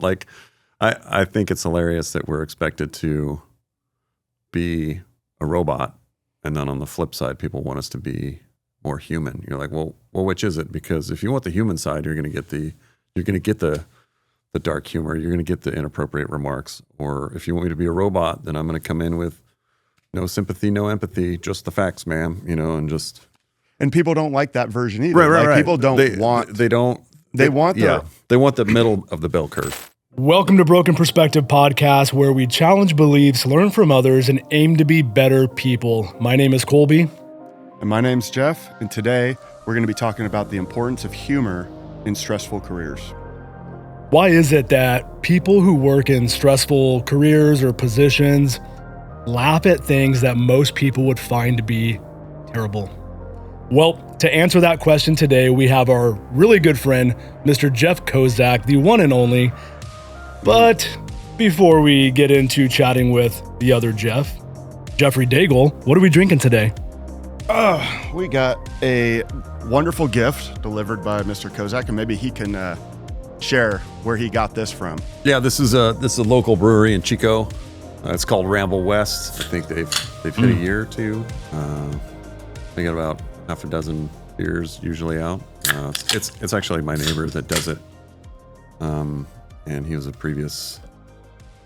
Like, I think it's hilarious that we're expected to be a robot, and then on the flip side, people want us to be more human. You're like, well, which is it? Because if you want the human side, you're going to get the dark humor. You're going to get the inappropriate remarks. Or if you want me to be a robot, then I'm going to come in with no sympathy, no empathy, just the facts, ma'am. And people don't like that version either. Right. People don't They want the middle of the bell curve. Welcome to Broken Perspective Podcast, where we challenge beliefs, learn from others, and aim to be better people. My name is Colby. And my name's Jeff. And today we're going to be talking about the importance of humor in stressful careers. Why is it that people who work in stressful careers or positions laugh at things that most people would find to be terrible? Well, to answer that question today, we have our really good friend, Mr. Jeff Kozak, the one and only. But before we get into chatting with the other Jeff, Jeffrey Daigle, what are we drinking today? We got a wonderful gift delivered by Mr. Kozak, and maybe he can share where he got this from. Yeah, this is a local brewery in Chico. It's called Ramble West. I think they've hit a year or two. They got about half a dozen beers usually out. It's actually my neighbor that does it. And he was a previous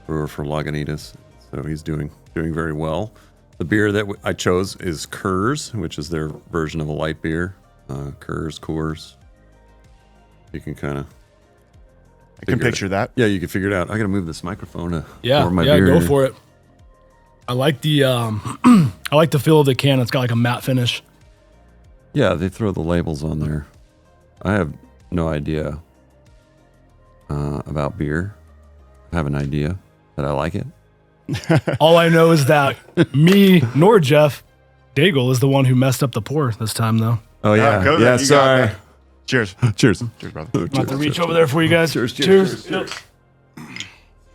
brewer for Lagunitas, so he's doing very well. The beer that I chose is Coors, which is their version of a light beer. Coors. You can kind of... I can picture that. Yeah, you can figure it out. I got to move this microphone to pour my beer. Go for it. I like the I like the feel of the can. It's got like a matte finish. Yeah, they throw the labels on there. I have no idea about beer. I have an idea that I like it. All I know is that me nor Jeff Daigle is the one who messed up the pour this time, though. Oh yeah, sorry. Cheers. Cheers, brother. I'm about to reach over there for you guys. Cheers. Try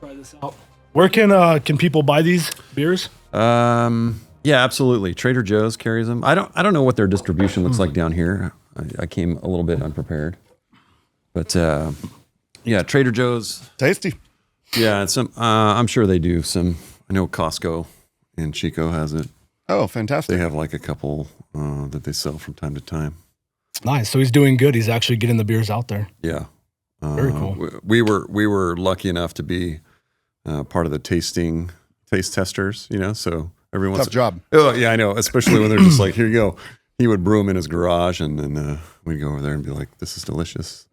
this out. Where can people buy these beers? Yeah, absolutely. Trader Joe's carries them. I don't know what their distribution looks like down here. I came a little bit unprepared, but yeah, Trader Joe's. Tasty. Yeah, and some. I'm sure they do some. I know Costco in Chico has it. Oh, fantastic. They have like a couple that they sell from time to time. Nice. So he's doing good. He's actually getting the beers out there. Yeah. Very cool. We were lucky enough to be part of the taste testers, so everyone's tough job. Oh yeah, I know. Especially when they're just like, here you go. He would brew them in his garage, and then we'd go over there and be like, this is delicious.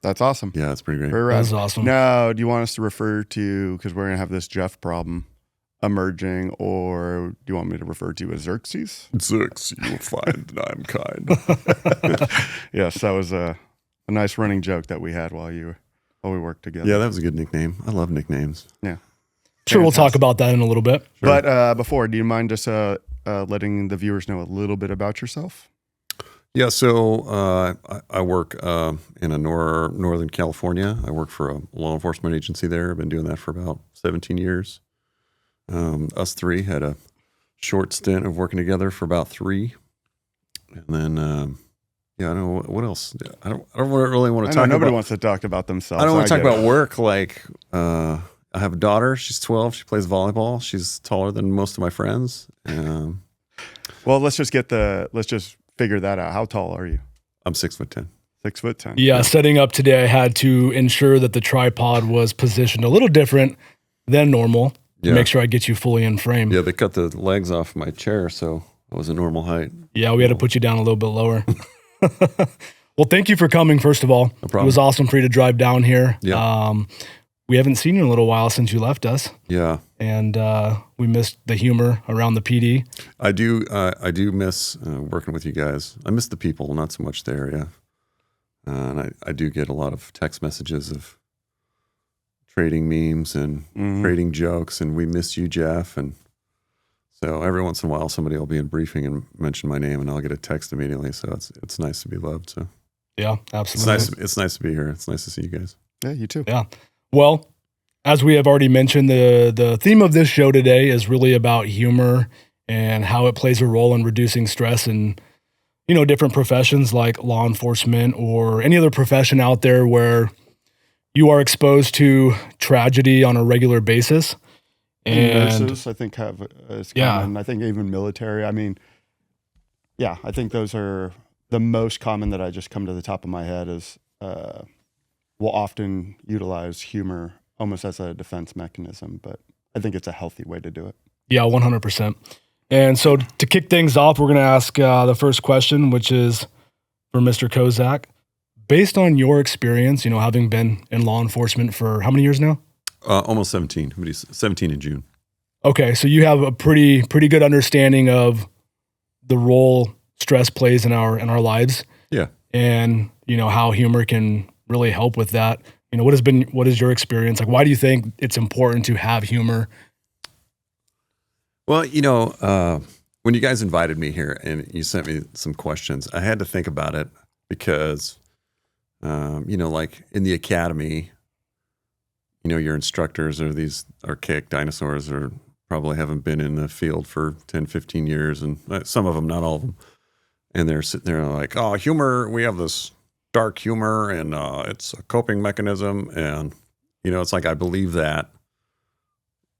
That's awesome. Yeah, it's pretty great. Very That's awesome. Now, do you want us to refer to, because we're going to have this Jeff problem emerging, or do you want me to refer to you as Xerxes? Xerxes, you'll find that I'm kind. Yes, that was a nice running joke that we had while we worked together. Yeah, that was a good nickname. I love nicknames. Yeah. Sure, we'll talk about that in a little bit. Sure. But before, do you mind just letting the viewers know a little bit about yourself? Yeah, so I work in Northern California. I work for a law enforcement agency there. I've been doing that for about 17 years. Us three had a short stint of working together for about 3. And then, I don't know what else. I don't really want to talk about. Nobody wants to talk about themselves. I don't want to talk about work. Like, I have a daughter. She's 12. She plays volleyball. She's taller than most of my friends. Well, let's just figure that out. How tall are you? I'm 6'10". 6'10". Yeah, setting up today, I had to ensure that the tripod was positioned a little different than normal. Yeah. Make sure I get you fully in frame. Yeah, they cut the legs off my chair, so it was a normal height. Yeah, we had to put you down a little bit lower. Well, thank you for coming, first of all. No problem. It was awesome for you to drive down here. Yeah. We haven't seen you in a little while since you left us. Yeah. And we missed the humor around the PD. I do miss working with you guys. I miss the people, not so much the area. And I do get a lot of text messages of trading memes and trading jokes, and we miss you, Jeff. And so every once in a while, somebody will be in briefing and mention my name, and I'll get a text immediately. So it's nice to be loved. So yeah, absolutely. It's nice to be here. It's nice to see you guys. Yeah, you too. Yeah. Well, as we have already mentioned, the theme of this show today is really about humor and how it plays a role in reducing stress in, different professions like law enforcement or any other profession out there where you are exposed to tragedy on a regular basis. And nurses, I think, have is Yeah. common. I think even military. I mean, yeah, I think those are the most common that I just come to the top of my head is will often utilize humor almost as a defense mechanism, but I think it's a healthy way to do it. Yeah, 100%. And so to kick things off, we're going to ask the first question, which is for Mr. Kozak. Based on your experience, having been in law enforcement for how many years now? Almost 17. 17 in June. Okay, so you have a pretty good understanding of the role stress plays in our lives. Yeah. And how humor can really help with that. What is your experience? Like, why do you think it's important to have humor? Well, when you guys invited me here and you sent me some questions, I had to think about it because, like in the academy, your instructors are these archaic dinosaurs or probably haven't been in the field for 10, 15 years. And some of them, not all of them. And they're sitting there like, oh, humor, we have this dark humor and it's a coping mechanism. And, it's like I believe that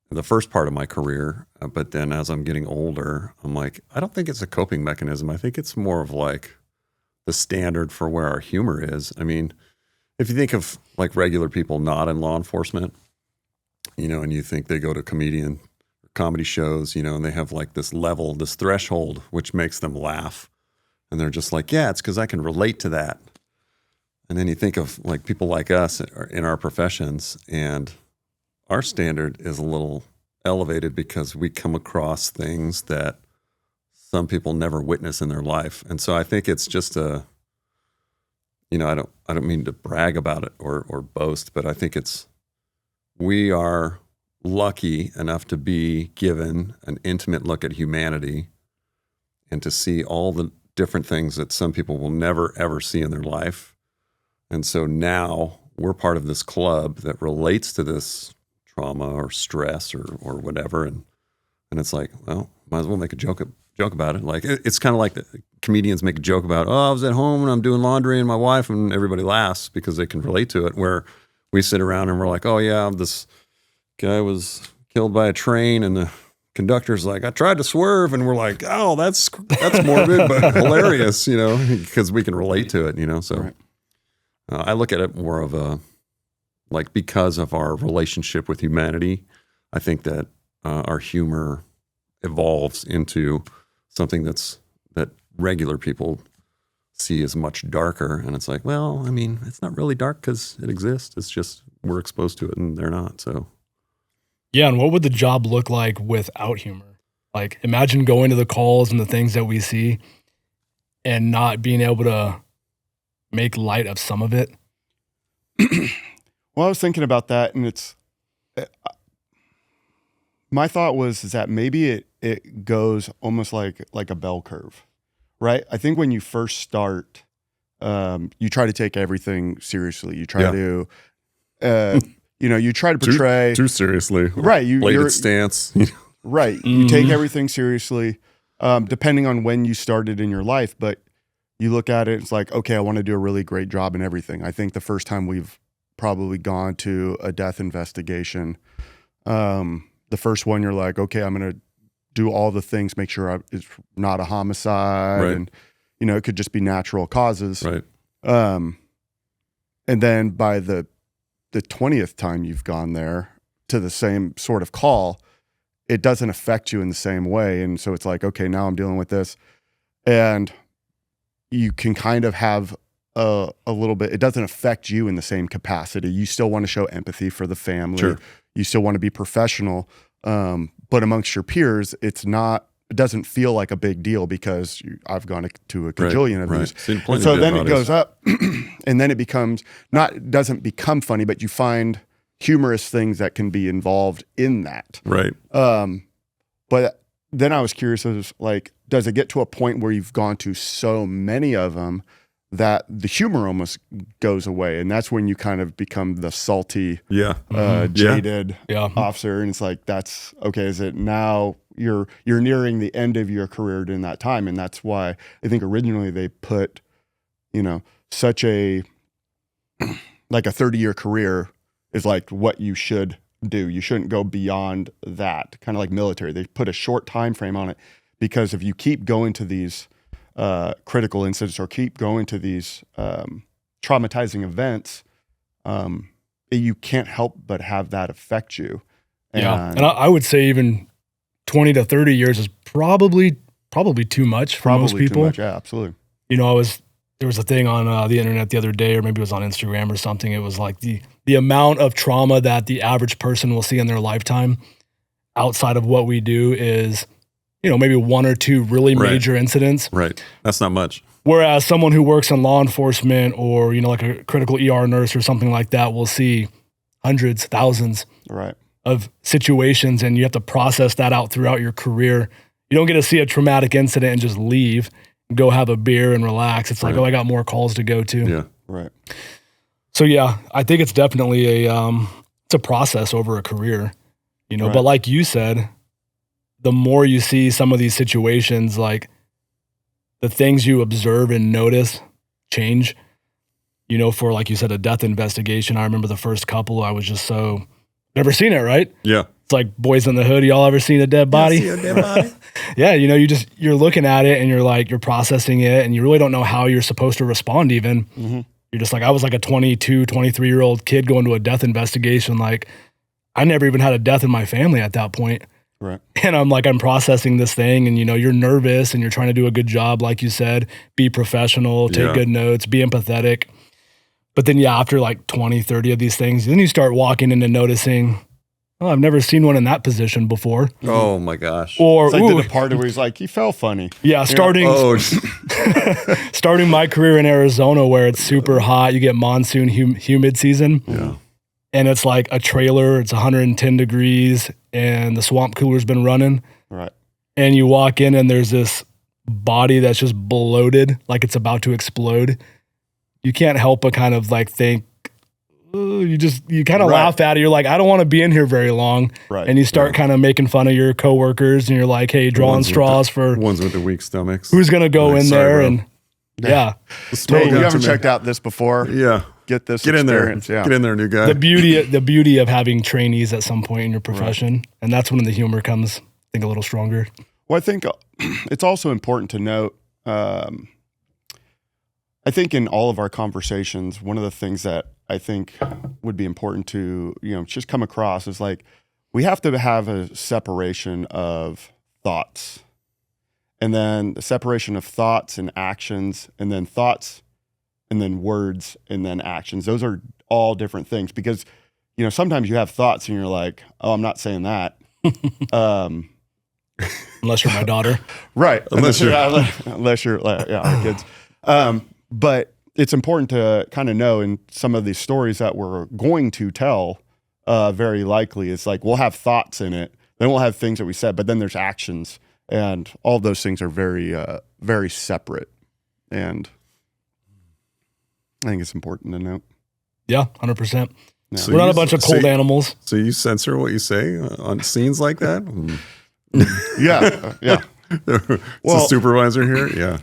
in the first part of my career. But then as I'm getting older, I'm like, I don't think it's a coping mechanism. I think it's more of like the standard for where our humor is. I mean, if you think of like regular people not in law enforcement, and you think they go to comedy shows, and they have like this level, this threshold, which makes them laugh. And they're just like, yeah, it's because I can relate to that. And then you think of like people like us in our professions, and our standard is a little elevated because we come across things that some people never witness in their life. And so I think it's just I don't mean to brag about it or boast, but I think we are lucky enough to be given an intimate look at humanity and to see all the different things that some people will never, ever see in their life. And so now we're part of this club that relates to this trauma or stress or whatever. And it's like, well, might as well make a joke about it. Like, it's kind of like the comedians make a joke about, oh, I was at home and I'm doing laundry and my wife, and everybody laughs because they can relate to it, where we sit around and we're like, oh yeah, this guy was killed by a train and the conductor's like, I tried to swerve, and we're like, oh, that's morbid but hilarious, because we can relate to it, so Right. I look at it more of a, like, because of our relationship with humanity, I think that our humor evolves into something that regular people see as much darker. And it's like, well, I mean, it's not really dark because it exists. It's just we're exposed to it and they're not. So, Yeah, and what would the job look like without humor? Like, imagine going to the calls and the things that we see and not being able to make light of some of it. Well, I was thinking about that, and my thought was that maybe it goes almost like a bell curve, right? I think when you first start, you try to take everything seriously. You try to, you try to portray too seriously, right? Bladed stance, right? You take everything seriously, depending on when you started in your life. But you look at it, it's like, okay, I want to do a really great job in everything. I think the first time we've probably gone to a death investigation, the first one you're like, okay, I'm going to do all the things, make sure it's not a homicide, right. And it could just be natural causes, right? And then by the 20th time you've gone there to the same sort of call, it doesn't affect you in the same way, and so it's like, okay, now I'm dealing with this, and you can kind of have a little bit, it doesn't affect you in the same capacity. You still want to show empathy for the family. Sure. You still want to be professional. But amongst your peers, it doesn't feel like a big deal because I've gone to a cajillion of these. And so then it goes up and then it doesn't become funny, but you find humorous things that can be involved in that. Right. But then I was curious, like, does it get to a point where you've gone to so many of them that the humor almost goes away, and that's when you kind of become the salty, jaded officer, and it's like, that's okay. Is it now you're nearing the end of your career during that time, and that's why I think originally they put, such a like a 30-year career is like what you should do. You shouldn't go beyond that. Kind of like military. They put a short time frame on it because if you keep going to these critical incidents or keep going to these traumatizing events, you can't help but have that affect you. And I would say even 20 to 30 years is probably too much for most people. Too much, yeah, absolutely. You know, there was a thing on the internet the other day, or maybe it was on Instagram or something. It was like the amount of trauma that the average person will see in their lifetime outside of what we do is, you know, maybe one or two really major incidents. Right. That's not much. Whereas someone who works in law enforcement or, you know, like a critical ER nurse or something like that will see hundreds, thousands of situations, and you have to process that out throughout your career. You don't get to see a traumatic incident and just leave, go have a beer and relax. It's like, oh, I got more calls to go to. Yeah. Right. So yeah, I think it's definitely it's a process over a career, you know, but like you said, the more you see some of these situations, like the things you observe and notice change, you know, for, like you said, a death investigation. I remember the first couple, I was just never seen it, right? Yeah. It's like Boys in the Hood. Y'all ever seen a dead body? See a dead body? Yeah. You know, you're looking at it and you're processing it and you really don't know how you're supposed to respond even. Mm-hmm. You're just like, I was like a 22, 23-year-old kid going to a death investigation. Like, I never even had a death in my family at that point. Right. And I'm processing this thing, and, you know, you're nervous and you're trying to do a good job, like you said, be professional, take good notes, be empathetic. But then, after like 20, 30 of these things, then you start walking into noticing, oh, I've never seen one in that position before. Oh my gosh. Or it's like the Departed where he's like, he fell funny. Yeah, starting my career in Arizona where it's super hot, you get monsoon humid season. Yeah. And it's like a trailer, it's 110 degrees, and the swamp cooler's been running. Right. And you walk in and there's this body that's just bloated, like it's about to explode. You can't help but kind of like think, you kind of laugh at it. You're like, I don't want to be in here very long. Right. And you start kind of making fun of your coworkers, and you're like, hey, drawing straws for ones with the weak stomachs. Who's going to go in there? And hey, you haven't checked out this before. Yeah. Get this Get in there. Yeah. Get in there, new guy. The beauty of having trainees at some point in your profession. And that's when the humor comes, I think, a little stronger. Well, I think it's also important to note, I think in all of our conversations, one of the things that I think would be important to, you know, just come across is like, we have to have a separation of thoughts, and then the separation of thoughts and actions, and then thoughts and then words and then actions. Those are all different things, because, you know, sometimes you have thoughts and you're like, oh, I'm not saying that. Unless you're my daughter. Right. Unless you're our kids. But it's important to kind of know in some of these stories that we're going to tell, very likely it's like, we'll have thoughts in it, then we'll have things that we said, but then there's actions, and all of those things are very, very separate. And I think it's important to note. Yeah, 100%. Yeah. So we're not a bunch of cold animals. So you censor what you say on scenes like that? Yeah. Well, the supervisor here? Yeah.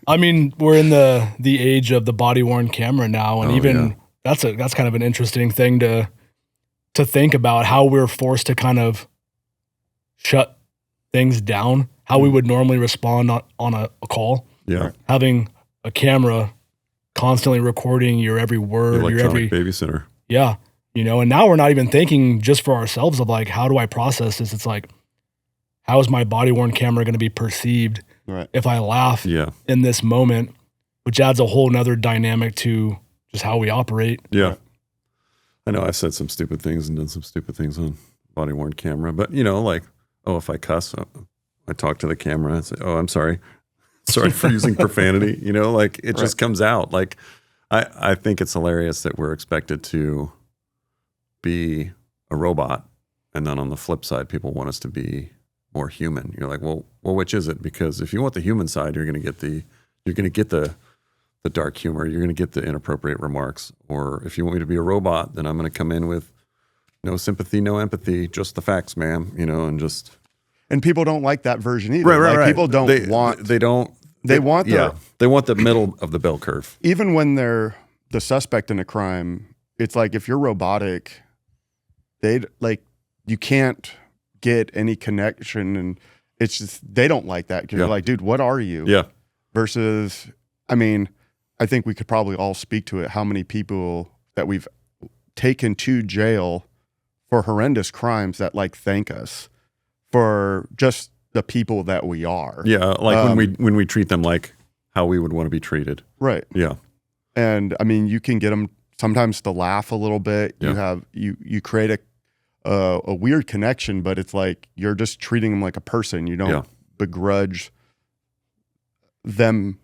I mean, we're in the age of the body-worn camera now, and that's kind of an interesting thing to think about, how we're forced to kind of shut things down, how we would normally respond on a call. Yeah. Having a camera constantly recording your every word, your every babysitter. Yeah. You know, and now we're not even thinking just for ourselves of like, how do I process this? It's like, how is my body-worn camera going to be perceived if I laugh in this moment, which adds a whole nother dynamic to just how we operate. Yeah. I know I've said some stupid things and done some stupid things on body-worn camera, but, you know, like, oh, if I cuss, I talk to the camera and say, oh, I'm sorry. Sorry for using profanity. You know, like it just comes out. Like, I think it's hilarious that we're expected to be a robot, and then on the flip side, people want us to be more human. You're like, well, which is it? Because if you want the human side, you're going to get the dark humor. You're going to get the inappropriate remarks. Or if you want me to be a robot, then I'm going to come in with no sympathy, no empathy, just the facts, ma'am. You know, and just. And people don't like that version either. Right. People don't want. They want. They want the they want the middle of the bell curve. Even when they're the suspect in a crime, it's like if you're robotic, you can't get any connection, and it's just they don't like that because you're like, dude, what are you? Yeah. Versus, I mean, I think we could probably all speak to it. How many people that we've taken to jail for horrendous crimes that like thank us for just the people that we are. Yeah, like when we treat them like how we would want to be treated. Right. Yeah. And I mean, you can get them sometimes to laugh a little bit. Yeah. You create a weird connection, but it's like you're just treating them like a person. You don't begrudge them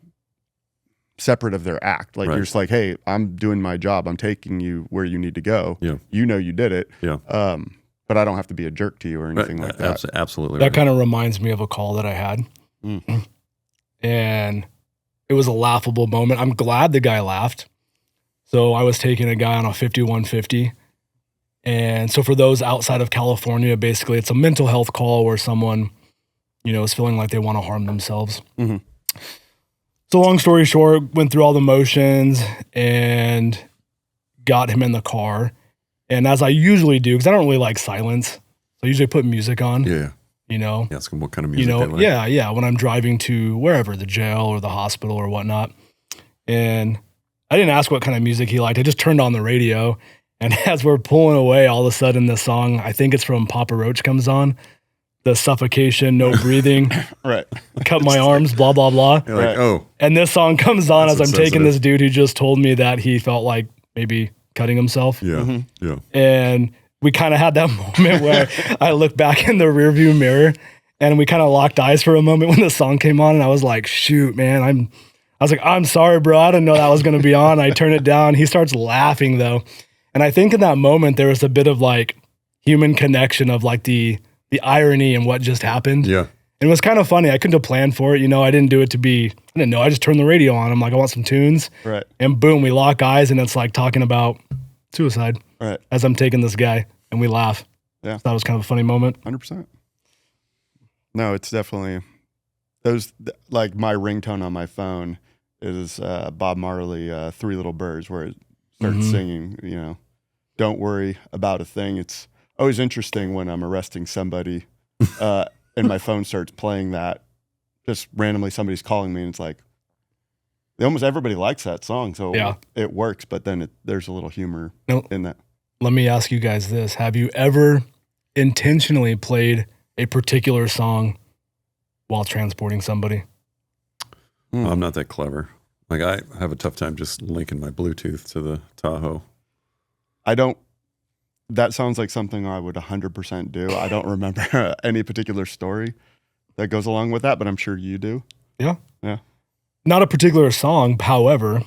separate of their act. Like you're just like, hey, I'm doing my job. I'm taking you where you need to go. Yeah. You know you did it. Yeah. But I don't have to be a jerk to you or anything like that. Absolutely. That kind of reminds me of a call that I had. And it was a laughable moment. I'm glad the guy laughed. So I was taking a guy on a 5150. And so for those outside of California, basically it's a mental health call where someone, is feeling like they want to harm themselves. Mm-hmm. So long story short, went through all the motions and got him in the car. And as I usually do, because I don't really like silence, so I usually put music on. Yeah. Ask them what kind of music they like. Yeah. When I'm driving to wherever, the jail or the hospital or whatnot. And I didn't ask what kind of music he liked. I just turned on the radio. And as we're pulling away, all of a sudden the song, I think it's from Papa Roach, comes on. The suffocation, no breathing. Right. Cut my arms, blah, blah, blah. You're like, oh. And this song comes on That's as I'm taking this dude who just told me that he felt like maybe cutting himself. Yeah. Mm-hmm. Yeah. And we kind of had that moment where I looked back in the rearview mirror and we kind of locked eyes for a moment when the song came on. And I was like, shoot, man, I was like, I'm sorry, bro. I didn't know that was going to be on. I turn it down. He starts laughing though. And I think in that moment, there was a bit of like human connection of like the irony in what just happened. Yeah. And it was kind of funny. I couldn't have planned for it. I didn't do it I didn't know. I just turned the radio on. I'm like, I want some tunes. Right. And boom, we lock eyes and it's like talking about suicide. Right. As I'm taking this guy and we laugh. Yeah. So that was kind of a funny moment. 100%. No, it's definitely like my ringtone on my phone is Bob Marley, Three Little Birds, where it starts singing, don't worry about a thing. It's always interesting when I'm arresting somebody and my phone starts playing that. Just randomly somebody's calling me and it's like, almost everybody likes that song. So it works, but then there's a little humor in that. Let me ask you guys this. Have you ever intentionally played a particular song while transporting somebody? I'm not that clever. Like I have a tough time just linking my Bluetooth to the Tahoe. That sounds like something I would 100% do. I don't remember any particular story that goes along with that, but I'm sure you do. Yeah. Yeah. Not a particular song. However,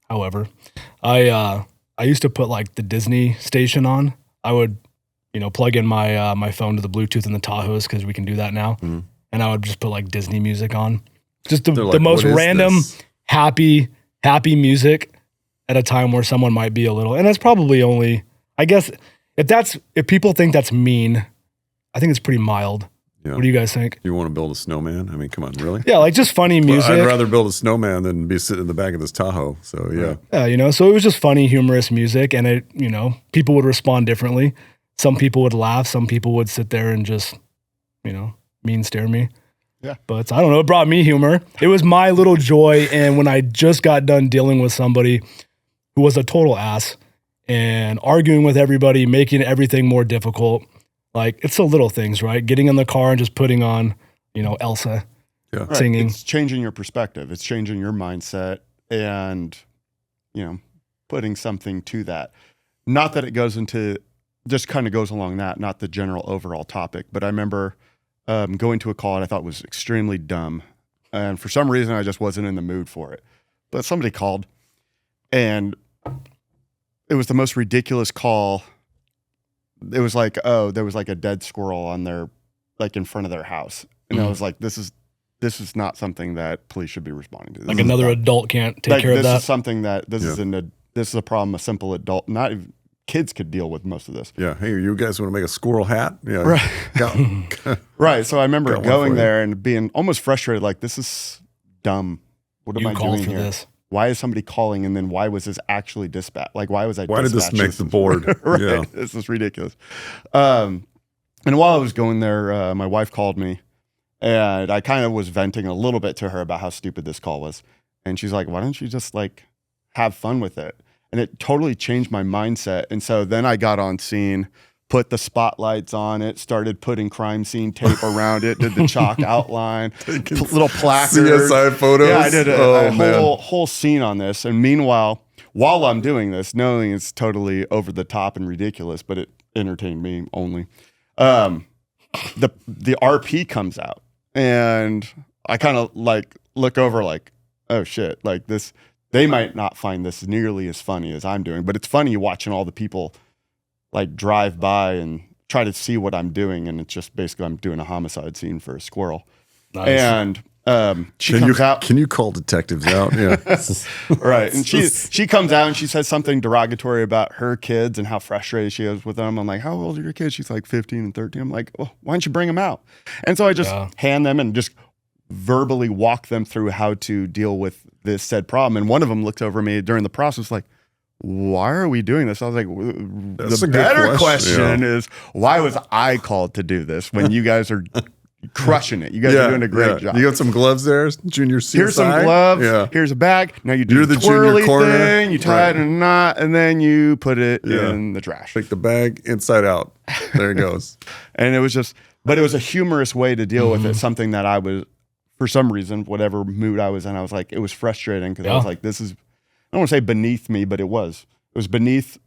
I used to put like the Disney station on. I would, plug in my phone to the Bluetooth in the Tahoes because we can do that now. Mm-hmm. And I would just put like Disney music on. Just the most random, happy music at a time where someone might be a little, and that's probably only, I guess, if people think that's mean, I think it's pretty mild. Yeah. What do you guys think? You want to build a snowman? I mean, come on, really? Yeah, like just funny music. I'd rather build a snowman than be sitting in the back of this Tahoe. So yeah. Yeah, so it was just funny, humorous music, and it, people would respond differently. Some people would laugh. Some people would sit there and just, mean stare me. Yeah. But I don't know. It brought me humor. It was my little joy. And when I just got done dealing with somebody who was a total ass and arguing with everybody, making everything more difficult, like it's the little things, right? Getting in the car and just putting on, Elsa singing. It's changing your perspective. It's changing your mindset and, putting something to that. Not that it goes into, just kind of goes along that, not the general overall topic. But I remember going to a call that I thought was extremely dumb. And for some reason, I just wasn't in the mood for it. But somebody called and it was the most ridiculous call. It was like, there was like a dead squirrel on their, like in front of their house. And I was like, this is not something that police should be responding to. Like another adult can't take care of that. This is something that, this is a problem a simple adult, not even kids could deal with most of this. Yeah. Hey, you guys want to make a squirrel hat? Yeah. Right. Right. So I remember going there and being almost frustrated, like, this is dumb. What am I doing here? why is somebody calling? And then why was this actually dispatch? Like, why was I Why did this make the board? Right. Yeah. This is ridiculous. And while I was going there, my wife called me, and I kind of was venting a little bit to her about how stupid this call was. And she's like, why don't you just like have fun with it? And it totally changed my mindset. And so then I got on scene, put the spotlights on it, started putting crime scene tape around it, did the chalk outline, little placards. CSI photos. Yeah, I did a whole scene on this. And meanwhile, while I'm doing this, knowing it's totally over the top and ridiculous, but it entertained me only, the RP comes out, and I kind of like look over like, oh shit, like this, they might not find this nearly as funny as I'm doing, but it's funny watching all the people like drive by and try to see what I'm doing. And it's just basically, I'm doing a homicide scene for a squirrel. Nice. And she comes out. Can you call detectives out? Yeah. Right. And she comes out and she says something derogatory about her kids and how frustrated she is with them. I'm like, how old are your kids? She's like 15 and 13. I'm like, well, why don't you bring them out? And so I just hand them and just verbally walk them through how to deal with this said problem. And one of them looked over me during the process like, why are we doing this? I was like, the better question is, why was I called to do this when you guys are crushing it? You guys are doing a great job. You got some gloves there, junior CSI? Here's some gloves. Yeah. Here's a bag. Now you do the twirly thing. You tie it in a knot, and then you put it in the trash. Take the bag inside out. There it goes. And it was just, but it was a humorous way to deal with it. Something that I was, for some reason, whatever mood I was in, I was like, it was frustrating because I was like, this is, I don't want to say beneath me, but it was beneath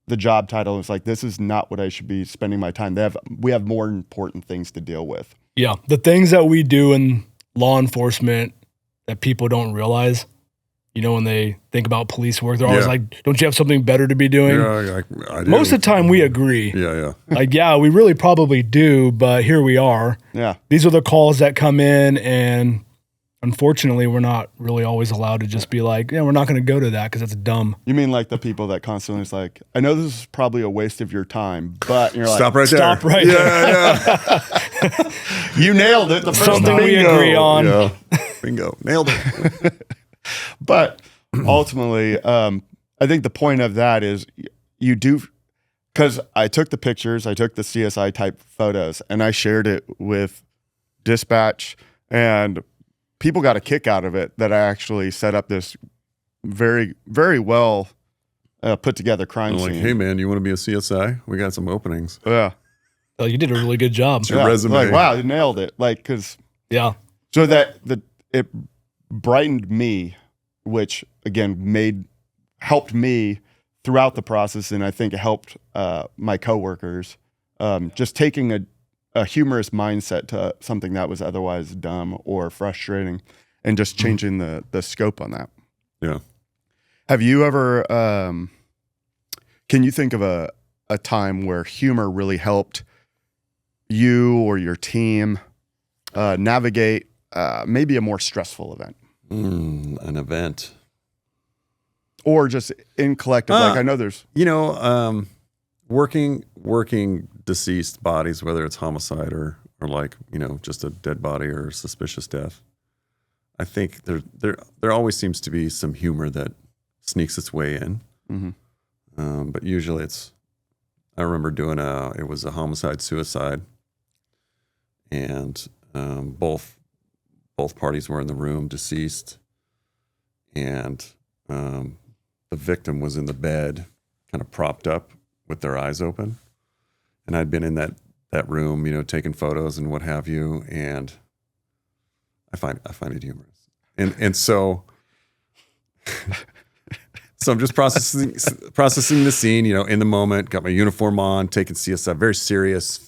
the job title. It's like, this is not what I should be spending my time. We have more important things to deal with. Yeah. The things that we do in law enforcement that people don't realize, you know, when they think about police work, they're always like, don't you have something better to be doing? Yeah, I do. Most of the time we agree. Yeah. Like, yeah, we really probably do, but here we are. Yeah. These are the calls that come in, and unfortunately, we're not really always allowed to just be like, yeah, we're not going to go to that because that's dumb. You mean like the people that constantly is like, I know this is probably a waste of your time, but you're like, stop right there. Yeah. You nailed it. The first Something we agree on. Yeah. Bingo. Nailed it. But ultimately, I think the point of that is you do, because I took the pictures, I took the CSI type photos, and I shared it with dispatch, and people got a kick out of it that I actually set up this very, very well put together crime scene. Like, hey man, you want to be a CSI? We got some openings. Yeah. Oh, you did a really good job. It's your resume. Like, wow, you nailed it. Like, because so that it brightened me, which again helped me throughout the process, and I think it helped my coworkers. Just taking a humorous mindset to something that was otherwise dumb or frustrating, and just changing the scope on that. Yeah. Have you ever, can you think of a time where humor really helped you or your team navigate maybe a more stressful event? An event. Or just in collective, like I know there's... Working deceased bodies, whether it's homicide or like, just a dead body or suspicious death. I think there always seems to be some humor that sneaks its way in. Mm-hmm. But usually I remember doing it was a homicide suicide, and both parties were in the room, deceased, and the victim was in the bed, kind of propped up with their eyes open. And I'd been in that room, taking photos and what have you, and I find it humorous. And so I'm just processing the scene, in the moment, got my uniform on, taking CSI,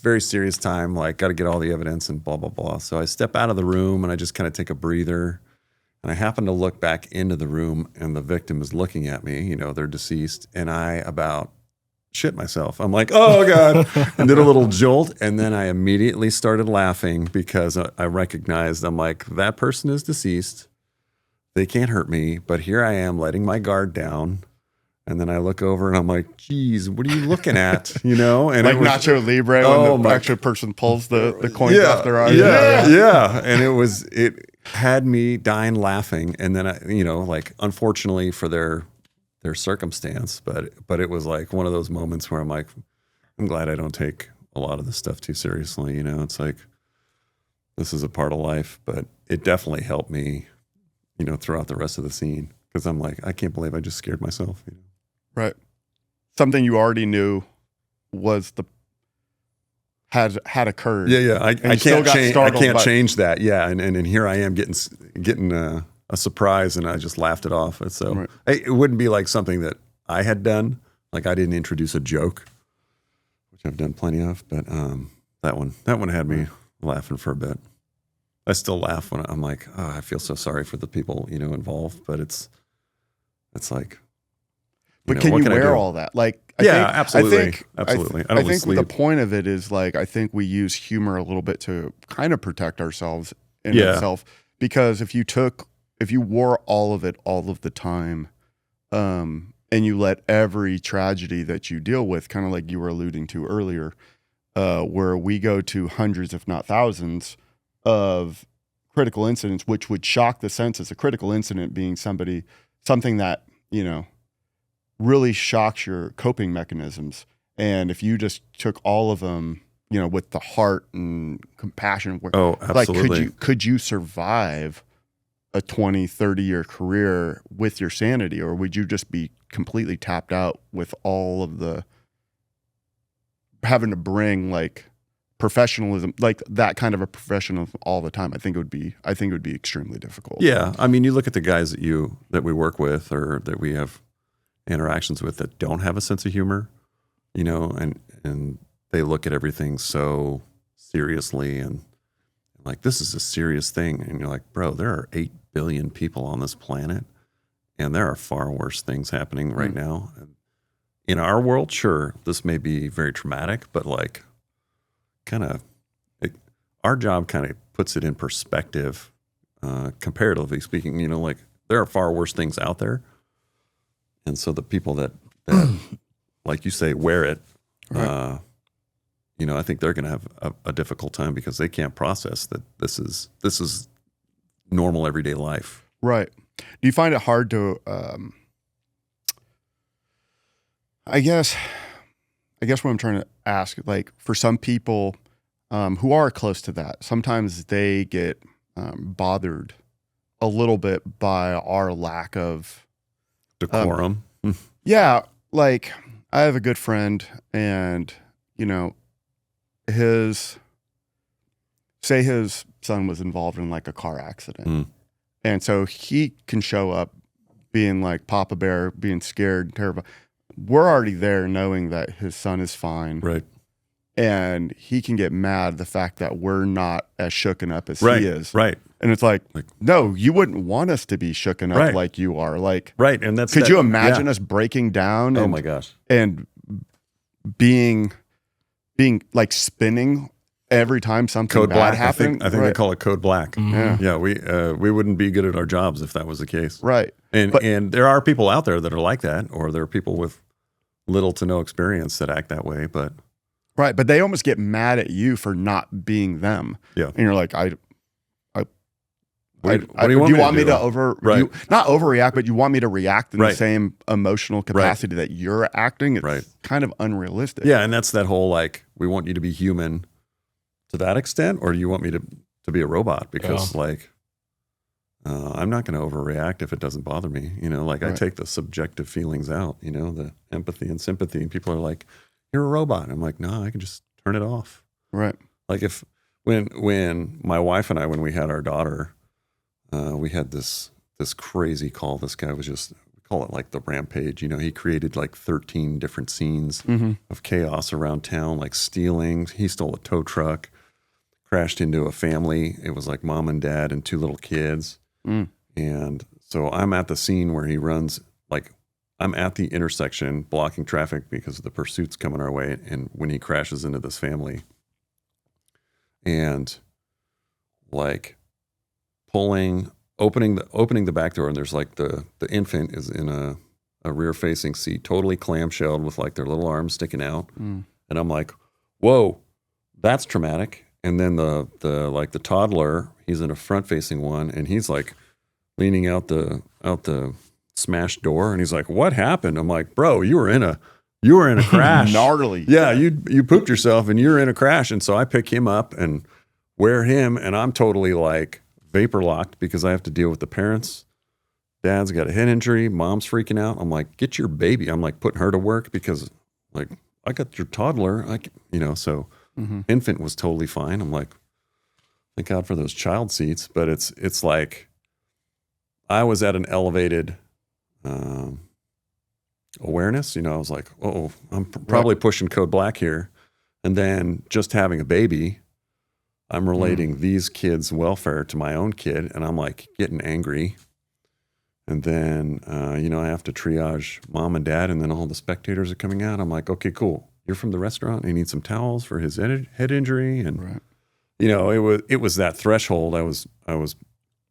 very serious time, like got to get all the evidence and blah, blah, blah. So I step out of the room and I just kind of take a breather, and I happen to look back into the room, and the victim is looking at me, they're deceased, and I about shit myself. I'm like, oh God, and did a little jolt. And then I immediately started laughing because I recognized, I'm like, that person is deceased. They can't hurt me, but here I am letting my guard down. And then I look over and I'm like, geez, what are you looking at? And like Nacho Libre when the actual person pulls the coins off their eyes. Yeah. And it was had me dying laughing. And then like unfortunately for their circumstance, but it was like one of those moments where I'm like, I'm glad I don't take a lot of this stuff too seriously. It's like, this is a part of life, but it definitely helped me, throughout the rest of the scene. Cause I'm like, I can't believe I just scared myself. Right. Something you already knew was had occurred. Yeah. I can't change that. Yeah. And here I am getting a surprise, and I just laughed it off. So Right. it wouldn't be like something that I had done. Like I didn't introduce a joke, which I've done plenty of, but that one had me laughing for a bit. I still laugh when I'm like, oh, I feel so sorry for the people, involved, but it's like, But can what you I wear do? all that? Like, Absolutely. I I don't think lose the sleep. point of it is like, I think we use humor a little bit to kind of protect ourselves in Yeah. itself. Because if you wore all of it all of the time, and you let every tragedy that you deal with, kind of like you were alluding to earlier, where we go to hundreds, if not thousands, of critical incidents, which would shock the senses. A critical incident being something that, really shocks your coping mechanisms. And if you just took all of them, with the heart and compassion, Oh, absolutely. like could you survive a 20, 30-year career with your sanity, or would you just be completely tapped out with all of the having to bring like professionalism, like that kind of a professionalism all the time? I think it would be extremely difficult. Yeah. I mean, you look at the guys that we work with or that we have interactions with that don't have a sense of humor, and they look at everything so seriously and like, this is a serious thing. And you're like, bro, there are 8 billion people on this planet, and there are far worse things happening right now. In our world, sure, this may be very traumatic, but like our job kind of puts it in perspective, comparatively speaking, like there are far worse things out there. And so the people that like you say, wear it, Right. I think they're going to have a difficult time because they can't process that this is normal everyday life. Right. Do you find it hard to, I guess what I'm trying to ask, like for some people who are close to that, sometimes they get bothered a little bit by our lack of Decorum. yeah, like I have a good friend, and his son was involved in like a car accident, and so he can show up being like Papa Bear, being scared, terrified. We're already there knowing that his son is fine, Right. and he can get mad the fact that we're not as shooken up as Right. he is, Right. and it's like, no, you wouldn't want us to be shooken up Right. like you are, like. Right. And that's Could you imagine us breaking down? Oh and, my gosh. and being like spinning every time something Code bad black. happened? I think they Right. call it code black. Yeah. Yeah. We wouldn't be good at our jobs if that was the case. Right. And there are people out there that are like that, or there are people with little to no experience that act that way. But Right. But they almost get mad at you for not being them. yeah. And you're like, What do do you want you me want to me do? to Right. not overreact, but you want me to react in the Right. same emotional capacity that you're acting? It's Right. kind of unrealistic. Yeah. And that's that whole, like, we want you to be human to that extent, or do you want me to be a robot? Because like, I'm not going to overreact if it doesn't bother me. Like I Right. take the subjective feelings out, the empathy and sympathy, and people are like, you're a robot. And I'm like, no, I can just turn it off. Right. Like when my wife and I, when we had our daughter, we had this crazy call. This guy was just, we call it like the rampage. He created like 13 different scenes of chaos around town, like stealing. He stole a tow truck, crashed into a family. It was like mom and dad and 2 little kids. And so I'm at the scene where he runs, like I'm at the intersection blocking traffic because of the pursuit's coming our way. And when he crashes into this family, and like opening the back door, and there's like the infant is in a rear facing seat, totally clamshelled with like their little arms sticking out. And I'm like, whoa, that's traumatic. And then the toddler, He's in a front-facing one, and he's like leaning out the smashed door, and he's like, "What happened?" I'm like, "Bro, you were in a crash. Gnarly. Yeah, you pooped yourself, and you're in a crash." And so I pick him up and wear him, and I'm totally like vapor locked because I have to deal with the parents. Dad's got a head injury. Mom's freaking out. I'm like, "Get your baby." I'm like putting her to work because like I got your toddler. So infant was totally fine. I'm like, thank God for those child seats. But it's like I was at an elevated awareness. I was like, oh, I'm probably pushing code black here. And then just having a baby, I'm relating these kids' welfare to my own kid, and I'm like getting angry. And then, I have to triage mom and dad, and then all the spectators are coming out. I'm like, okay, cool. You're from the restaurant. He needs some towels for his head injury. And, it was that threshold. I was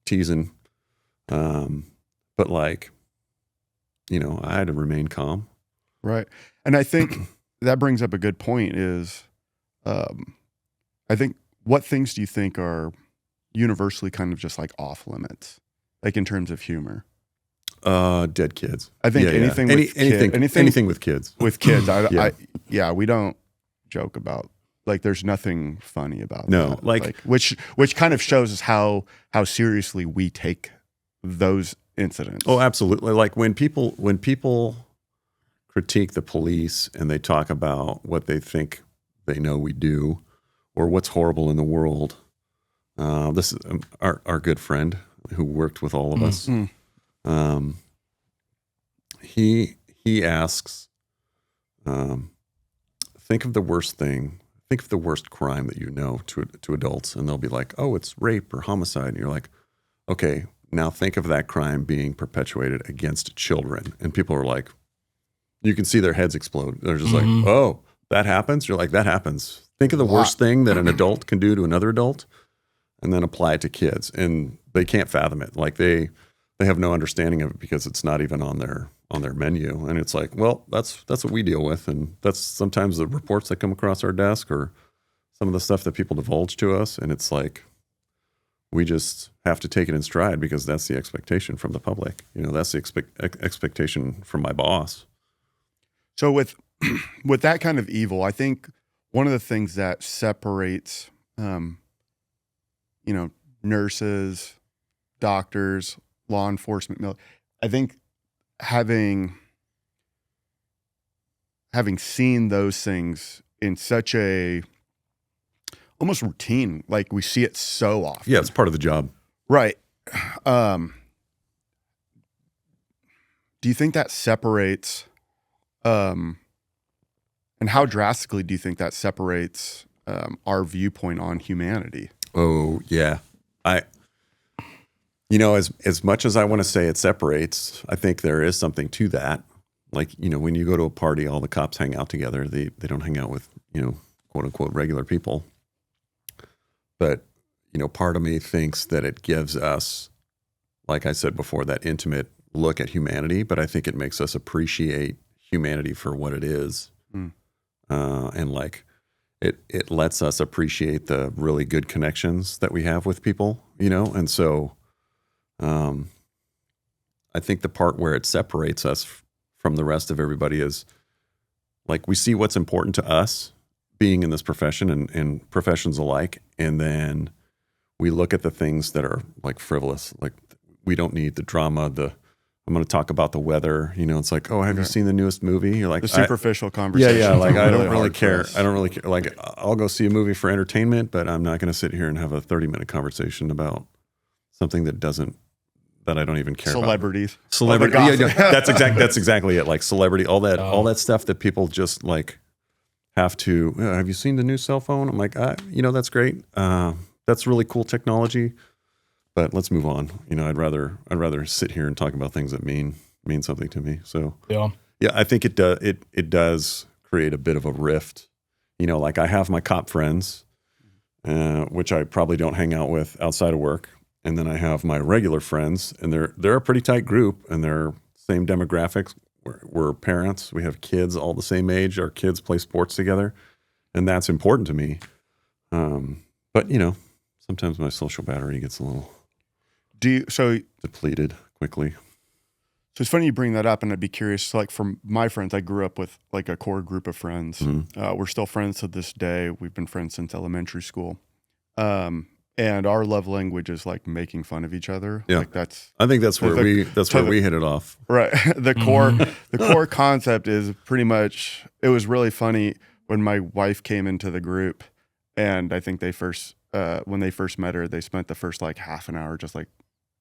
teasing. But like, I had to remain calm. Right. And I think that brings up a good point is, I think, what things do you think are universally kind of just like off limits, like in terms of humor? Dead kids. I think anything with kids. With kids, we don't joke about, like, there's nothing funny about that. Like which kind of shows us how seriously we take those incidents. Oh, absolutely. Like when people critique the police and they talk about what they think they know we do or what's horrible in the world. This is our good friend who worked with all of us. He asks, think of the worst crime that you know to adults, and they'll be like, oh, it's rape or homicide. And you're like, okay, now think of that crime being perpetuated against children. And people are like, you can see their heads explode. They're just like, oh, that happens? You're like, that happens. Think of the worst thing that an adult can do to another adult, and then apply it to kids. And they can't fathom it. Like they have no understanding of it because it's not even on their menu. And it's like, well, that's what we deal with. And that's sometimes the reports that come across our desk or some of the stuff that people divulge to us. And it's like, we just have to take it in stride because that's the expectation from the public. That's the expectation from my boss. So with that kind of evil, I think one of the things that separates, nurses, doctors, law enforcement, I think having seen those things in such a almost routine, like we see it so often. Yeah, it's part of the job. Right. Do you think that separates, and how drastically do you think that separates our viewpoint on humanity? Oh, yeah. As much as I want to say it separates, I think there is something to that. Like, when you go to a party, all the cops hang out together. They don't hang out with, quote unquote, regular people. But, part of me thinks that it gives us, like I said before, that intimate look at humanity. But I think it makes us appreciate humanity for what it is. And like, it lets us appreciate the really good connections that we have with people, and so I think the part where it separates us from the rest of everybody is like we see what's important to us being in this profession and professions alike, and then we look at the things that are like frivolous, like we don't need the drama, I'm going to talk about the weather. It's like, oh, have you seen the newest movie? You're like the superficial conversation. Yeah. Like I don't really care. I don't really care. Like I'll go see a movie for entertainment, but I'm not going to sit here and have a 30-minute conversation about something that I don't even care Celebrities. about. Celebrity. Yeah, that's exactly it. Like celebrity, all that stuff that people just like have to, have you seen the new cell phone? I'm like, that's great. That's really cool technology. But let's move on. I'd rather sit here and talk about things that mean something to me. So yeah, I think it does create a bit of a rift. Like I have my cop friends, which I probably don't hang out with outside of work, and then I have my regular friends, and they're a pretty tight group, and they're same demographics. We're parents. We have kids all the same age. Our kids play sports together, and that's important to me. But sometimes my social battery gets a little So depleted quickly. it's funny you bring that up, and I'd be curious. Like from my friends, I grew up with like a core group of friends. Mm-hmm. We're still friends to this day. We've been friends since elementary school. And our love language is like making fun of each other. Yeah. Like I think that's where we hit it off. Right. The core concept is pretty much, it was really funny when my wife came into the group, and I think when they first met her, they spent the first like half an hour just like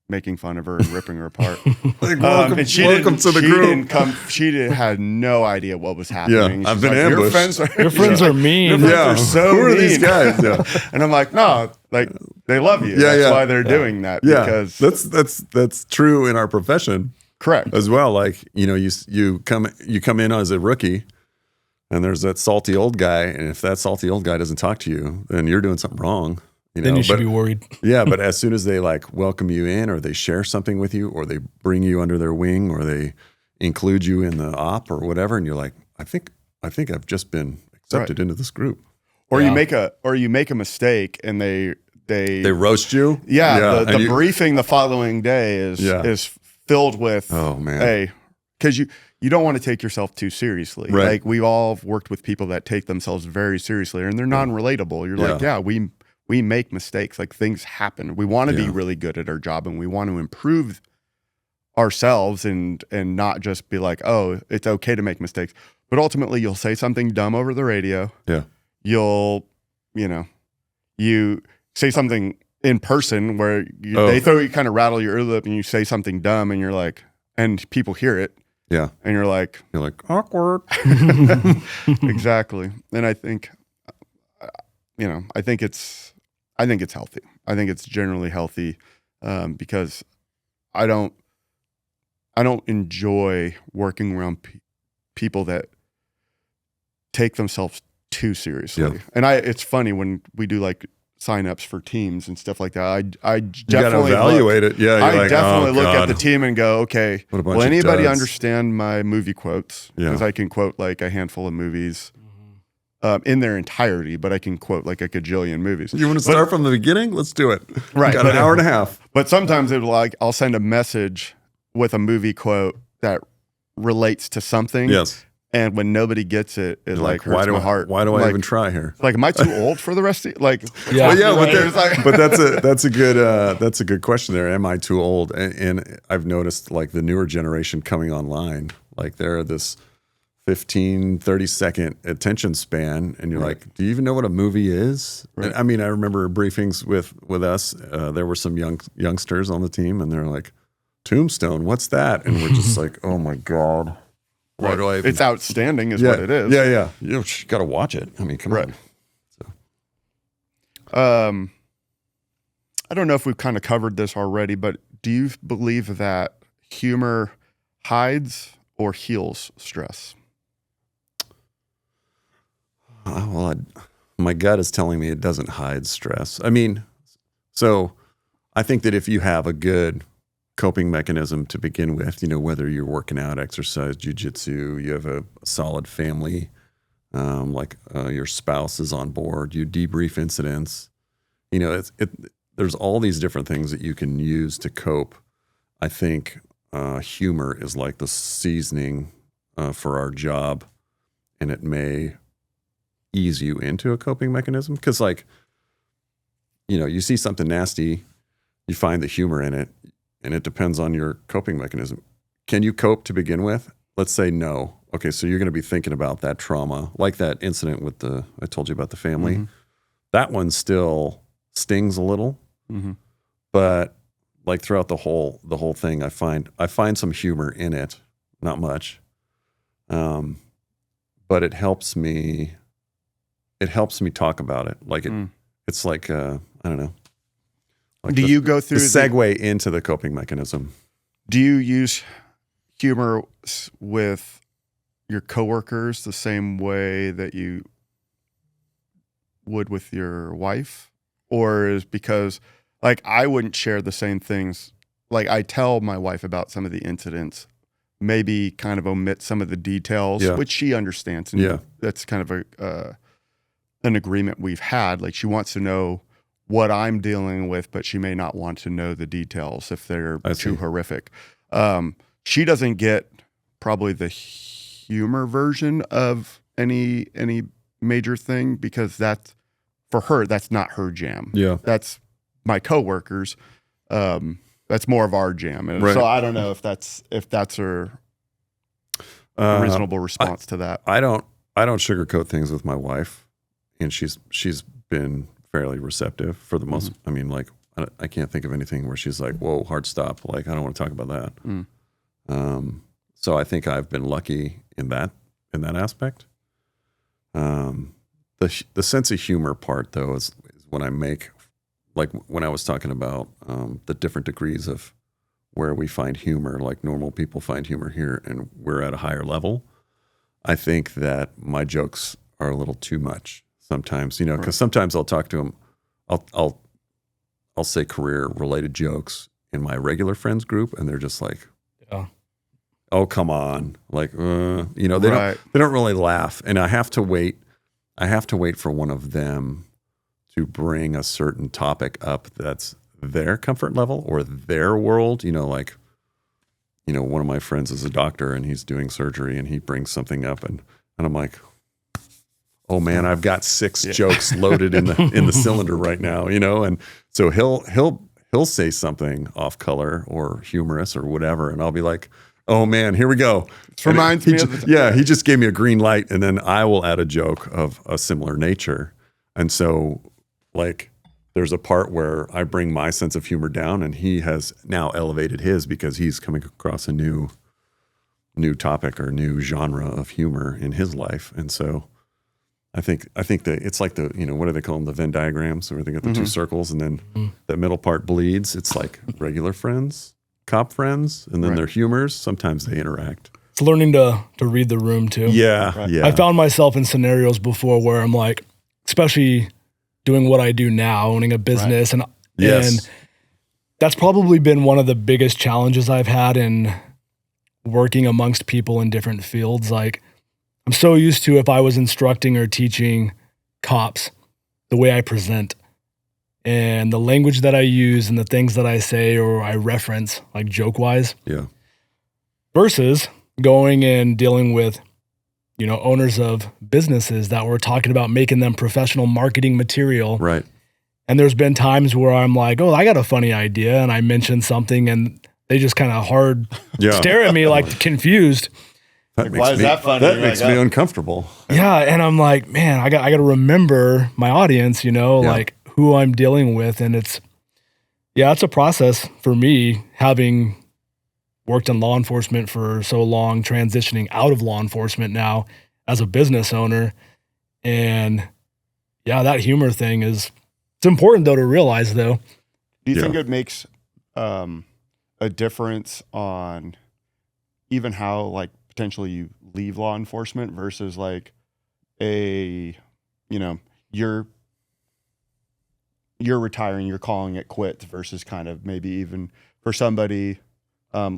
making fun of her and ripping her apart. Like, welcome to the group. She had no idea what was happening. Yeah, I've She's been like, ambushed. Your friends are mean. Your friends are so Who are mean. these guys? Yeah. And I'm like, no, like they love you. Yeah, That's why they're doing that. Yeah, Because that's true in our profession correct. as well. Like, you come in as a rookie, and there's that salty old guy, and if that salty old guy doesn't talk to you, then you're doing something wrong. Then you should be worried. Yeah, but as soon as they like welcome you in, or they share something with you, or they bring you under their wing, or they include you in the op or whatever, and you're like, I think I've just been accepted into this group. Or you make a mistake, and they roast you. Yeah, the briefing the following day is filled with, oh man, hey, because you don't want to take yourself too seriously. Right. Like we've all worked with people that take themselves very seriously, and they're non-relatable. You're like, yeah, we make mistakes. Like things happen. We want to be really good at our job, and we want to improve ourselves and not just be like, oh, it's okay to make mistakes. But ultimately, you'll say something dumb over the radio. Yeah. You'll, you say something in person where they throw you, kind of rattle your ear lip, and you say something dumb, and you're like, and people hear it. Yeah. And you're like awkward. Exactly. And I think, I think it's healthy. I think it's generally healthy because I don't enjoy working around people that take themselves too seriously. Yeah. And it's funny when we do like signups for teams and stuff like that. I definitely evaluate it. Yeah, I definitely look at the team and go, okay, will anybody understand my movie quotes? Because I can quote like a handful of movies. In their entirety, but I can quote like a gajillion movies. You want to start from the beginning? Let's do it. Right. Got an hour and a half. But sometimes I'll send a message with a movie quote that relates to something. Yes. And when nobody gets it, it like hurts my heart. Why do I even try here? Like, am I too old for the rest of it? Like, yeah. Well, yeah, but that's a good question there. Am I too old? And I've noticed like the newer generation coming online, like they're this 15, 30-second attention span, and you're like, do you even know what a movie is? Right. I mean, I remember briefings with us. There were some youngsters on the team, and they're like, Tombstone, what's that? And we're just like, oh my God. Why do I even... It's outstanding is what it is. Yeah. You got to watch it. I mean, come on. So. I don't know if we've kind of covered this already, but do you believe that humor hides or heals stress? Well, my gut is telling me it doesn't hide stress. I mean, so I think that if you have a good coping mechanism to begin with, whether you're working out, exercise, jiu-jitsu, you have a solid family, your spouse is on board, you debrief incidents, there's all these different things that you can use to cope. I think humor is like the seasoning for our job, and it may ease you into a coping mechanism because you see something nasty, you find the humor in it, and it depends on your coping mechanism. Can you cope to begin with? Let's say no. Okay, so you're going to be thinking about that trauma, like that incident with I told you about the family. Mm-hmm. That one still stings a little, but like throughout the whole thing, I find some humor in it, not much, but it helps me. It helps me talk about it. Like it's like I don't know. Like do you go through the segue into the coping mechanism? Do you use humor with your coworkers the same way that you would with your wife, or is because like I wouldn't share the same things? Like I tell my wife about some of the incidents, maybe kind of omit some of the details, which she understands, and that's kind of an agreement we've had. Like she wants to know what I'm dealing with, but she may not want to know the details if they're too horrific. She doesn't get probably the humor version of any major thing, because that's, for her, that's not her jam. Yeah. That's my coworkers. That's more of our jam. And Right. so I don't know if that's a reasonable response to that. I don't sugarcoat things with my wife, and she's been fairly receptive for the most. I mean, like, I can't think of anything where she's like, "Whoa, hard stop!" Like, I don't want to talk about that. So I think I've been lucky in that aspect. The sense of humor part, though, is when I make, like when I was talking about the different degrees of where we find humor, like normal people find humor here, and we're at a higher level. I think that my jokes are a little too much sometimes, because sometimes I'll talk to them, I'll say career related jokes in my regular friends group, and they're just like, oh, come on. Like, they don't really laugh. And I have to wait for one of them to bring a certain topic up that's their comfort level or their world. One of my friends is a doctor and he's doing surgery, and he brings something up, and I'm like, oh man, I've got 6 jokes loaded in the cylinder right now, and so he'll say something off color or humorous or whatever, and I'll be like, oh man, here we go. It reminds me of he just gave me a green light, and then I will add a joke of a similar nature. And so, like, there's a part where I bring my sense of humor down, and he has now elevated his because he's coming across a new topic or new genre of humor in his life. And so I think that it's like the, what do they call them? The Venn diagrams, where they got the 2 circles, and then the middle part bleeds. It's like regular friends, cop friends, and then their humors. Sometimes they interact. It's learning to read the room too. Yeah. I found myself in scenarios before where I'm like, especially doing what I do now, owning a business, and that's probably been one of the biggest challenges I've had in working amongst people in different fields. Like, I'm so used to, if I was instructing or teaching cops, the way I present and the language that I use and the things that I say or I reference, like joke-wise. Yeah. Versus going and dealing with, owners of businesses that were talking about making them professional marketing material. Right. And there's been times where I'm like, oh, I got a funny idea, and I mention something, and they just kind of hard stare at me like confused. Why is that funny? That makes me uncomfortable. Yeah, and I'm like, man, I got to remember my audience, like who I'm dealing with, and it's a process for me, having worked in law enforcement for so long, transitioning out of law enforcement now as a business owner, and that humor thing it's important though to realize though. Do you think it makes a difference on even how, like, potentially you leave law enforcement versus like you're retiring, you're calling it quits, versus kind of maybe even for somebody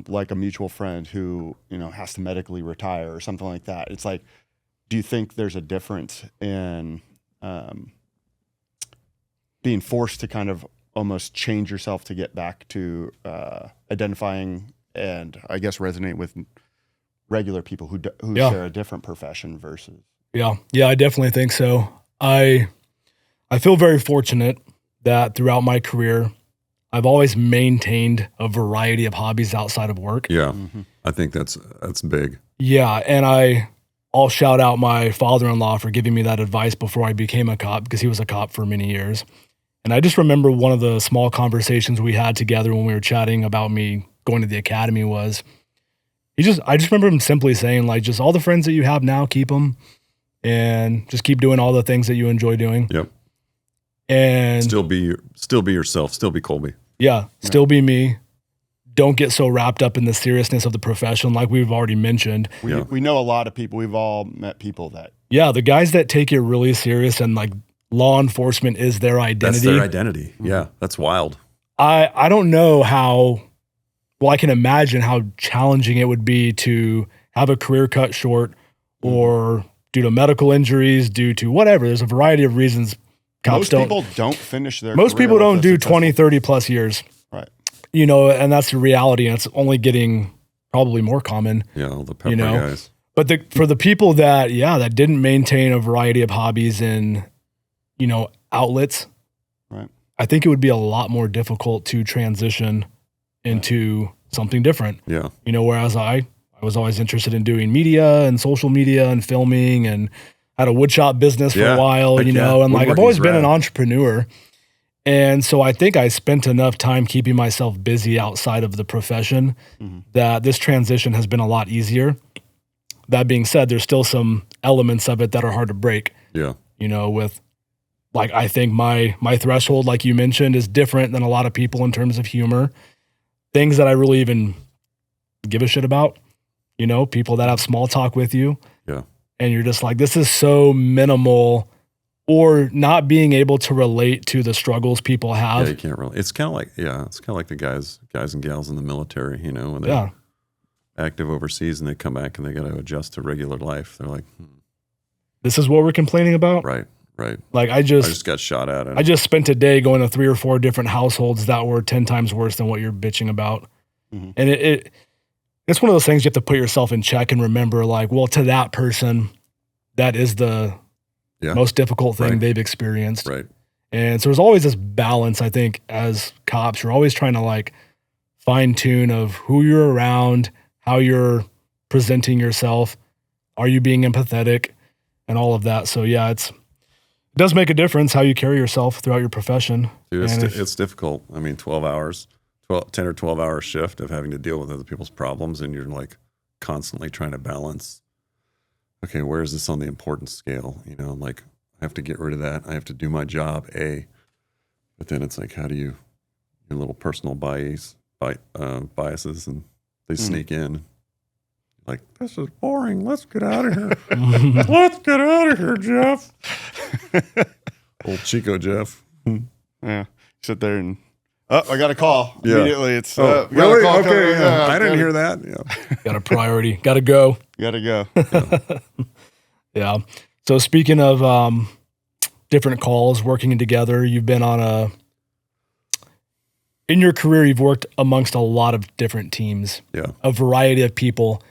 like a mutual friend who, has to medically retire or something like that? It's like, do you think there's a difference in being forced to kind of almost change yourself to get back to identifying and, I guess, resonate with regular people who share a different profession versus? Yeah, I definitely think so. I feel very fortunate that throughout my career, I've always maintained a variety of hobbies outside of work. Yeah, I think that's big. Yeah, and I'll shout out my father-in-law for giving me that advice before I became a cop, because he was a cop for many years. And I just remember one of the small conversations we had together when we were chatting about me going to the academy was, I just remember him simply saying, like, just all the friends that you have now, keep them, and just keep doing all the things that you enjoy doing. Yep. And still be yourself, still be Colby. Yeah, still be me. Don't get so wrapped up in the seriousness of the profession, like we've already mentioned. We know a lot of people. We've all met people that. Yeah, the guys that take it really serious and like law enforcement is their identity. That's their identity. Yeah, that's wild. I don't know how. Well, I can imagine how challenging it would be to have a career cut short, or due to medical injuries, due to whatever. There's a variety of reasons Cops Most people don't finish their Most career people like don't a do successful- 20, 30 plus years. Right. You know, and that's the reality. And it's only getting probably more common. Yeah, all the pepper guys. But for the people that didn't maintain a variety of hobbies and, outlets, Right. I think it would be a lot more difficult to transition into something different. Yeah. Whereas I was always interested in doing media and social media and filming and had a woodshop business for a while, Heck and yeah. like I've always Woodworking's been an rad. entrepreneur. And so I think I spent enough time keeping myself busy outside of the profession that this transition has been a lot easier. That being said, there's still some elements of it that are hard to break. Yeah. With like, I think my threshold, like you mentioned, is different than a lot of people in terms of humor. Things that I really even give a shit about, people that have small talk with you. Yeah. And you're just like, this is so minimal, or not being able to relate to the struggles people have. Yeah, you can't really. It's kind of like the guys and gals in the military, when they're active overseas and they come back and they got to adjust to regular life. They're like, This is what we're complaining about. right. Like I just got shot at. I just spent a day going to 3 or 4 different households that were 10 times worse than what you're bitching about. Mhm. And it's one of those things you have to put yourself in check and remember, like, well, to that person, that is the most difficult thing they've experienced. Right. And so there's always this balance, I think, as cops. You're always trying to like fine tune of who you're around, how you're presenting yourself, are you being empathetic, and all of that. So yeah, it does make a difference how you carry yourself throughout your profession. Dude, And it's difficult. I mean, 10 or 12 hour shift of having to deal with other people's problems, and you're like constantly trying to balance, okay, where is this on the importance scale? Like I have to get rid of that. I have to do my job, but then it's like, how do your little personal biases, and they sneak in. Like, this is boring. Let's get out of here. Let's get out of here, Jeff. Old Chico Jeff. Yeah. Sit there and, I got a call. Yeah. Immediately it's, Oh, we got a really? call Okay. coming. Yeah. I didn't hear that. Yeah. got a priority, got to go. You gotta go. Yeah. So speaking of different calls, working together, you've been in your career, you've worked amongst a lot of different teams, a variety of people.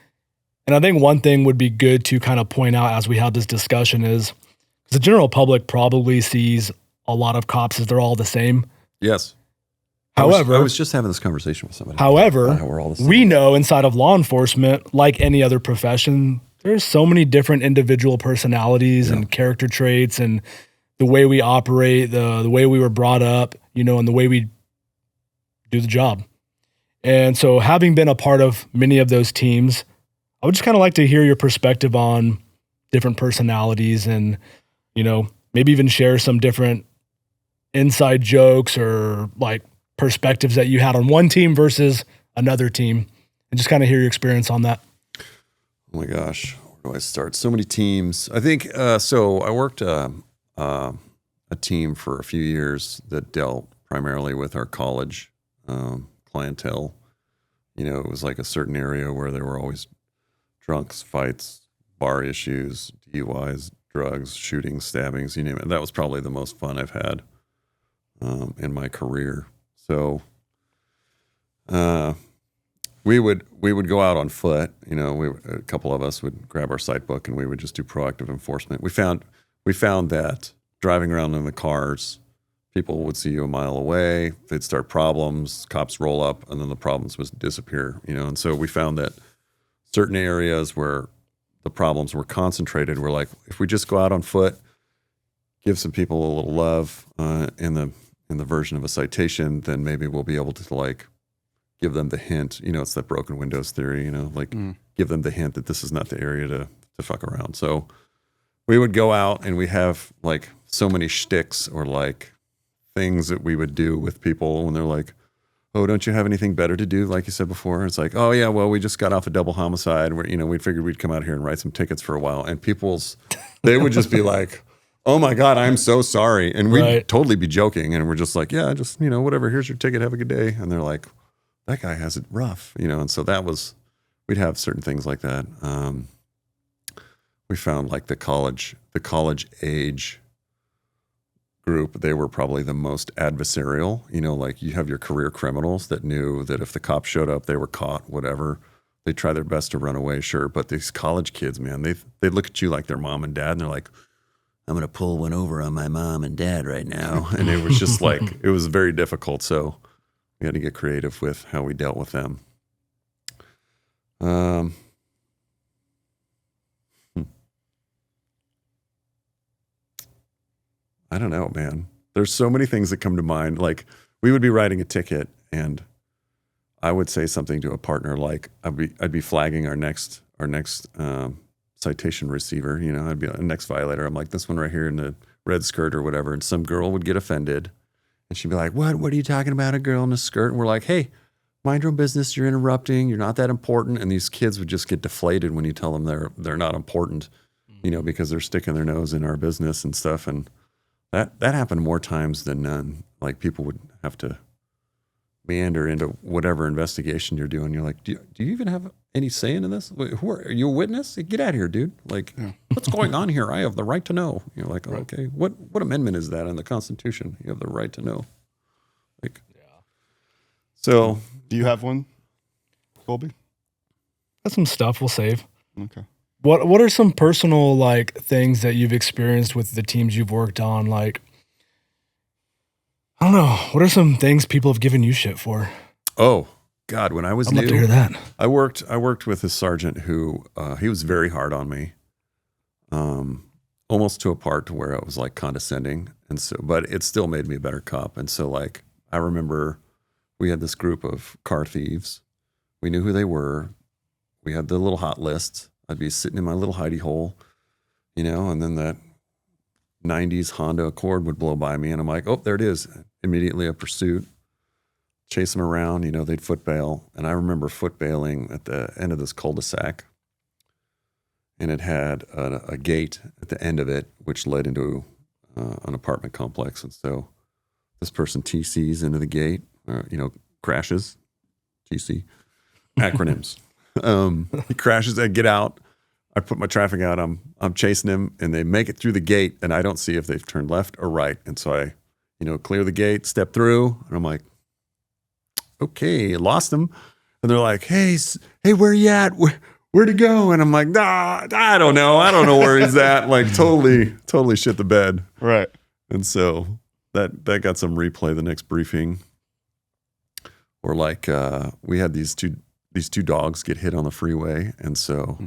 And I think one thing would be good to kind of point out as we have this discussion is the general public probably sees a lot of cops as they're all the same. Yes. However, I was just having this conversation with somebody. However, we're all the same. we know inside of law enforcement, like any other profession, there's so many different individual personalities and character traits and the way we operate, the way we were brought up, and the way we do the job. And so having been a part of many of those teams, I would just kind of like to hear your perspective on different personalities and, maybe even share some different inside jokes or like perspectives that you had on one team versus another team, and just kind of hear your experience on that. Oh my gosh, where do I start? So many teams. I think, so I worked a team for a few years that dealt primarily with our college clientele. It was like a certain area where there were always drunks, fights, bar issues, DUIs, drugs, shootings, stabbings, you name it. That was probably the most fun I've had in my career. So we would go out on foot. A couple of us would grab our sight book and we would just do proactive enforcement. We found that driving around in the cars, people would see you a mile away. They'd start problems. Cops roll up, and then the problems would disappear. And so we found that certain areas where the problems were concentrated, we're like, if we just go out on foot, give some people a little love in the version of a citation, then maybe we'll be able to like give them the hint. It's that broken windows theory. Give them the hint that this is not the area to fuck around. So we would go out and we have like so many shticks or like things that we would do with people when they're like, oh, don't you have anything better to do? Like you said before, it's like, oh yeah, well, we just got off a double homicide. We figured we'd come out here and write some tickets for a while. And they would just be like, oh my God, I'm so sorry. And we'd totally be joking. And we're just like, yeah, just, whatever, here's your ticket, have a good day. And they're like, that guy has it rough, and so we'd have certain things like that. We found like the college age group, they were probably the most adversarial. You know, like you have your career criminals that knew that if the cops showed up, they were caught, whatever. They try their best to run away, sure. But these college kids, man, they look at you like their mom and dad, and they're like, I'm going to pull one over on my mom and dad right now. And it was just like, it was very difficult. So we had to get creative with how we dealt with them. I don't know, man. There's so many things that come to mind. Like we would be writing a ticket and I would say something to a partner like I'd be flagging our next citation receiver. You know, I'd be a next violator. I'm like, this one right here in the red skirt or whatever, and some girl would get offended, and she'd be like, "What are you talking about? A girl in a skirt?" And we're like, "Hey, mind your own business. You're interrupting. You're not that important." And these kids would just get deflated when you tell them they're not important, you know, because they're sticking their nose in our business and stuff. And that happened more times than none. Like people would have to meander into whatever investigation you're doing. You're like, do you even have any say in this? Wait, who are you, a witness? Get out of here, dude. Like, what's going on here? I have the right to know. You're like, oh, okay, what amendment is that in the Constitution? You have the right to know. Like, so Do you have one, Colby? That's some stuff we'll save. Okay. What are some personal like things that you've experienced with the teams you've worked on? Like, I don't know. What are some things people have given you shit for? Oh God, when I was I'd new, love to hear that. I worked with a sergeant who he was very hard on me, almost to a part to where it was like condescending, and so but it still made me a better cop. And so like I remember we had this group of car thieves. We knew who they were. We had the little hot list. I'd be sitting in my little hidey hole, you know, and then that 90s Honda Accord would blow by me, and I'm like, oh, there it is. Immediately a pursuit, chase them around, you know, they'd foot bail. And I remember foot bailing at the end of this cul-de-sac, and it had a gate at the end of it, which led into an apartment complex. And so this person TCs into the gate, you know, crashes, TC, acronyms. He crashes, I get out. I put my traffic out. I'm chasing him, and they make it through the gate, and I don't see if they've turned left or right. And so I, you know, clear the gate, step through, and I'm like, okay, lost him. And they're like, hey, where you at? Where'd he go? And I'm like, nah, I don't know. I don't know where he's at. Like totally shit the bed. Right. And so that got some replay the next briefing. Or like we had these two dogs get hit on the freeway, and so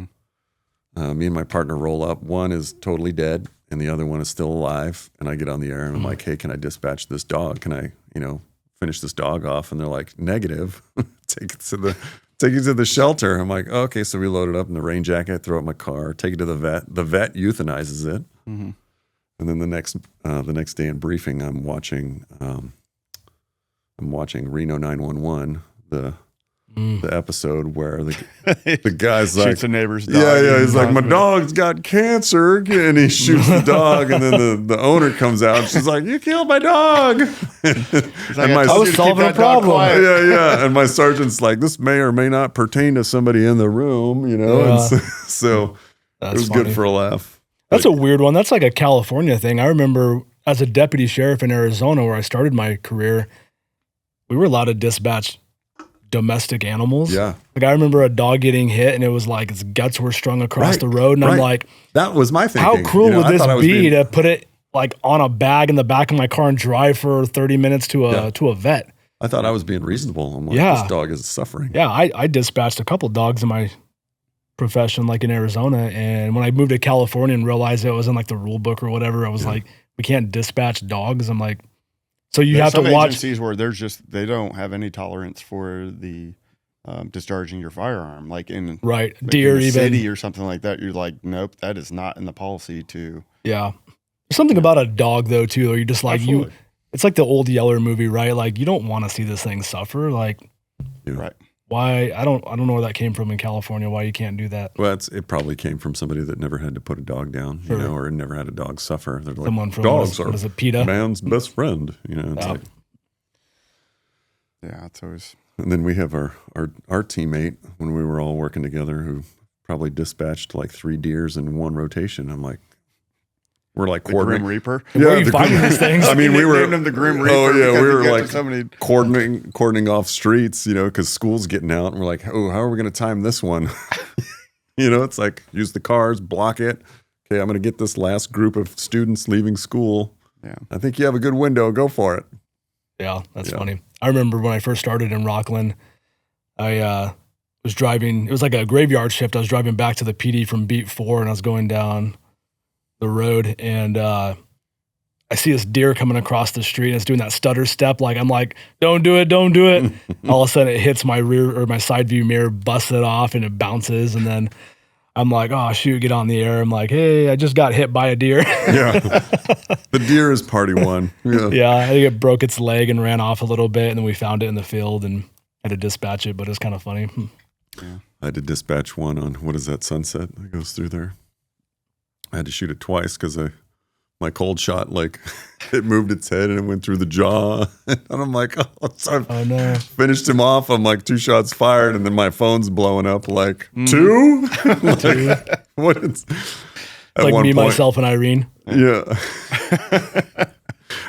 me and my partner roll up. One is totally dead, and the other one is still alive. And I get on the air, and I'm like, "Hey, can I dispatch this dog? Can I, you know, finish this dog off?" And they're like, "Negative. Take it to the shelter." I'm like, oh, "Okay." So we load it up in the rain jacket, throw it in my car, take it to the vet. The vet euthanizes it, and then the next day in briefing, I'm watching Reno 911, the episode where the guy's like, shoots a neighbor's dog. Yeah, he's like, my dog's got cancer, and he shoots the dog, and then the owner comes out, and she's like, you killed my dog. Like, I was solving a problem. Yeah, and my sergeant's like, this may or may not pertain to somebody in the room, you know, Yeah. and so it was funny. good for a laugh. That's a weird one. That's like a California thing. I remember as a deputy sheriff in Arizona, where I started my career, we were allowed to dispatch domestic animals. Yeah. Like I remember a dog getting hit, and it was like its guts were strung across the road, and I'm like, that was my thinking. how cruel You know, would I this thought I was be being- to put it like on a bag in the back of my car and drive for 30 minutes to a vet? I thought I was being reasonable. I'm like, Yeah. this dog is suffering. Yeah, I dispatched a couple dogs in my profession, like in Arizona, and when I moved to California and realized it was in like the rule book or whatever, I was like, we can't dispatch dogs. I'm like, so you have to some watch. agencies where they don't have any tolerance for the discharging your firearm, like in Right, like deer in a even. city or something like that. You're like, nope, that is not in the policy to. Yeah. There's something about a dog though too, where you're just like Absolutely. it's like the old Yeller movie, right? Like you don't want to see this thing suffer. Like Right. why I don't know where that came from in California, why you can't do that. Well, it probably came from somebody that never had to put a dog down, Sure. you know, or never had a dog suffer. They're like, Someone from dogs what are is it, PETA? man's best friend, you know. It's Yeah. like, Yeah, it's always. and then we have our teammate when we were all working together who probably dispatched like 3 deers in one rotation. I'm like, we're like The Grim coordinating. Reaper. Where are you the finding these things? I mean, we were named him the Grim Reaper. Oh yeah, because we he were gets like to so many. cordoning off streets, because school's getting out, and we're like, oh, how are we going to time this one? It's like use the cars, block it. Okay, I'm going to get this last group of students leaving school. Yeah. I think you have a good window. Go for it. Yeah, that's funny. I remember when I first started in Rockland, I was driving. It was like a graveyard shift. I was driving back to the PD from Beat 4, and I was going down the road, and I see this deer coming across the street, and it's doing that stutter step. I'm like, don't do it, don't do it. All of a sudden, it hits my rear or my side view mirror, busts it off, and it bounces. And then I'm like, oh shoot, get on the air. I'm like, hey, I just got hit by a deer. Yeah, the deer is party one. Yeah, Yeah, I think it broke its leg and ran off a little bit, and then we found it in the field and had to dispatch it. But it's kind of funny. Yeah. I had to dispatch one on what is that sunset that goes through there. I had to shoot it twice because my cold shot, it moved its head and it went through the jaw. And I'm like, so I no. finished him off. I'm like 2 shots fired, and then my phone's blowing up like 2? What is at Like one me, point, myself, and Irene. Yeah.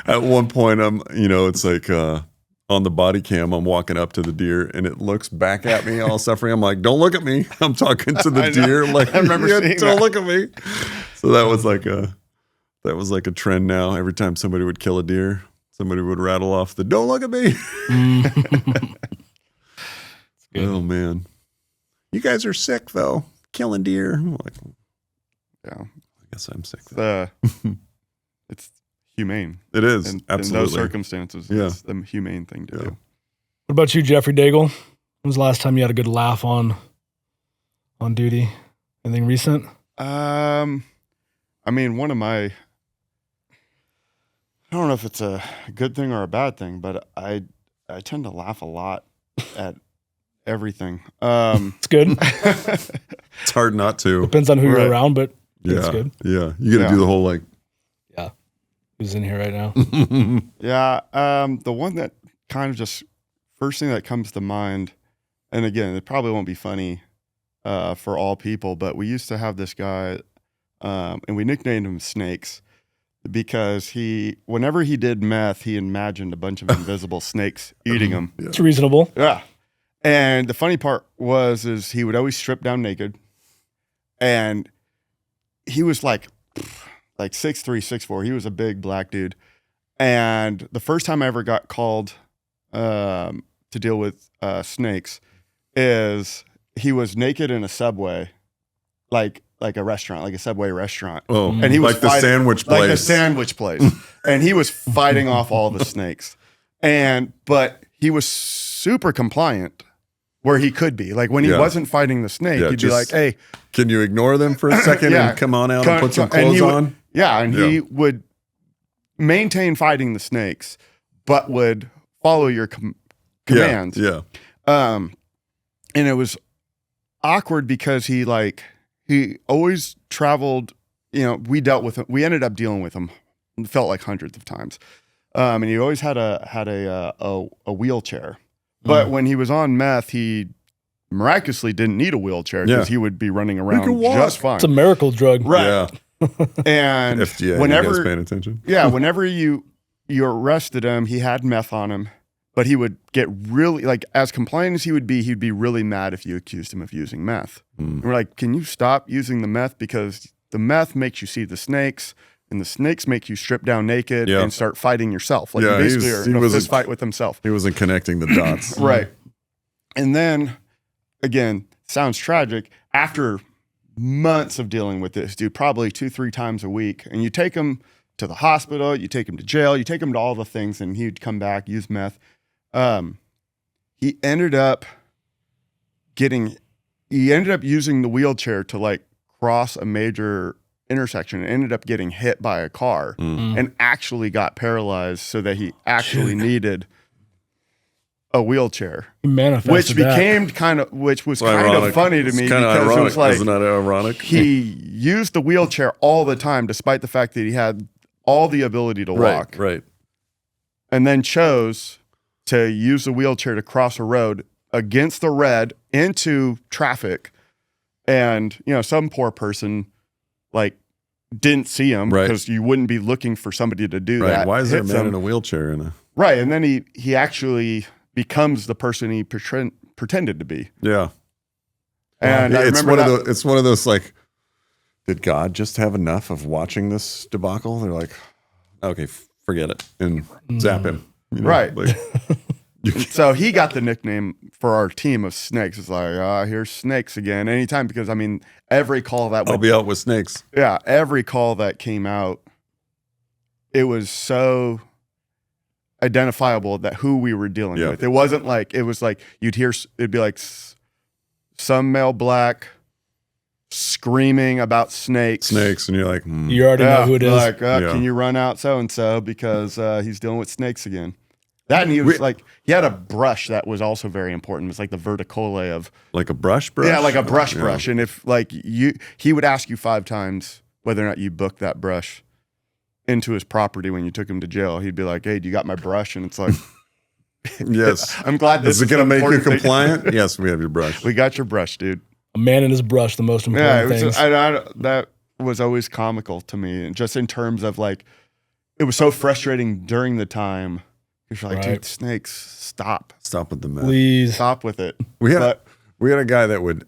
At one point, it's like on the body cam, I'm walking up to the deer, and it looks back at me, all suffering. I'm like, "Don't look at me." I'm talking to the deer. Like, I remember seeing don't that. look at me. So that was like a trend now. Every time somebody would kill a deer, somebody would rattle off the "Don't look at me." Oh man, you guys are sick though, killing deer. I'm like, Yeah. I guess I'm sick. Though. It's humane. It is In absolutely. those circumstances, Yeah. it's the humane thing to do. What about you, Jeffrey Daigle? When was the last time you had a good laugh on duty? Anything recent? I mean, one of my, I don't know if it's a good thing or a bad thing, but I tend to laugh a lot at everything. It's good. It's hard not to. Depends on who Right. you're around, but Yeah, it's good. yeah. You got to do the whole Who's in here right now? Yeah. The one that kind of just first thing that comes to mind, and again, it probably won't be funny for all people, but we used to have this guy, and we nicknamed him Snakes because whenever he did meth, he imagined a bunch of invisible snakes eating him. It's reasonable. Yeah. And the funny part is he would always strip down naked, and he was like 6'3", 6'4". He was a big black dude. And the first time I ever got called to deal with snakes is he was naked in a Subway, like a restaurant, like a Subway restaurant. Oh, And he was like the fighting- sandwich place. Like a sandwich place. And he was fighting off all the snakes. But he was super compliant where he could be. Like when he Yeah. wasn't fighting the snake, Yeah, he'd be like, just hey, Can you ignore them for a second Yeah. and come on out and put some and he clothes would- on? Yeah, and Yeah. he would maintain fighting the snakes, but would follow your commands. Yeah. And it was awkward because he always traveled. We dealt with him. We ended up dealing with him. It felt like hundreds of times. And he always had a wheelchair. But when he was on meth, he miraculously didn't need a wheelchair because Yeah. he would be running around could walk. just fine. It's a miracle drug. Right. Yeah. And FDA, you guys whenever paying attention? whenever you arrested him, he had meth on him, but he would get really, as compliant as he would be, he'd be really mad if you accused him of using meth. And we're like, can you stop using the meth? Because the meth makes you see the snakes, and the snakes make you strip down naked Yeah. and start fighting yourself. Like Yeah, you basically he's- are he in a was a- fist fight with himself. He wasn't connecting the dots. Right. And then, again, sounds tragic, after months of dealing with this dude, probably 2-3 times a week, and you take him to the hospital, you take him to jail, you take him to all the things, and he'd come back, use meth. He ended up using the wheelchair to cross a major intersection and ended up getting hit by a car and actually got paralyzed so that he actually needed a wheelchair, He manifested which that. became which was kind Ironic. of funny to me It's kind of because ironic. it was like Isn't that ironic? he used the wheelchair all the time, despite the fact that he had all the ability to walk, Right. and then chose to use the wheelchair to cross a road against the red into traffic. And, some poor person didn't see him Right. because you wouldn't be looking for somebody to do Right. that. Why is there a hits man him. in a wheelchair in a? Right, and then he actually becomes the person he pretended to be. Yeah. And I it's remember one of it's one of those like, did God just have enough of watching this debacle? They're like, okay, forget it and zap him. You know, Right. Like, So he got the nickname for our team of snakes. It's like, here's snakes again. Anytime, because I mean, every call that I'll be out with snakes. every call that came out, it was so identifiable that who we were dealing Yeah. with. It wasn't like, it was like you'd hear, it'd be like some male black screaming about snakes. Snakes, and you're like, You already know who it is. Like, Yeah. can you run out so and so because he's dealing with snakes again? That, and he was like, he had a brush that was also very important. It's like the verticole of, like a brush. yeah, like a brush Yeah. brush. And if like he would ask you 5 times whether or not you booked that brush into his property when you took him to jail. He'd be like, hey, do you got my brush? And it's like, Yes. I'm glad this Is it going to the make you important thing. compliant? Yes, we have your brush. We got your brush, dude. A man and his brush, the most Yeah, important it was, things. that was always comical to me. And just in terms of like, it was so frustrating during the time. You're like, Right. dude, snakes, stop. Stop with the mess. Please. Stop with it. We had But- we had a guy that would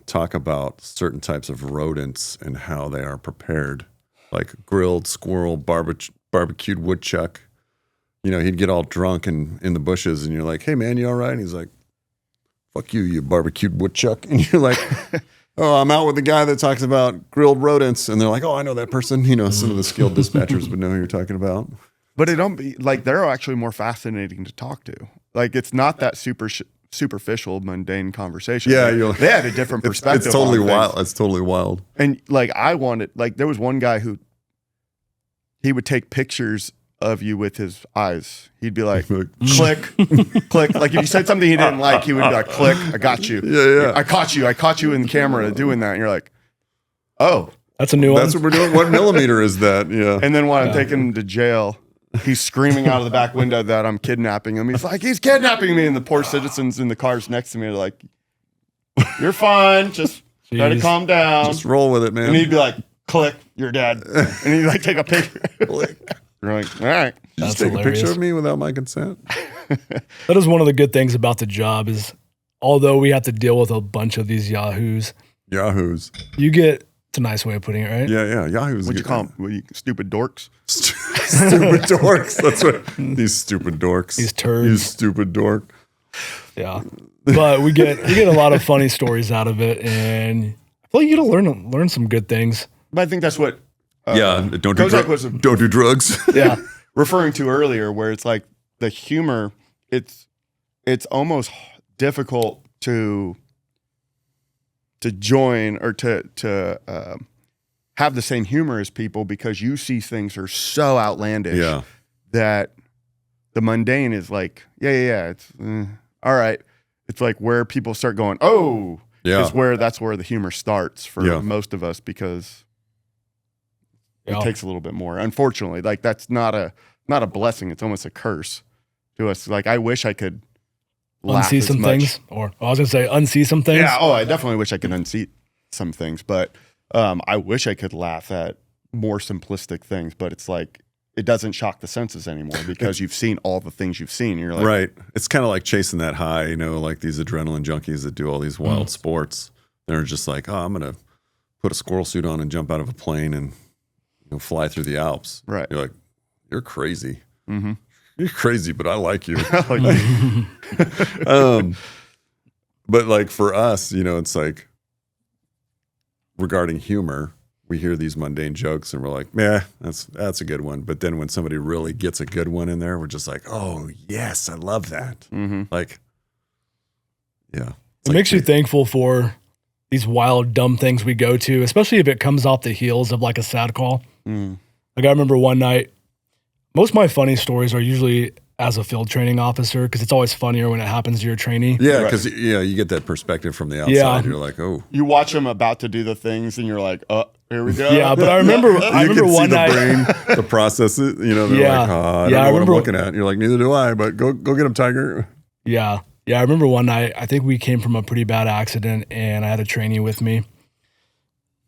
talk about certain types of rodents and how they are prepared, like grilled squirrel, barbecued woodchuck. You know, he'd get all drunk and in the bushes, and you're like, "Hey, man, you all right?" And he's like, "Fuck you, you barbecued woodchuck." And you're like, "Oh, I'm out with the guy that talks about grilled rodents," and they're like, "Oh, I know that person." You know, some of the skilled dispatchers would know who you're talking about. But it don't be like, they're actually more fascinating to talk to. Like, it's not that superficial, mundane conversation. Yeah, they had a different perspective. It's totally on things. wild. It's totally wild. And like, I wanted, like, there was one guy who he would take pictures of you with his eyes. He'd be like, click, click. Like, if you said something he didn't like, he would be like, click, I got you. Yeah. I caught you in the camera doing that. And you're like, oh. That's a new one. That's what we're doing. What millimeter is that? Yeah. And then when I'm taking him to jail, he's screaming out of the back window that I'm kidnapping him. He's like, he's kidnapping me. And the poor citizens in the cars next to me are like, you're fine. Just try to Jeez. calm down. Just roll with it, man. And he'd be like, click, you're dead. And he'd like take a picture. You're like, all right. Just That's take a hilarious. picture of me without my consent. That is one of the good things about the job is although we have to deal with a bunch of these yahoos, Yahoos. you get, it's a nice way of putting it, right? Yeah. Yahoos. What'd you call them? Stupid dorks? Stupid dorks. That's what. These stupid dorks. These turds. You stupid dork. Yeah. But we get a lot of funny stories out of it, and I feel like you get to learn some good things. But I think that's what Don't do Kozak was don't do drugs. Yeah. referring to earlier, where it's like the humor, it's almost difficult to join or to have the same humor as people because you see things are so outlandish Yeah. that the mundane is like, yeah, it's all right. It's like where people start going, oh, Yeah. that's where the humor starts for Yeah. most of us because Yeah. it takes a little bit more. Unfortunately, like that's not a blessing. It's almost a curse to us. Like I wish I could laugh Unsee as some much. things, or I was gonna say unsee some things. Yeah. Oh, I definitely wish I could unsee some things, but I wish I could laugh at more simplistic things. But it's like it doesn't shock the senses anymore because you've seen all the things you've seen. You're like, Right. It's kind of like chasing that high, you know, like these adrenaline junkies that do all these wild sports. They're just like, oh, I'm going to put a squirrel suit on and jump out of a plane and fly through the Alps. Right. You're like, you're crazy. Mhm. You're crazy, but I like you. Like, But like for us, it's like regarding humor, we hear these mundane jokes and we're like, yeah, that's a good one. But then when somebody really gets a good one in there, we're just like, oh yes, I love that. mhm. Like, yeah. It makes you thankful for these wild, dumb things we go to, especially if it comes off the heels of like a sad call. Mm. Like I remember one night, most of my funny stories are usually as a field training officer because it's always funnier when it happens to your trainee. Yeah, Right. because you get that perspective from the outside. Yeah. You're like, oh, You watch them about to do the things, and you're like, "Oh, here we go." Yeah, but I remember you can see one the night. brain, the process it. They're Yeah. like, oh, I don't Yeah, I know what remember- I'm looking at. And you're like, neither do I. But go get him, Tiger. Yeah. I remember one night, I think we came from a pretty bad accident and I had a trainee with me.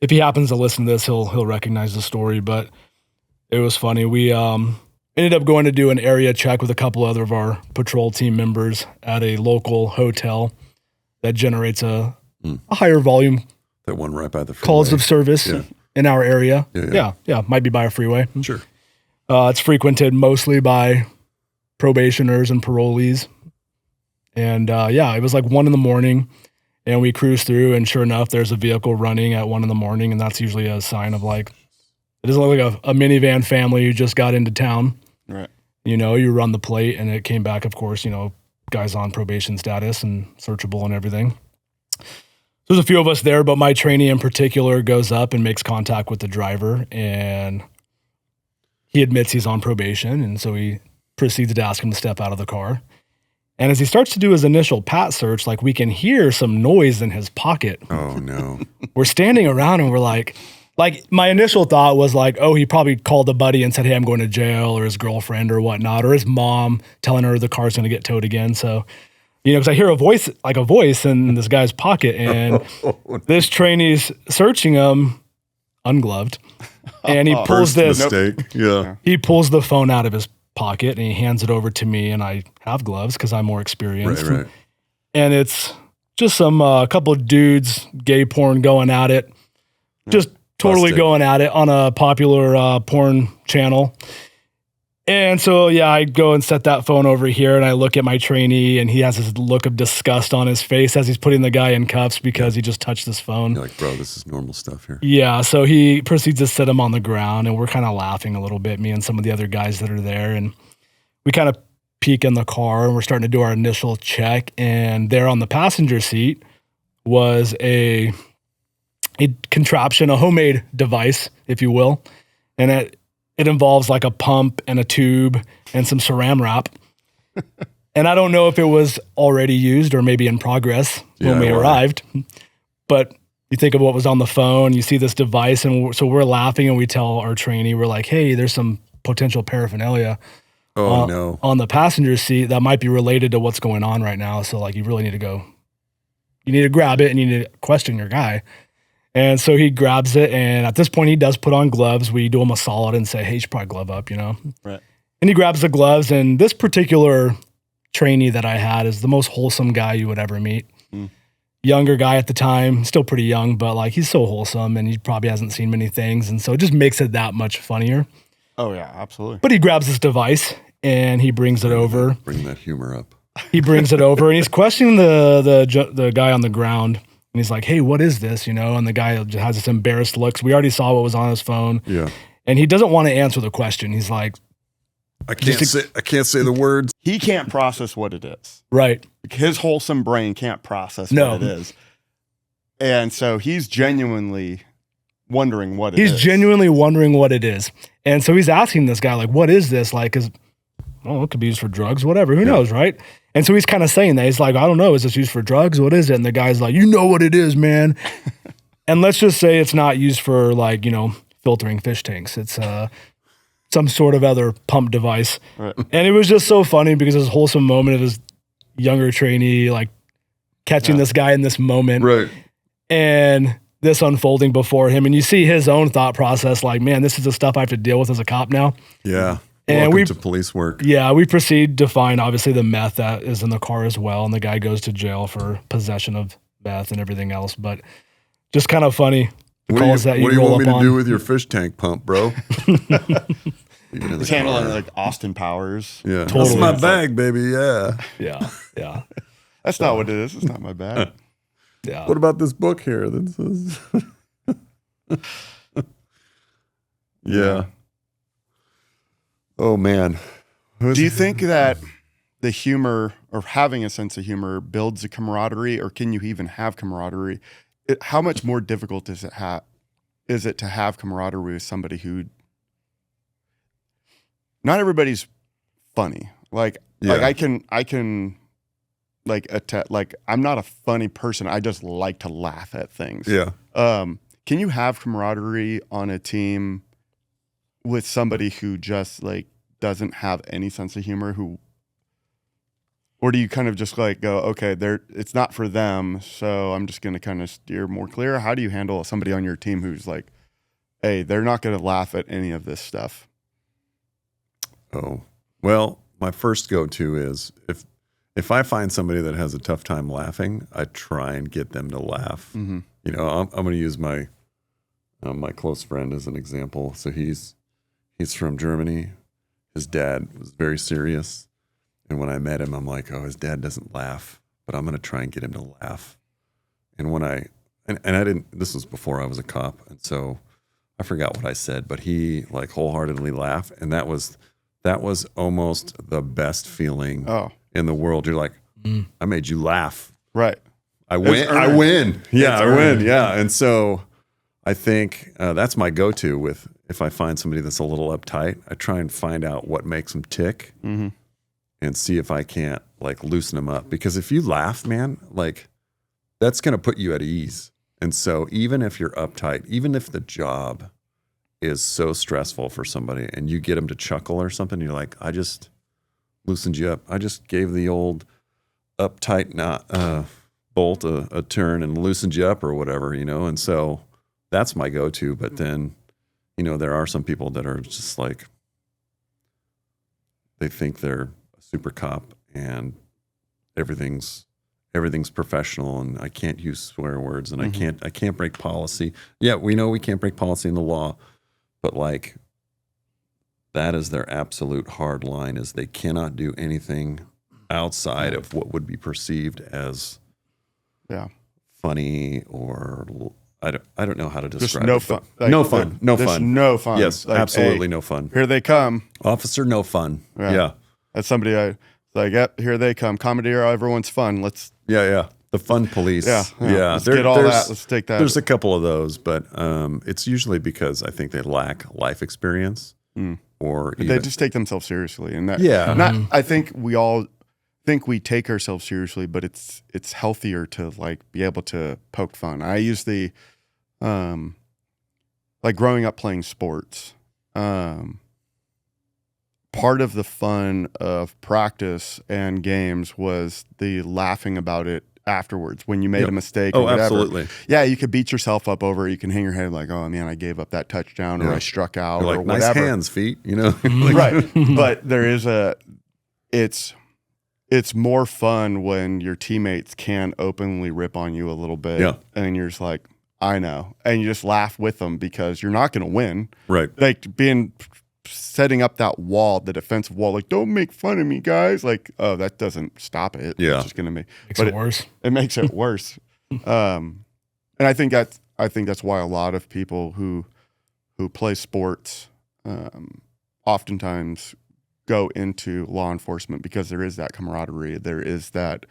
if he happens to listen to this, he'll recognize the story. But it was funny. We ended up going to do an area check with a couple other of our patrol team members at a local hotel that generates a higher volume That one right by the freeway. calls of service in our area. Yeah. Might be by a freeway. Sure. It's frequented mostly by probationers and parolees. And it was like 1 a.m. and we cruised through, and sure enough, there's a vehicle running at 1 a.m. and that's usually a sign of like, it doesn't look like a minivan family who just got into town. Right. You know, you run the plate and it came back, of course, guys on probation status and searchable and everything. There's a few of us there, but my trainee in particular goes up and makes contact with the driver, and he admits he's on probation, and so he proceeds to ask him to step out of the car. And as he starts to do his initial pat search, like we can hear some noise in his pocket. Oh no. We're standing around and we're like my initial thought was like, oh, he probably called a buddy and said, hey, I'm going to jail, or his girlfriend or whatnot, or his mom telling her the car's going to get towed again. So, because I hear a voice in this guy's pocket, and this trainee's searching him ungloved, and he pulls this. Mistake. Yeah. He pulls the phone out of his pocket and he hands it over to me, and I have gloves because I'm more experienced. Right. And it's just some couple of dudes, gay porn going at it, just totally Busted. going at it on a popular porn channel. And so, I go and set that phone over here, and I look at my trainee, and he has this look of disgust on his face as he's putting the guy in cuffs because he just touched his phone. You're like, bro, this is normal stuff here. Yeah, so he proceeds to sit him on the ground, and we're kind of laughing a little bit, me and some of the other guys that are there, and we kind of peek in the car, and we're starting to do our initial check, and there on the passenger seat was a contraption, a homemade device, if you will, and it involves like a pump and a tube and some saran wrap. And I don't know if it was already used or maybe in progress when we arrived, but you think of what was on the phone, you see this device, and so we're laughing, and we tell our trainee, we're like, hey, there's some potential paraphernalia on the passenger seat that might be related to what's going on right now. So like, you really need to go, you need to grab it and you need to question your guy. And so he grabs it, and at this point he does put on gloves. We do him a solid and say, hey, you should probably glove up, Right. And he grabs the gloves, and this particular trainee that I had is the most wholesome guy you would ever meet. Younger guy at the time, still pretty young, but like he's so wholesome, and he probably hasn't seen many things, and so it just makes it that much funnier. Oh yeah, absolutely. But he grabs this device and he brings it over. Bring that humor up. He brings it over, and he's questioning the guy on the ground. And he's like, hey, what is this? And the guy has this embarrassed look. So we already saw what was on his phone. Yeah. And he doesn't want to answer the question. He's like, I can't say the words. He can't process what it is. right. His wholesome brain can't process what it is. And so he's genuinely wondering what it is. He's genuinely wondering what it is. And so he's asking this guy, like, what is this? Like, it could be used for drugs, whatever. Who knows, right? And so he's kind of saying that. He's like, I don't know. Is this used for drugs? What is it? And the guy's like, you know what it is, man. And let's just say it's not used for like, filtering fish tanks. It's some sort of other pump device. Right. And it was just so funny because this wholesome moment of his younger trainee, like catching this guy in this moment. Right. And this unfolding before him. And you see his own thought process like, man, this is the stuff I have to deal with as a cop now. Yeah. And Welcome to police work. Yeah, we proceed to find obviously the meth that is in the car as well, and the guy goes to jail for possession of meth and everything else. But just kind of funny. What do you want me to do with your fish tank pump, bro? He's handling like Austin Powers. Yeah, Totally. That's my bag, baby. Yeah. Yeah. That's not what it is. It's not my bag. Yeah. What about this book here that says? Yeah. Oh man. Do you think that the humor or having a sense of humor builds a camaraderie, or can you even have camaraderie? How much more difficult is it to have camaraderie with somebody who not everybody's funny. Like I can like I'm not a funny person. I just like to laugh at things. Yeah. Can you have camaraderie on a team with somebody who just like doesn't have any sense of humor, who Or do you kind of just like go, okay, it's not for them, so I'm just going to kind of steer more clear? How do you handle somebody on your team who's like, hey, they're not going to laugh at any of this stuff? Oh, well, my first go-to is if I find somebody that has a tough time laughing, I try and get them to laugh. Mm-hmm. You know, I'm going to use my close friend as an example. So he's from Germany. His dad was very serious. And when I met him, I'm like, oh, his dad doesn't laugh, but I'm going to try and get him to laugh. And when I didn't, this was before I was a cop. And so I forgot what I said, but he like wholeheartedly laughed. And that was almost the best feeling in the world. You're like, I made you laugh. Right. I win. Yeah, I win. Yeah. And so I think that's my go-to with, if I find somebody that's a little uptight, I try and find out what makes them tick. Mm-hmm. And see if I can't like loosen them up. Because if you laugh, man, like that's going to put you at ease. And so even if you're uptight, even if the job is so stressful for somebody and you get them to chuckle or something, you're like, I just loosened you up. I just gave the old uptight bolt a turn and loosened you up or whatever, you know? And so that's my go-to. But then, you know, there are some people that are just like, they think they're super cop and everything's professional and I can't use swear words and I can't break policy. Yeah, we know we can't break policy in the law, but like that is their absolute hard line, is they cannot do anything outside of what would be perceived as funny, or I don't know how to describe just no it. fun. Like, no fun. No fun. No fun. Yes, like, absolutely hey, no fun. Here they come. Officer, no fun. Yeah. That's somebody I like, yep, here they come. Commandeer, everyone's fun. Let's the fun police. Yeah. Let's get all that. Let's take that. There's a couple of those, but it's usually because I think they lack life experience, or they just take themselves seriously, and that I think we all think we take ourselves seriously, but it's healthier to like be able to poke fun. I use the like growing up playing sports. Part of the fun of practice and games was the laughing about it afterwards when you made a mistake or whatever. Absolutely. Yeah, you could beat yourself up over it. You can hang your head like, oh man, I gave up that touchdown or I struck out You're like, or whatever. Nice hands, feet, you know? Right. But there is it's more fun when your teammates can openly rip on you a little bit. Yeah. And you're just like, I know. And you just laugh with them because you're not going to win. Right. Like setting up that wall, the defensive wall, like, don't make fun of me, guys. Like, oh, that doesn't stop it. Yeah. It's just going to make it worse. It makes it worse. And I think that's why a lot of people who play sports oftentimes go into law enforcement, because there is that camaraderie. There is that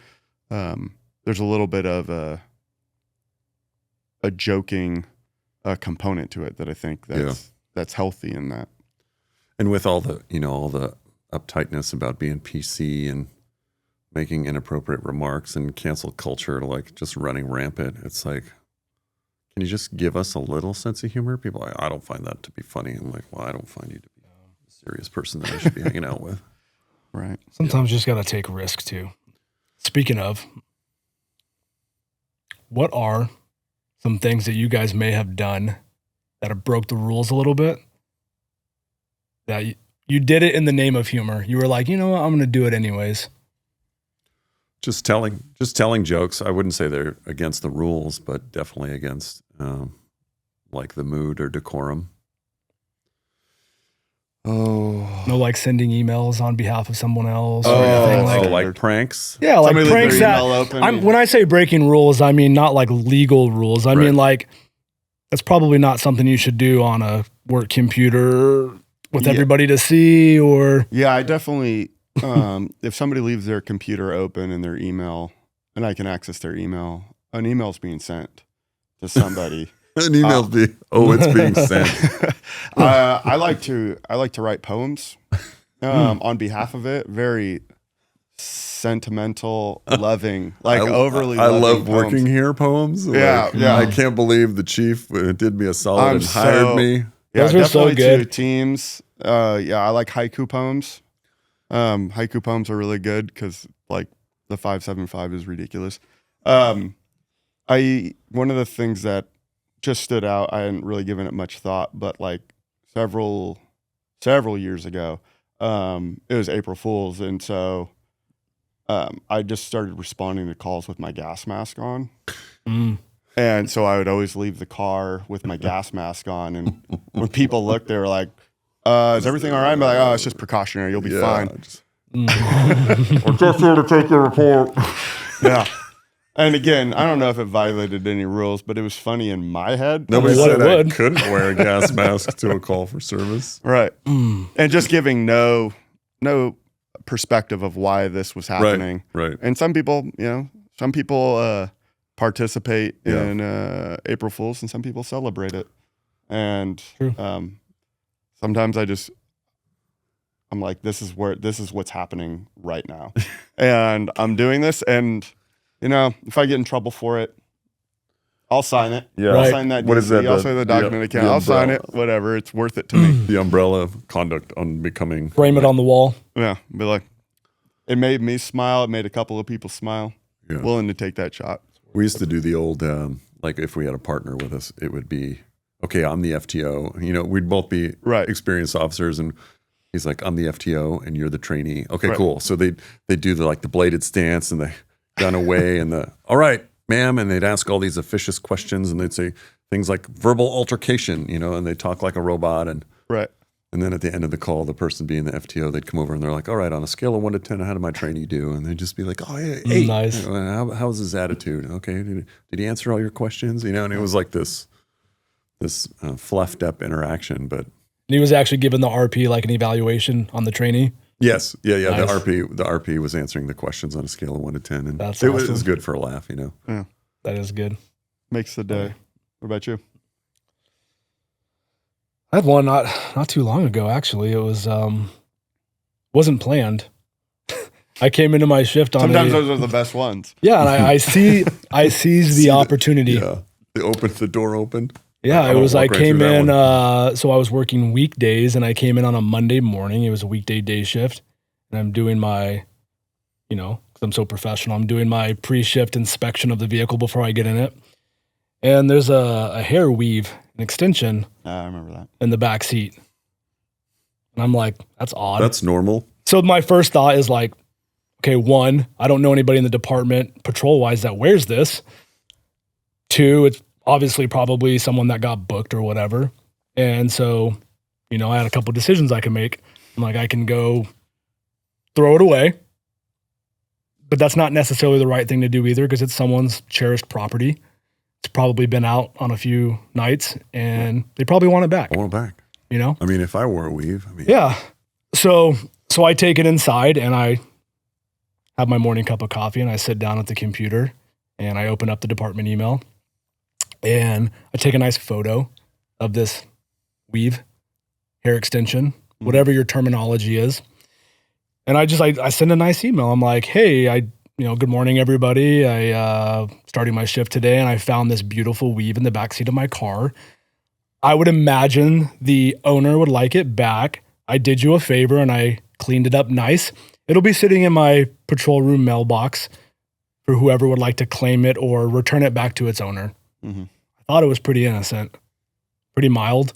there's a little bit of a joking component to it that I think that's healthy in that. And with all the uptightness about being PC and making inappropriate remarks and cancel culture like just running rampant, it's like, can you just give us a little sense of humor? People are like, I don't find that to be funny. I'm like, well, I don't find you to be a serious person that I should be hanging out with. Right. Sometimes you just got to take risks too. Speaking of, what are some things that you guys may have done that have broke the rules a little bit? That you did it in the name of humor. You were like, you know what, I'm going to do it anyways. Just telling jokes. I wouldn't say they're against the rules, but definitely against like the mood or decorum. Oh, no, like sending emails on behalf of someone else or anything like pranks. Yeah, like pranks that. When I say breaking rules, I mean not like legal rules. I mean like that's probably not something you should do on a work computer with everybody to see. Or I definitely. If somebody leaves their computer open and their email, and I can access their email, an email's being sent to somebody. An email's it's being sent. I like to write poems on behalf of it. Very sentimental, loving, overly. I loving love poems. working here poems. Yeah. I can't believe the chief did me a solid and hired me. Yeah, those are so good. To teams. I like haiku poems. Haiku poems are really good because like the 575 is ridiculous. One of the things that just stood out, I hadn't really given it much thought, but like several years ago, it was April Fool's, and so I just started responding to calls with my gas mask on. And so I would always leave the car with my gas mask on, and when people looked, they were like, is everything all right? I'm like, oh, it's just precautionary. You'll be fine. I'm just here to take your report. Yeah. And again, I don't know if it violated any rules, but it was funny in my head. Nobody Well, said it I would. couldn't wear a gas mask to a call for service. Right. And just giving no perspective of why this was happening. Right. And some people, participate in April Fools, and some people celebrate it. And sometimes I'm like, this is what's happening right now. And I'm doing this, and if I get in trouble for it, I'll sign it. Yeah. I'll sign that. What is that? I'll sign the document account. I'll sign it. Whatever. It's worth it to me. The umbrella of conduct on becoming. Frame it on the wall. Yeah. But like, it made me smile. It made a couple of people smile. Yeah. Willing to take that shot. We used to do the old, like if we had a partner with us, it would be, okay, I'm the FTO. We'd both be experienced officers, and he's like, I'm the FTO and you're the trainee. Okay, cool. So they do the bladed stance and the gun away and all right, ma'am. And they'd ask all these officious questions, and they'd say things like verbal altercation, and they talk like a robot. And then at the end of the call, the person being the FTO, they'd come over and they're like, all right, on a scale of 1 to 10, how did my trainee do? And they'd just be like, oh, yeah, 8. Nice. How's his attitude? Okay. Did he answer all your questions? And it was like this fluffed up interaction, but. And he was actually given the RP like an evaluation on the trainee. Yes. Yeah. Nice. The RP was answering the questions on a scale of 1 to 10. And That's it awesome. was good for a laugh, Yeah. That is good. Makes the day. What about you? I had one not too long ago, actually. It was wasn't planned. I came into my shift on Sometimes those are the best ones. Yeah, and I seized the opportunity. Yeah. The door opened. Yeah, it was, I came in, one. so I was working weekdays, and I came in on a Monday morning. It was a weekday day shift, and I'm doing my, because I'm so professional, I'm doing my pre-shift inspection of the vehicle before I get in it. And there's a hair weave, an extension. I remember that. In the back seat. And I'm like, that's odd. That's normal. So my first thought is like, okay, 1, I don't know anybody in the department patrol-wise that wears this. 2, it's obviously probably someone that got booked or whatever. And so, I had a couple decisions I could make. I'm like, I can go throw it away, but that's not necessarily the right thing to do either, because it's someone's cherished property. It's probably been out on a few nights, and they probably want it back. I want it back. I mean, if I wore a weave, Yeah. So I take it inside, and I have my morning cup of coffee, and I sit down at the computer, and I open up the department email, and I take a nice photo of this weave, hair extension, whatever your terminology is. And I send a nice email. I'm like, hey, good morning, everybody. I starting my shift today, and I found this beautiful weave in the backseat of my car. I would imagine the owner would like it back. I did you a favor, and I cleaned it up nice. It'll be sitting in my patrol room mailbox for whoever would like to claim it or return it back to its owner. Mm-hmm. I thought it was pretty innocent, pretty mild.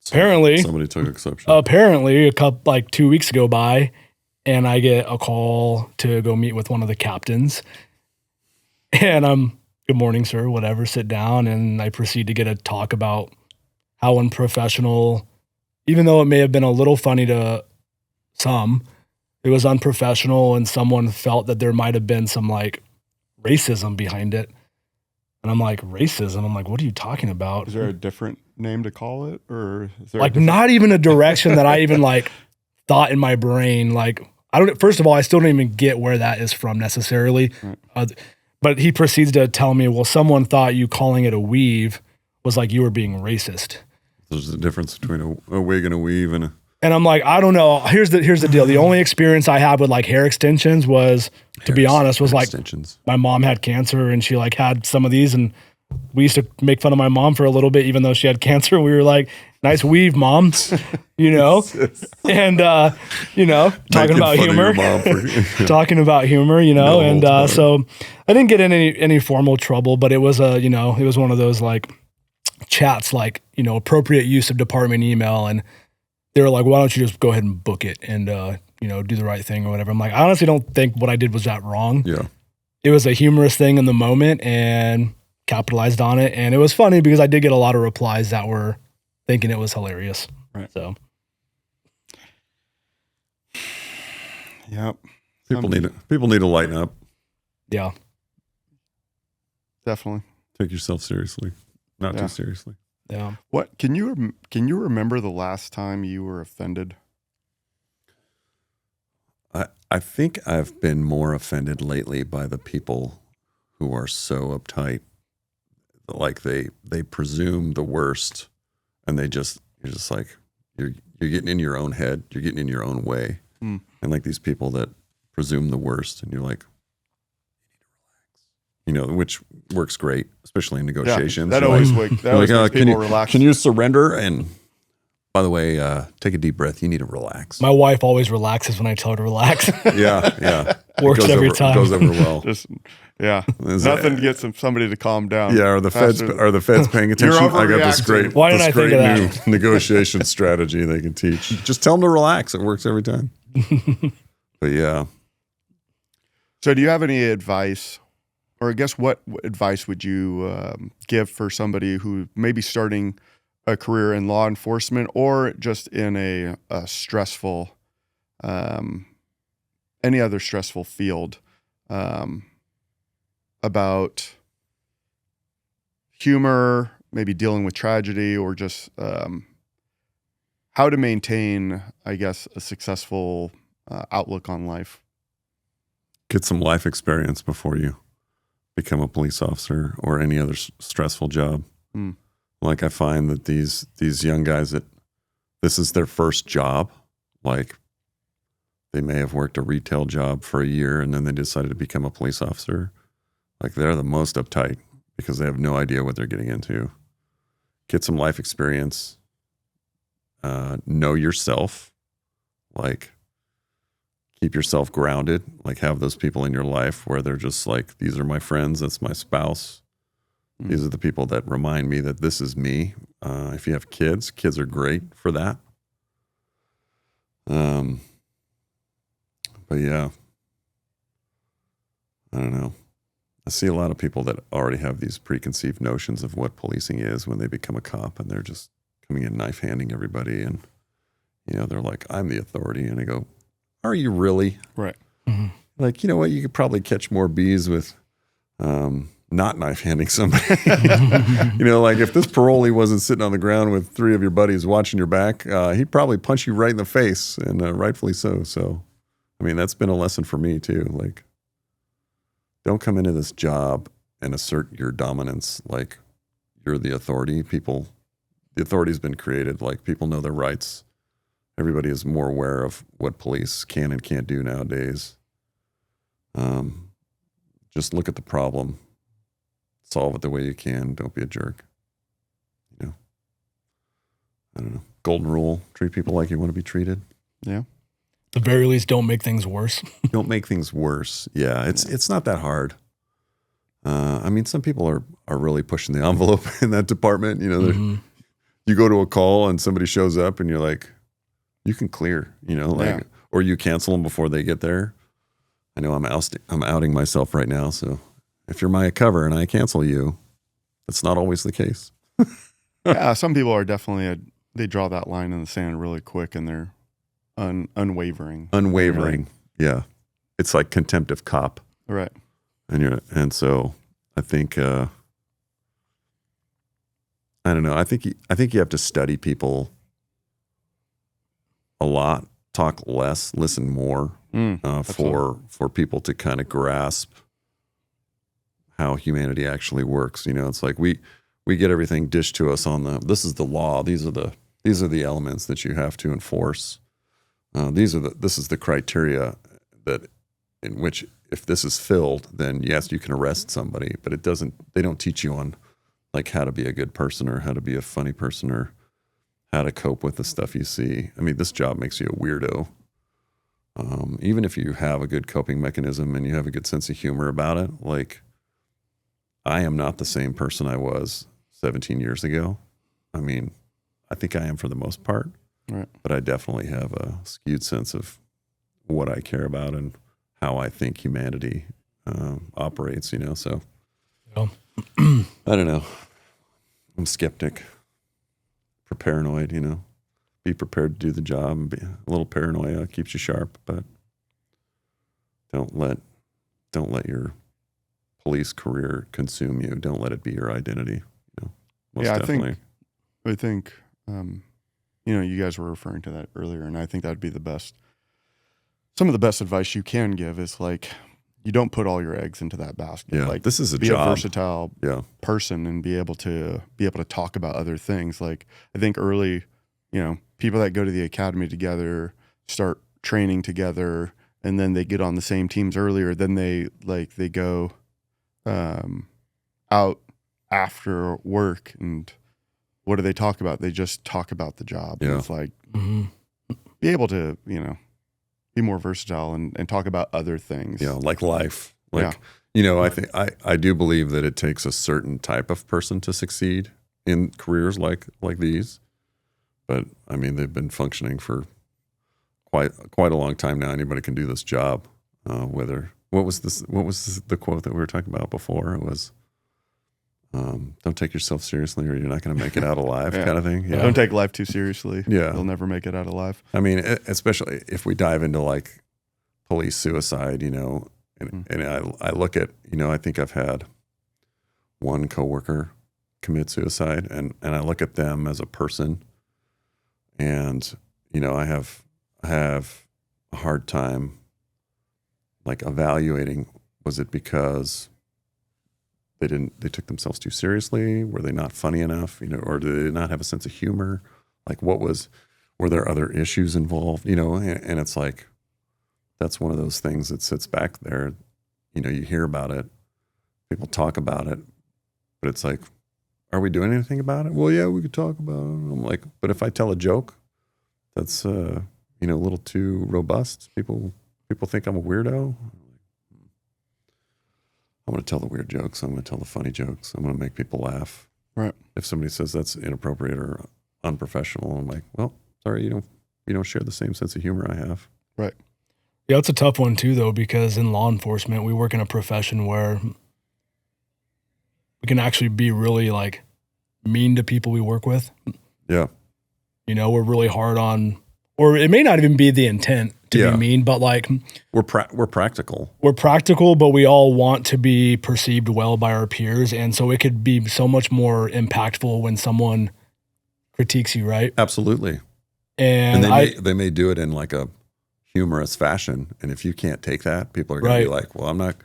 Apparently, somebody took exception. Apparently, 2 weeks go by, and I get a call to go meet with one of the captains. And I'm, good morning, sir, whatever, sit down. And I proceed to get a talk about how unprofessional, even though it may have been a little funny to some, it was unprofessional, and someone felt that there might have been some racism behind it. And I'm like, racism? I'm like, what are you talking about? Is there a different name to call it? Or is there not even a direction that I even thought in my brain. First of all, I still don't even get where that is from necessarily. Right. But he proceeds to tell me, well, someone thought you calling it a weave was like you were being racist. There's a difference between a wig and a weave and I'm like, I don't know. Here's the deal. The only experience I had with hair extensions was, to be honest, was my mom had cancer, and she had some of these, and we used to make fun of my mom for a little bit, even though she had cancer. We were like, Nice weave, mom. You know, and you know, talking Making about fun of humor, your mom for- talking about humor. You know, No and holds barred. so I didn't get in any formal trouble, but it was you know, it was one of those like chats, like, you know, appropriate use of department email, and they were like, why don't you just go ahead and book it and you know, do the right thing or whatever. I'm like, I honestly don't think what I did was that wrong. Yeah. It was a humorous thing in the moment and capitalized on it. And it was funny because I did get a lot of replies that were thinking it was hilarious. Right. So Yep. People need to lighten up. yeah. Definitely. Take yourself seriously, not Yeah. too seriously. Yeah. What can you remember the last time you were offended? I think I've been more offended lately by the people who are so uptight, like they presume the worst, and you're just like you're getting in your own head, you're getting in your own way, and like these people that presume the worst, and you're like, you know, which works great, especially in negotiations. That You're always like, makes you're like, people relax. Can you surrender? And by the way, take a deep breath. You need to relax. My wife always relaxes when I tell her to relax. Yeah. Works every time. It goes over well. Just yeah, Is nothing it- gets somebody to calm down. Yeah, are the feds paying attention? You're I got this overreacting. great, Why didn't this I think great of new negotiation strategy they can teach. Just tell them to relax. It works every time. But yeah, So, do you have any advice, or I guess what advice would you give for somebody who may be starting a career in law enforcement or just in a stressful, any other stressful field, about humor, maybe dealing with tragedy, or just how to maintain, I guess, a successful outlook on life? get some life experience before you become a police officer or any other stressful job. Mm. Like I find that these young guys that this is their first job, like they may have worked a retail job for a year and then they decided to become a police officer. Like they're the most uptight because they have no idea what they're getting into. Get some life experience. Know yourself. Like keep yourself grounded. Like have those people in your life where they're just like, these are my friends. That's my spouse. These are the people that remind me that this is me. If you have kids are great for that. But yeah, I don't know. I see a lot of people that already have these preconceived notions of what policing is when they become a cop, and they're just coming in knife handing everybody. And, you know, they're like, I'm the authority. And I go, are you really? Right. Like, you know what? You could probably catch more bees with not knife handing somebody. You know, like if this parolee wasn't sitting on the ground with three of your buddies watching your back, he'd probably punch you right in the face, and rightfully so. So, I mean, that's been a lesson for me too. Like, don't come into this job and assert your dominance like you're the authority. The authority's been created. Like people know their rights. Everybody is more aware of what police can and can't do nowadays. Just look at the problem. Solve it the way you can. Don't be a jerk. You know, I don't know. Golden rule: treat people like you want to be treated. Yeah. At the very least, don't make things worse. Don't make things worse. Yeah, it's not that hard. I mean, some people are really pushing the envelope in that department. You know, you go to a call and somebody shows up, and you're like, you can clear. You know, like, or you cancel them before they get there. I know I'm outing myself right now, so. If you're my cover and I cancel you, that's not always the case. Yeah, some people are definitely they draw that line in the sand really quick, and they're unwavering. Unwavering, yeah. It's like contempt of cop, Right. and so I think I don't know. I think you have to study people a lot, talk less, listen more, for people to kind of grasp how humanity actually works. You know, it's like we get everything dished to us on this is the law. These are the elements that you have to enforce. This is the criteria that in which if this is filled, then yes, you can arrest somebody, but they don't teach you on like how to be a good person or how to be a funny person or how to cope with the stuff you see. I mean, this job makes you a weirdo. Even if you have a good coping mechanism and you have a good sense of humor about it, like I am not the same person I was 17 years ago. I mean, I think I am for the most part, Right. but I definitely have a skewed sense of what I care about and how I think humanity operates, you know? So Yeah. I don't know. I'm skeptic, paranoid, you know, be prepared to do the job, and be a little paranoia keeps you sharp, but don't let your police career consume you. Don't let it be your identity. You know, most Yeah, definitely. I think, you know, you guys were referring to that earlier, and I think that'd be the best. Some of the best advice you can give is like, you don't put all your eggs into that basket. Yeah, Like, this is a be job. a versatile Yeah, person and be able to talk about other things. Like, I think early, you know, people that go to the academy together start training together, and then they get on the same teams earlier. Then they go out after work, and what do they talk about? They just talk about the job. Yeah. And it's like, Mm-hmm. be able to, you know, be more versatile and talk about other things. yeah, like life. Like, Yeah. you know, I think I do believe that it takes a certain type of person to succeed in careers like these. But I mean, they've been functioning for quite a long time now. Anybody can do this job. What was the quote that we were talking about before? It was, "Don't take yourself seriously, or you're not going to make it out alive," Yeah. kind of thing. Yeah. Don't take life too seriously. Yeah. You'll never make it out alive. I mean, especially if we dive into like police suicide, you know, and I look at, you know, I think I've had one coworker commit suicide, and I look at them as a person, and you know, I have a hard time like evaluating, was it because they took themselves too seriously? Were they not funny enough, you know, or did they not have a sense of humor? Like, were there other issues involved, you know? And it's like, that's one of those things that sits back there. You know, you hear about it, people talk about it, but it's like, are we doing anything about it? Well, yeah, we could talk about it. I'm like, but if I tell a joke that's, you know, a little too robust, people think I'm a weirdo. I'm going to tell the weird jokes. I'm going to tell the funny jokes. I'm going to make people laugh. Right. If somebody says that's inappropriate or unprofessional, I'm like, well, sorry, you don't share the same sense of humor I have. Right. Yeah, it's a tough one too, though, because in law enforcement, we work in a profession where we can actually be really like mean to people we work with. Yeah. You know, we're really hard on, or it may not even be the intent to Yeah. be mean, but like We're practical. we're practical, but we all want to be perceived well by our peers. And so it could be so much more impactful when someone critiques you, right? Absolutely. And they may do it in like a humorous fashion, and if you can't take that, people are going to be like, well, I'm not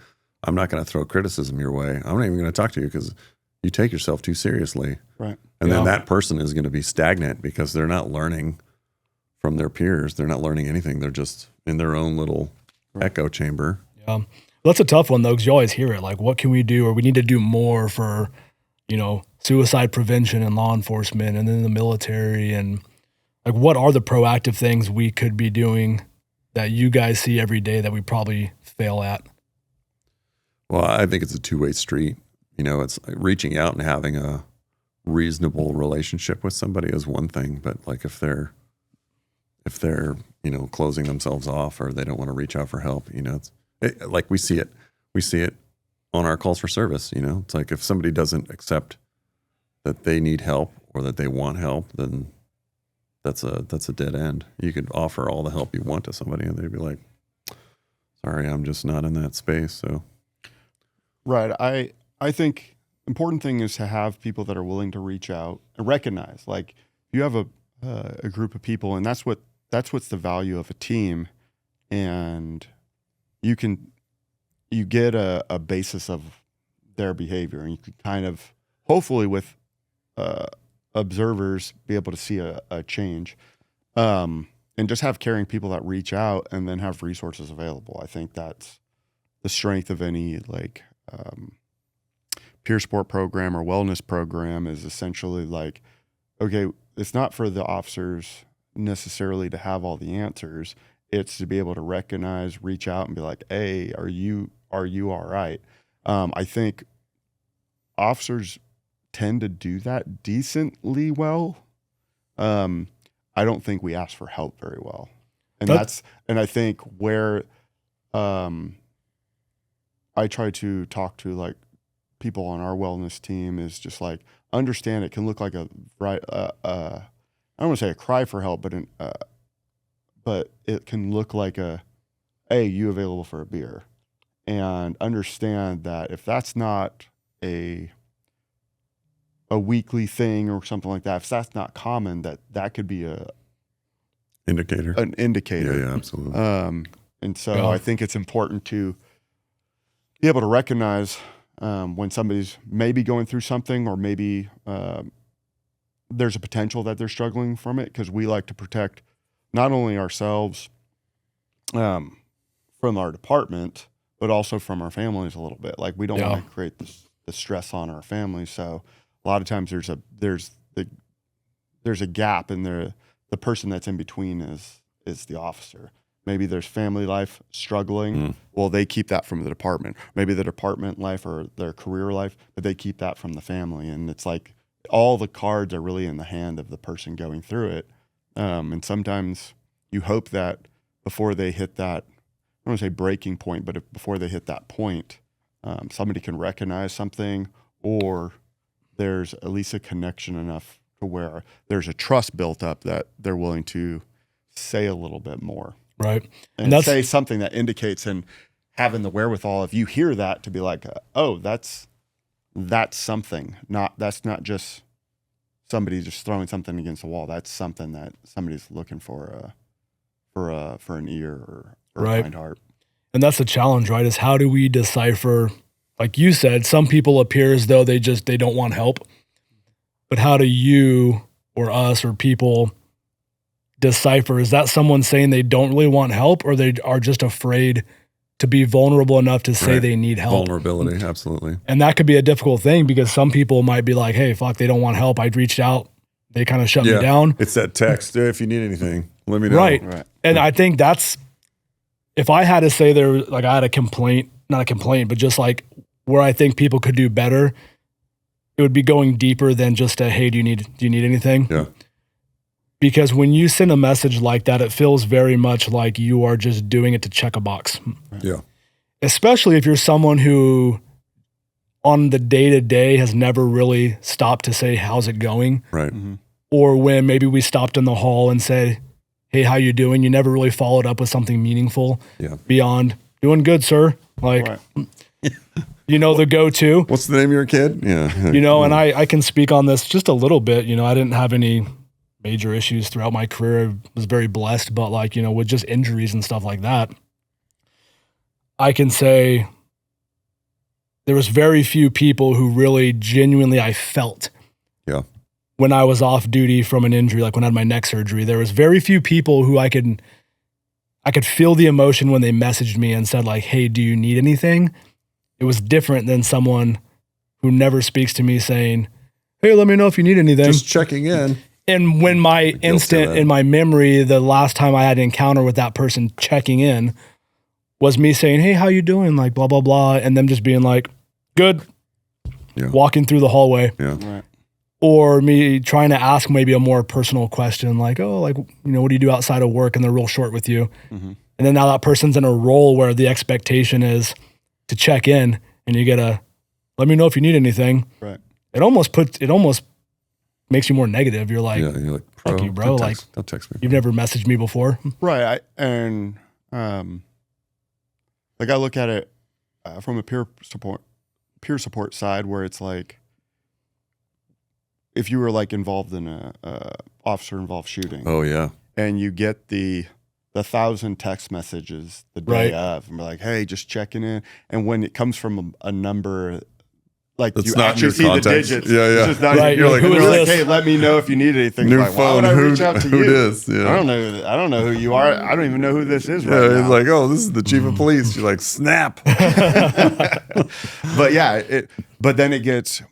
going to throw criticism your way. I'm not even going to talk to you because you take yourself too seriously. Right. And then that person is going to be stagnant because they're not learning from their peers. They're not learning anything. They're just in their own little echo chamber. Yeah. That's a tough one though, because you always hear it. Like, what can we do? Or we need to do more for, you know, suicide prevention and law enforcement and then the military. And like, what are the proactive things we could be doing that you guys see every day that we probably fail at? Well, I think it's a two-way street. You know, it's like reaching out and having a reasonable relationship with somebody is one thing, but like if they're, you know, closing themselves off or they don't want to reach out for help, you know, like we see it on our calls for service. You know, it's like if somebody doesn't accept that they need help or that they want help, then that's a dead end. You could offer all the help you want to somebody and they'd be like, sorry, I'm just not in that space. So. Right. I think important thing is to have people that are willing to reach out and recognize, like, you have a group of people, and that's what's the value of a team, and you get a basis of their behavior, and you can kind of hopefully with observers be able to see a change, and just have caring people that reach out and then have resources available. I think that's the strength of any like peer support program or wellness program, is essentially like, okay, it's not for the officers necessarily to have all the answers. It's to be able to recognize, reach out, and be like, "Hey, are you all right?" I think officers tend to do that decently well. I don't think we ask for help very well, and I think where I try to talk to like people on our wellness team is just like understand it can look like I don't want to say a cry for help, but it can look like hey, you available for a beer? And understand that if that's not a weekly thing or something like that, if that's not common, that could be an indicator. Yeah, absolutely. And so I think it's important to be able to recognize when somebody's maybe going through something, or maybe there's a potential that they're struggling from it, because we like to protect not only ourselves from our department, but also from our families a little bit. Like, we don't want to create the stress on our families. So a lot of times there's a gap in the person that's in between is the officer. Maybe there's family life struggling. Well, they keep that from the department. Maybe the department life or their career life, but they keep that from the family. And it's like all the cards are really in the hand of the person going through it. And sometimes you hope that before they hit that, I don't want to say breaking point, but before they hit that point, somebody can recognize something, or there's at least a connection enough to where there's a trust built up that they're willing to say a little bit more. Right. And say something that indicates, and having the wherewithal, if you hear that, to be like, oh, that's something. That's not just somebody just throwing something against the wall. That's something that somebody's looking for an ear or a kind heart. And that's the challenge, right? Is how do we decipher, like you said, some people appear as though they don't want help. But how do you or us or people decipher? Is that someone saying they don't really want help, or they are just afraid to be vulnerable enough to say they need help? Vulnerability, absolutely. And that could be a difficult thing, because some people might be like, hey, fuck, they don't want help. I reached out. They kind of shut me down. It's that text. If you need anything, let me know. Right. And I think that's, if I had to say I had a complaint, not a complaint, but just like where I think people could do better, it would be going deeper than just hey, do you need anything? Yeah. Because when you send a message like that, it feels very much like you are just doing it to check a box. Yeah. Especially if you're someone who on the day-to-day has never really stopped to say, how's it going? Right. Mm-hmm. Or when maybe we stopped in the hall and said, hey, how you doing? You never really followed up with something meaningful beyond, doing good, sir. Like, the go-to. What's the name of your kid? Yeah. And I can speak on this just a little bit. I didn't have any major issues throughout my career. I was very blessed, but with just injuries and stuff like that, I can say there was very few people who really genuinely I felt when I was off duty from an injury, like when I had my neck surgery. There was very few people who I could feel the emotion when they messaged me and said like, hey, do you need anything? It was different than someone who never speaks to me saying, hey, let me know if you need anything. Just checking in. And when my instant in my memory, the last time I had an encounter with that person checking in was me saying, hey, how you doing? Like, blah, blah, blah. And them just being like, good. Yeah. Walking through the hallway. Yeah. Right. Or me trying to ask maybe a more personal question, like, oh, like, what do you do outside of work? And they're real short with you. Mm-hmm. And then now that person's in a role where the expectation is to check in, and you get let me know if you need anything. Right. It almost makes you more negative. You're like, fuck you, bro. Don't text me. You've never messaged me before. Right. I look at it from a peer support side, where it's like, if you were like involved in a officer involved shooting. Oh yeah. And you get the 1,000 text messages the day of, and we're like, hey, just checking in. And when it comes from a number, like that's you not actually see context. the digits. Yeah. It's just not, right. You're like, who is like, hey, let me know if you need anything. New like, phone. Why would I reach out to who you? it is? Yeah. I don't know who you are. I don't even know who this is right Yeah. now. It's like, oh, this is the chief of police. You're like, snap. But yeah, but then it gets,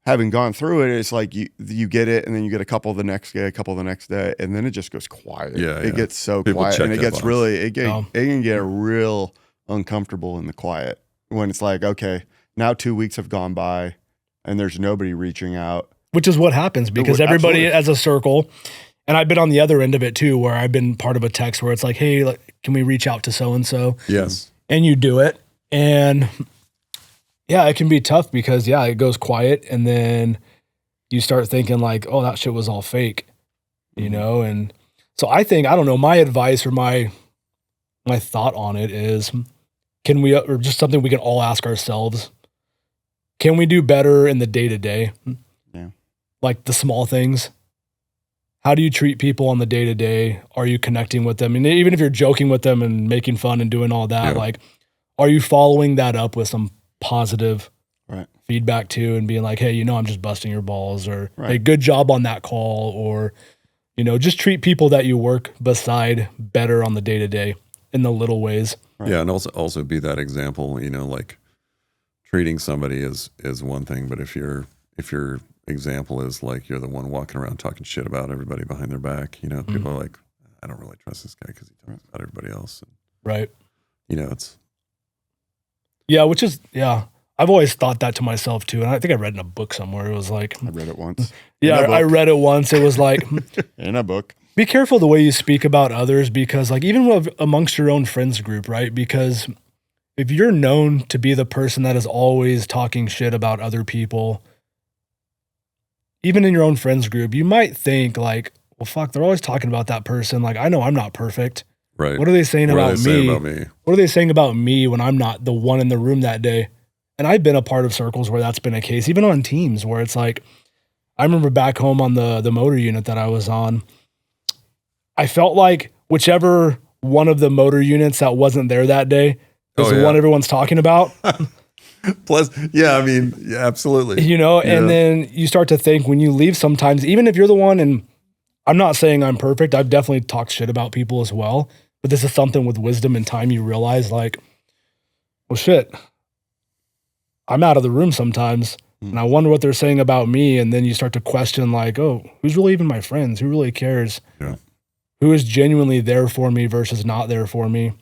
having gone through it, it's like you get it, and then you get a couple the next day, a couple the next day, and then it just goes quiet. Yeah, It gets so People quiet, check and it that gets box. really it can get real uncomfortable in the quiet when it's like, okay, now 2 weeks have gone by, and there's nobody reaching out. Which is what happens because everybody as a circle, and I've been on the other end of it too, where I've been part of a text where it's like, hey, can we reach out to so-and-so? Yes. And you do it. And yeah, it can be tough because it goes quiet, and then you start thinking like, oh, that shit was all fake, you know? And so I don't know, my advice or my thought on it is, can we, or just something we can all ask ourselves, can we do better in the day-to-day? Yeah. Like the small things. How do you treat people on the day-to-day? Are you connecting with them? And even if you're joking with them and making fun and doing all that, like, are you following that up with some positive feedback too, and being like, hey, I'm just busting your balls, or hey, good job on that call, or, just treat people that you work beside better on the day-to-day in the little ways. Right. Yeah, and also be that example, like treating somebody is one thing, but if your example is like you're the one walking around talking shit about everybody behind their back, people are like, I don't really trust this guy because he talks about everybody else. And, right. It's. Yeah, which is, I've always thought that to myself too. And I think I read in a book somewhere. It was like, I read it once. Yeah, I read it once. It was like, in a book. Be careful the way you speak about others, because like even amongst your own friends group, right? Because if you're known to be the person that is always talking shit about other people, even in your own friends group, you might think like, well, fuck, they're always talking about that person. Like, I know I'm not perfect. Right. What are they saying about me? What are they saying about me when I'm not the one in the room that day? And I've been a part of circles where that's been a case, even on teams where it's like, I remember back home on the motor unit that I was on, I felt like whichever one of the motor units that wasn't there that day is the one everyone's talking about. Plus, absolutely. And then you start to think when you leave sometimes, even if you're the one, and I'm not saying I'm perfect, I've definitely talked shit about people as well, but this is something with wisdom and time you realize like, well, shit, I'm out of the room sometimes, and I wonder what they're saying about me, and then you start to question like, oh, who's really even my friends? Who really cares? Yeah. Who is genuinely there for me versus not there for me? And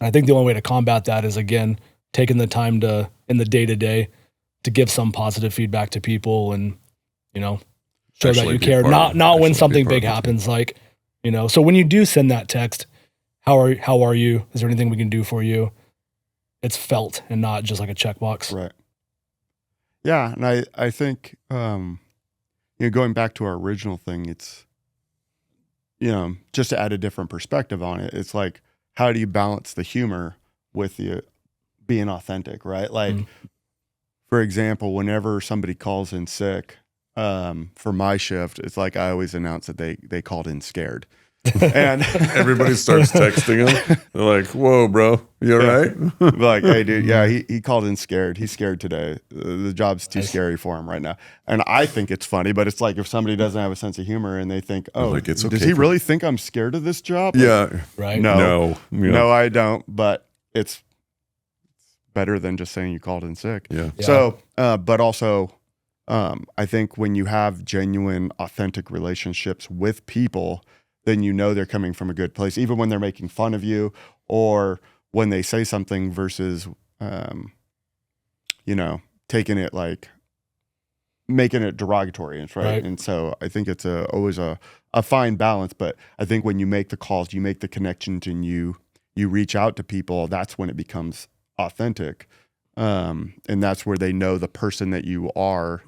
I think the only way to combat that is, again, taking the time to, in the day-to-day, to give some positive feedback to people and, show that you care. Not when something big happens, like, so when you do send that text, how are you? Is there anything we can do for you? It's felt and not just like a checkbox. Right. Yeah. And I think, going back to our original thing, it's, just to add a different perspective on it, it's like, how do you balance the humor with the being authentic, right? Like, for example, whenever somebody calls in sick, for my shift, it's like I always announce that they called in scared. And everybody starts texting him. They're like, whoa, bro, you all right? Like, hey, dude, he called in scared. He's scared today. The job's too scary for him right now. And I think it's funny, but it's like if somebody doesn't have a sense of humor and they think, oh, like, it's okay does he really think I'm scared of this job? Yeah. Right. No, I don't. But it's better than just saying you called in sick. Yeah. So, but also, I think when you have genuine, authentic relationships with people, then they're coming from a good place, even when they're making fun of you or when they say something versus, taking it like making it derogatory, right? And so I think it's always a fine balance. But I think when you make the calls, you make the connections, and you reach out to people, that's when it becomes authentic, and that's where they know the person that you are,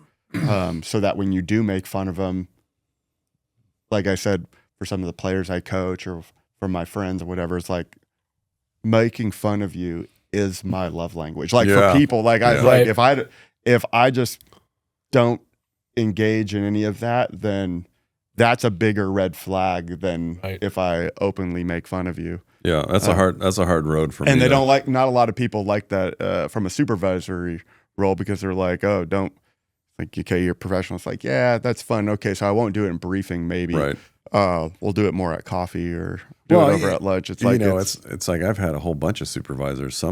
so that when you do make fun of them, like I said, for some of the players I coach or from my friends or whatever, it's like making fun of you is my love language. Like for people, like like if I just don't engage in any of that, then that's a bigger red flag than if I openly make fun of you. Yeah, that's a hard road for me. And they don't like, not a lot of people like that from a supervisory role, because they're like, oh, don't like, okay, you're professional. It's like, yeah, that's fun. Okay, so I won't do it in briefing, maybe. Right. We'll do it more at coffee or do it over at lunch. It's like, it's like I've had a whole bunch of supervisors.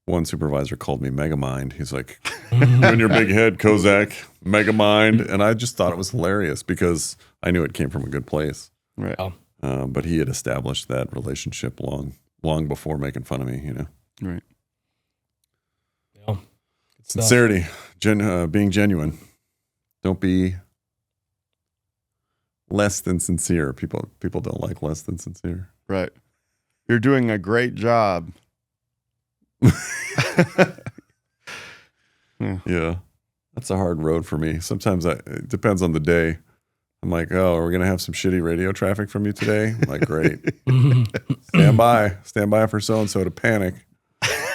one supervisor called me Mega Mind. He's like, "You and your big head, Kozak, Mega Mind," and I just thought it was hilarious because I knew it came from a good place. Right. But he had established that relationship long before making fun of me. Right. Yeah. Sincerity, being genuine. Don't be less than sincere. People don't like less than sincere. Right. You're doing a great job. Yeah. That's a hard road for me. Sometimes it depends on the day. I'm like, oh, are we going to have some shitty radio traffic from you today? I'm like, great. Stand by for so-and-so to panic.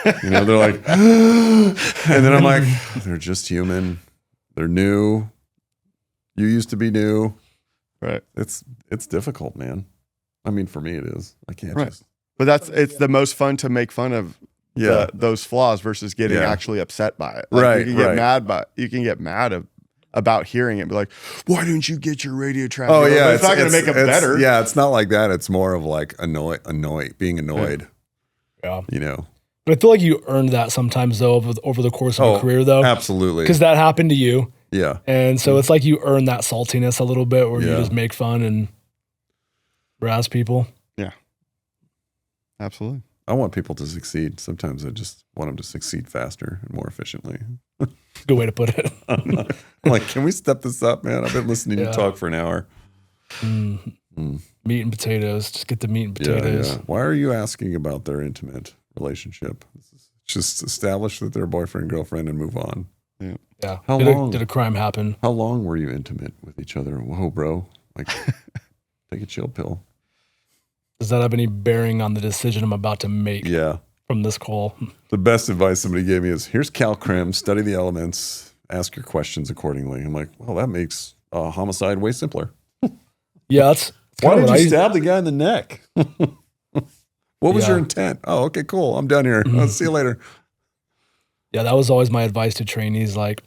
They're like, and then I'm like, they're just human. They're new. You used to be new. Right. It's difficult, man. I mean, for me it is. I can't just. But it's the most fun to make fun of those flaws versus getting actually upset by it. Like, Right. You can get mad about hearing it and be like, why didn't you get your radio traffic? Oh yeah. But it's not going to make it better. Yeah. It's not like that. It's more of like being annoyed. Yeah. But I feel like you earned that sometimes though over the course of a career though. Absolutely. Because that happened to you. Yeah. And so it's like you earn that saltiness a little bit where you just make fun and razz people. Yeah. Absolutely. I want people to succeed. Sometimes I just want them to succeed faster and more efficiently. Good way to put it. I'm like, can we step this up, man? I've been listening to you talk for an hour. Meat and potatoes. Just get the meat and potatoes. Yeah. Why are you asking about their intimate relationship? Just establish that they're boyfriend, girlfriend, and move on. Yeah. How long? Did a crime happen? How long were you intimate with each other? Whoa, bro. Like, take a chill pill. Does that have any bearing on the decision I'm about to make from this call? The best advice somebody gave me is, here's CalCrim, study the elements, ask your questions accordingly. I'm like, well, that makes homicide way simpler. Yeah, that's why did you stab the guy in the neck? What was your intent? Oh, okay, cool. I'm done here. I'll see you later. Yeah, that was always my advice to trainees. Like,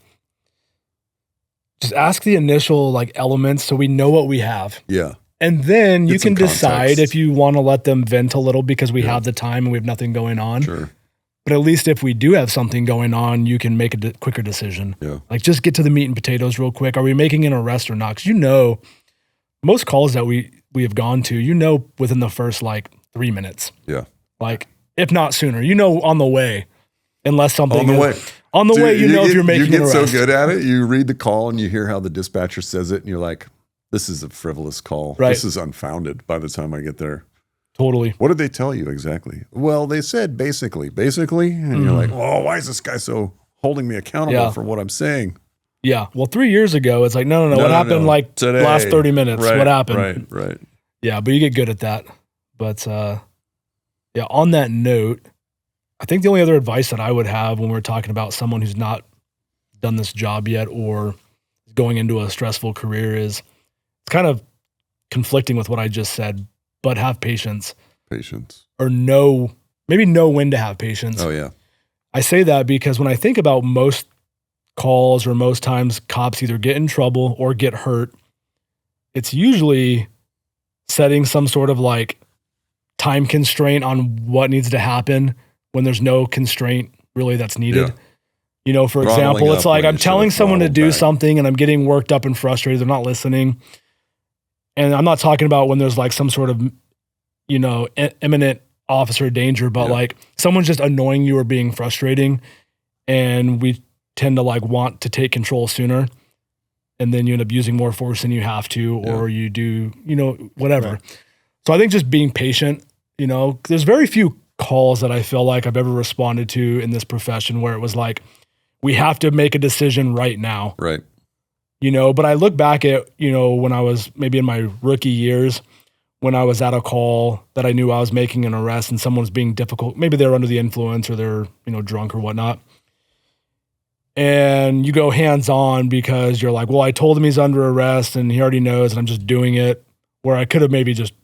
just ask the initial elements so we know what we have. Yeah. And then you can decide context. if you want to let them vent a little because we have the time and we have nothing going on. Sure. But at least if we do have something going on, you can make a quicker decision. Yeah. Like, just get to the meat and potatoes real quick. Are we making an arrest or not? Because most calls that we have gone to, within the first 3 minutes. Yeah. If not sooner, on the way. Unless something on the way. On the way, if you're making an arrest. You get so good at it. You read the call and you hear how the dispatcher says it, and you're like, this is a frivolous call. Right. This is unfounded by the time I get there. Totally. What did they tell you exactly? Well, they said basically. And you're like, oh, why is this guy so holding me accountable for what I'm saying? Yeah. Well, 3 years ago, it's like, no. What happened today? Last 30 minutes? Right, what happened? Right. Yeah, but you get good at that. But on that note, I think the only other advice that I would have when we're talking about someone who's not done this job yet or going into a stressful career is it's kind of conflicting with what I just said, but have patience. Or maybe know when to have patience. Oh, yeah. I say that because when I think about most calls or most times cops either get in trouble or get hurt, it's usually setting some sort of time constraint on what needs to happen when there's no constraint really that's needed. Yeah. For example, it's like I'm telling someone to do something and I'm getting worked up and frustrated. They're not listening. And I'm not talking about when there's some sort of, imminent officer danger, but someone's just annoying you or being frustrating. And we tend to want to take control sooner. And then you end up using more force than you have to, or you do, whatever. Right. So I think just being patient, there's very few calls that I feel like I've ever responded to in this profession where it was we have to make a decision right now. Right. But I look back at, when I was maybe in my rookie years, when I was at a call that I knew I was making an arrest and someone was being difficult, maybe they're under the influence or they're, drunk or whatnot. And you go hands-on because you're like, well, I told him he's under arrest and he already knows and I'm just doing it, where I could have maybe just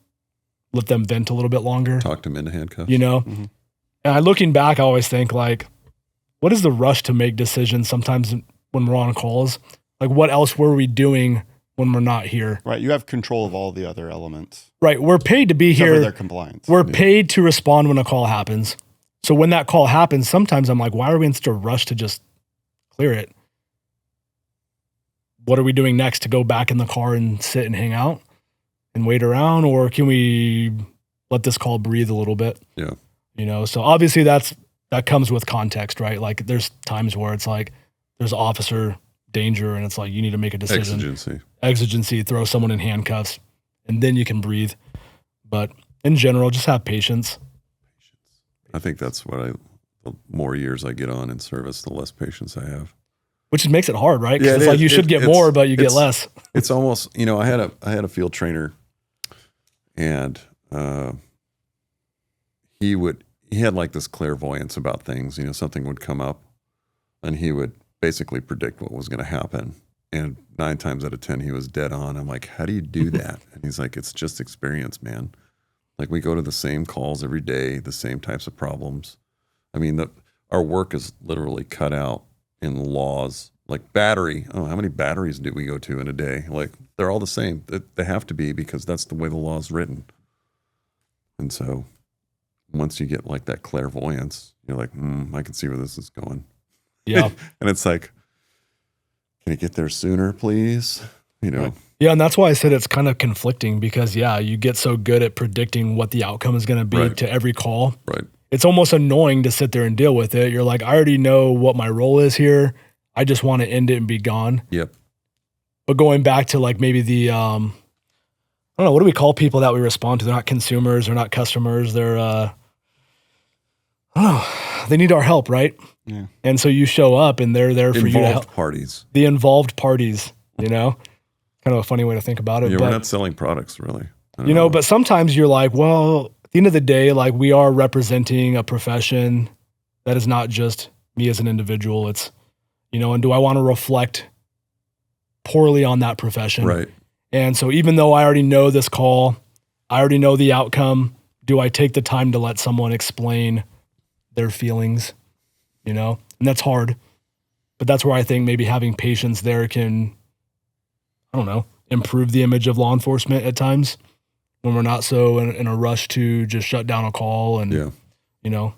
let them vent a little bit longer. Talked him into handcuffs. Mm-hmm. And looking back, I always think what is the rush to make decisions sometimes when we're on calls? What else were we doing when we're not here? Right. You have control of all the other elements. Right. We're paid to be Except here. for their compliance. We're paid to respond when a call happens. So when that call happens, sometimes I'm like, why are we in such a rush to just clear it? What are we doing next? To go back in the car and sit and hang out and wait around? Or can we let this call breathe a little bit? Yeah. You know, so obviously that comes with context, right? Like there's times where it's like there's officer danger and it's like you need to make a decision. Exigency, throw someone in handcuffs, and then you can breathe. But in general, just have patience. I think that's what the more years I get on in service, the less patience I have. Which makes it hard, right? Because Yeah, it's like you should get more, but you get less. It's almost, you know, I had a field trainer, and he had like this clairvoyance about things. You know, something would come up, and he would basically predict what was going to happen. And 9 times out of 10, he was dead on. I'm like, how do you do that? And he's like, it's just experience, man. Like we go to the same calls every day, the same types of problems. I mean, our work is literally cut out in laws. Like battery, how many batteries do we go to in a day? Like they're all the same. They have to be, because that's the way the law is written. And so once you get like that clairvoyance, you're like, I can see where this is going. Yeah. And it's like, can it get there sooner, please? You know? Yeah, and that's why I said it's kind of conflicting, because you get so good at predicting what the outcome is going to be to every call. Right. It's almost annoying to sit there and deal with it. You're like, I already know what my role is here. I just want to end it and be gone. Yep. But going back to like maybe the, I don't know, what do we call people that we respond to? They're not consumers, they're not customers. They're, I don't know, they need our help, right? Yeah. And so you show up and they're there for you to help. Involved parties. The involved parties, you know? Kind of a funny way to think about it. Yeah, but, we're not selling products, really. You know, but sometimes you're like, well, at the end of the day, like we are representing a profession that is not just me as an individual. It's, you know, and do I want to reflect poorly on that profession? Right. And so even though I already know this call, I already know the outcome, do I take the time to let someone explain their feelings, you know? And that's hard. But that's where I think maybe having patience there can, I don't know, improve the image of law enforcement at times when we're not so in a rush to just shut down a call and, you know.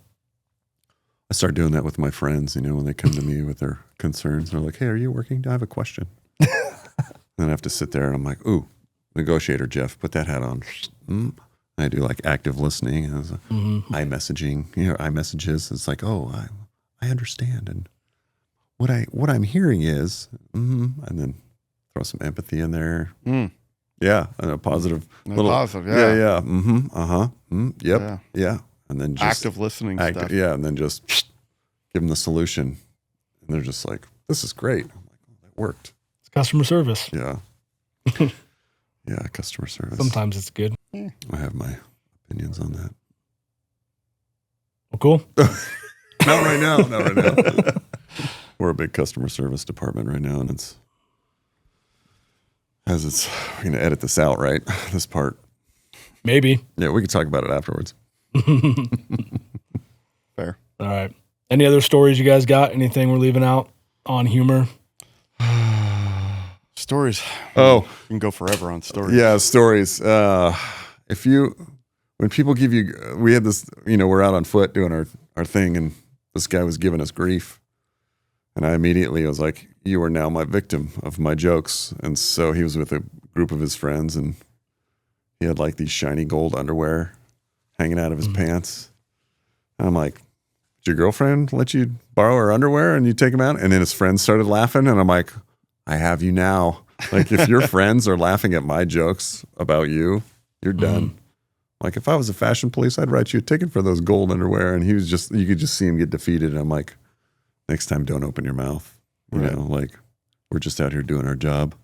I start doing that with my friends, you know, when they come to me with their concerns. They're like, hey, are you working? I have a question. Then I have to sit there and I'm like, ooh, negotiator, Jeff, put that hat on. And I do like active listening. And iMessaging, you know, iMessages. It's like, oh, I understand. And what I'm hearing is, and then throw some empathy in there. Yeah, and a positive little positive, yeah. Yep. Yeah. And then just active listening stuff. Yeah, and then just give them the solution. And they're just like, this is great. I'm like, oh, that worked. It's customer service. Yeah. Yeah, customer service. Sometimes it's good. I have my opinions on that. Well, cool. Not right now. We're a big customer service department right now, and we're going to edit this out, right? This part. Maybe. Yeah, we can talk about it afterwards. Fair. All right. Any other stories you guys got? Anything we're leaving out on humor? Stories. Oh. You can go forever on stories. Yeah, stories. When people give you, we had this, you know, we're out on foot doing our thing, and this guy was giving us grief. And I immediately was like, you are now my victim of my jokes. And so he was with a group of his friends, and he had like these shiny gold underwear hanging out of his pants. And I'm like, did your girlfriend let you borrow her underwear and you take them out? And then his friends started laughing. And I'm like, I have you now. Like, if your friends are laughing at my jokes about you, you're done. Like, if I was a fashion police, I'd write you a ticket for those gold underwear. And he was just, you could just see him get defeated. And I'm like, next time, don't open your mouth. You know, like, we're just out here doing our job.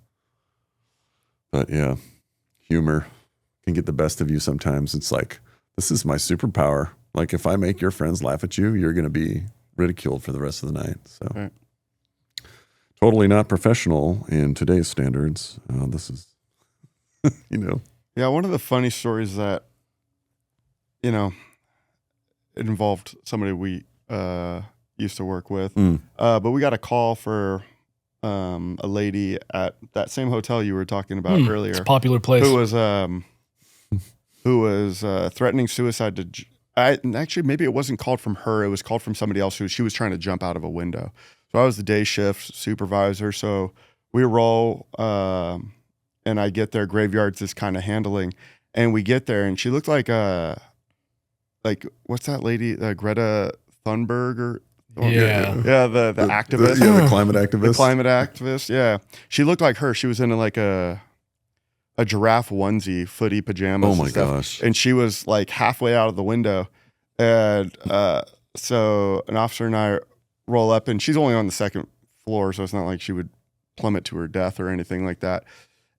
But yeah, humor can get the best of you sometimes. It's like, this is my superpower. Like, if I make your friends laugh at you, you're going to be ridiculed for the rest of the night. So totally not professional in today's standards. This is, you know. Yeah, one of the funny stories that, you know, it involved somebody we used to work with. But we got a call for a lady at that same hotel you were talking about earlier. It's a popular place. Who was threatening suicide to actually, maybe it wasn't called from her. It was called from somebody else she was trying to jump out of a window. So I was the day shift supervisor. So we roll, and I get there. Graveyard's this kind of handling, and we get there, and she looked like what's that lady? Greta Thunberg or Yeah. the activist. The climate activist. The climate activist. Yeah, she looked like her. She was in like a giraffe onesie, footy pajamas. Oh my and stuff. gosh. And she was like halfway out of the window, and so an officer and I roll up, and she's only on the second floor, so it's not like she would plummet to her death or anything like that.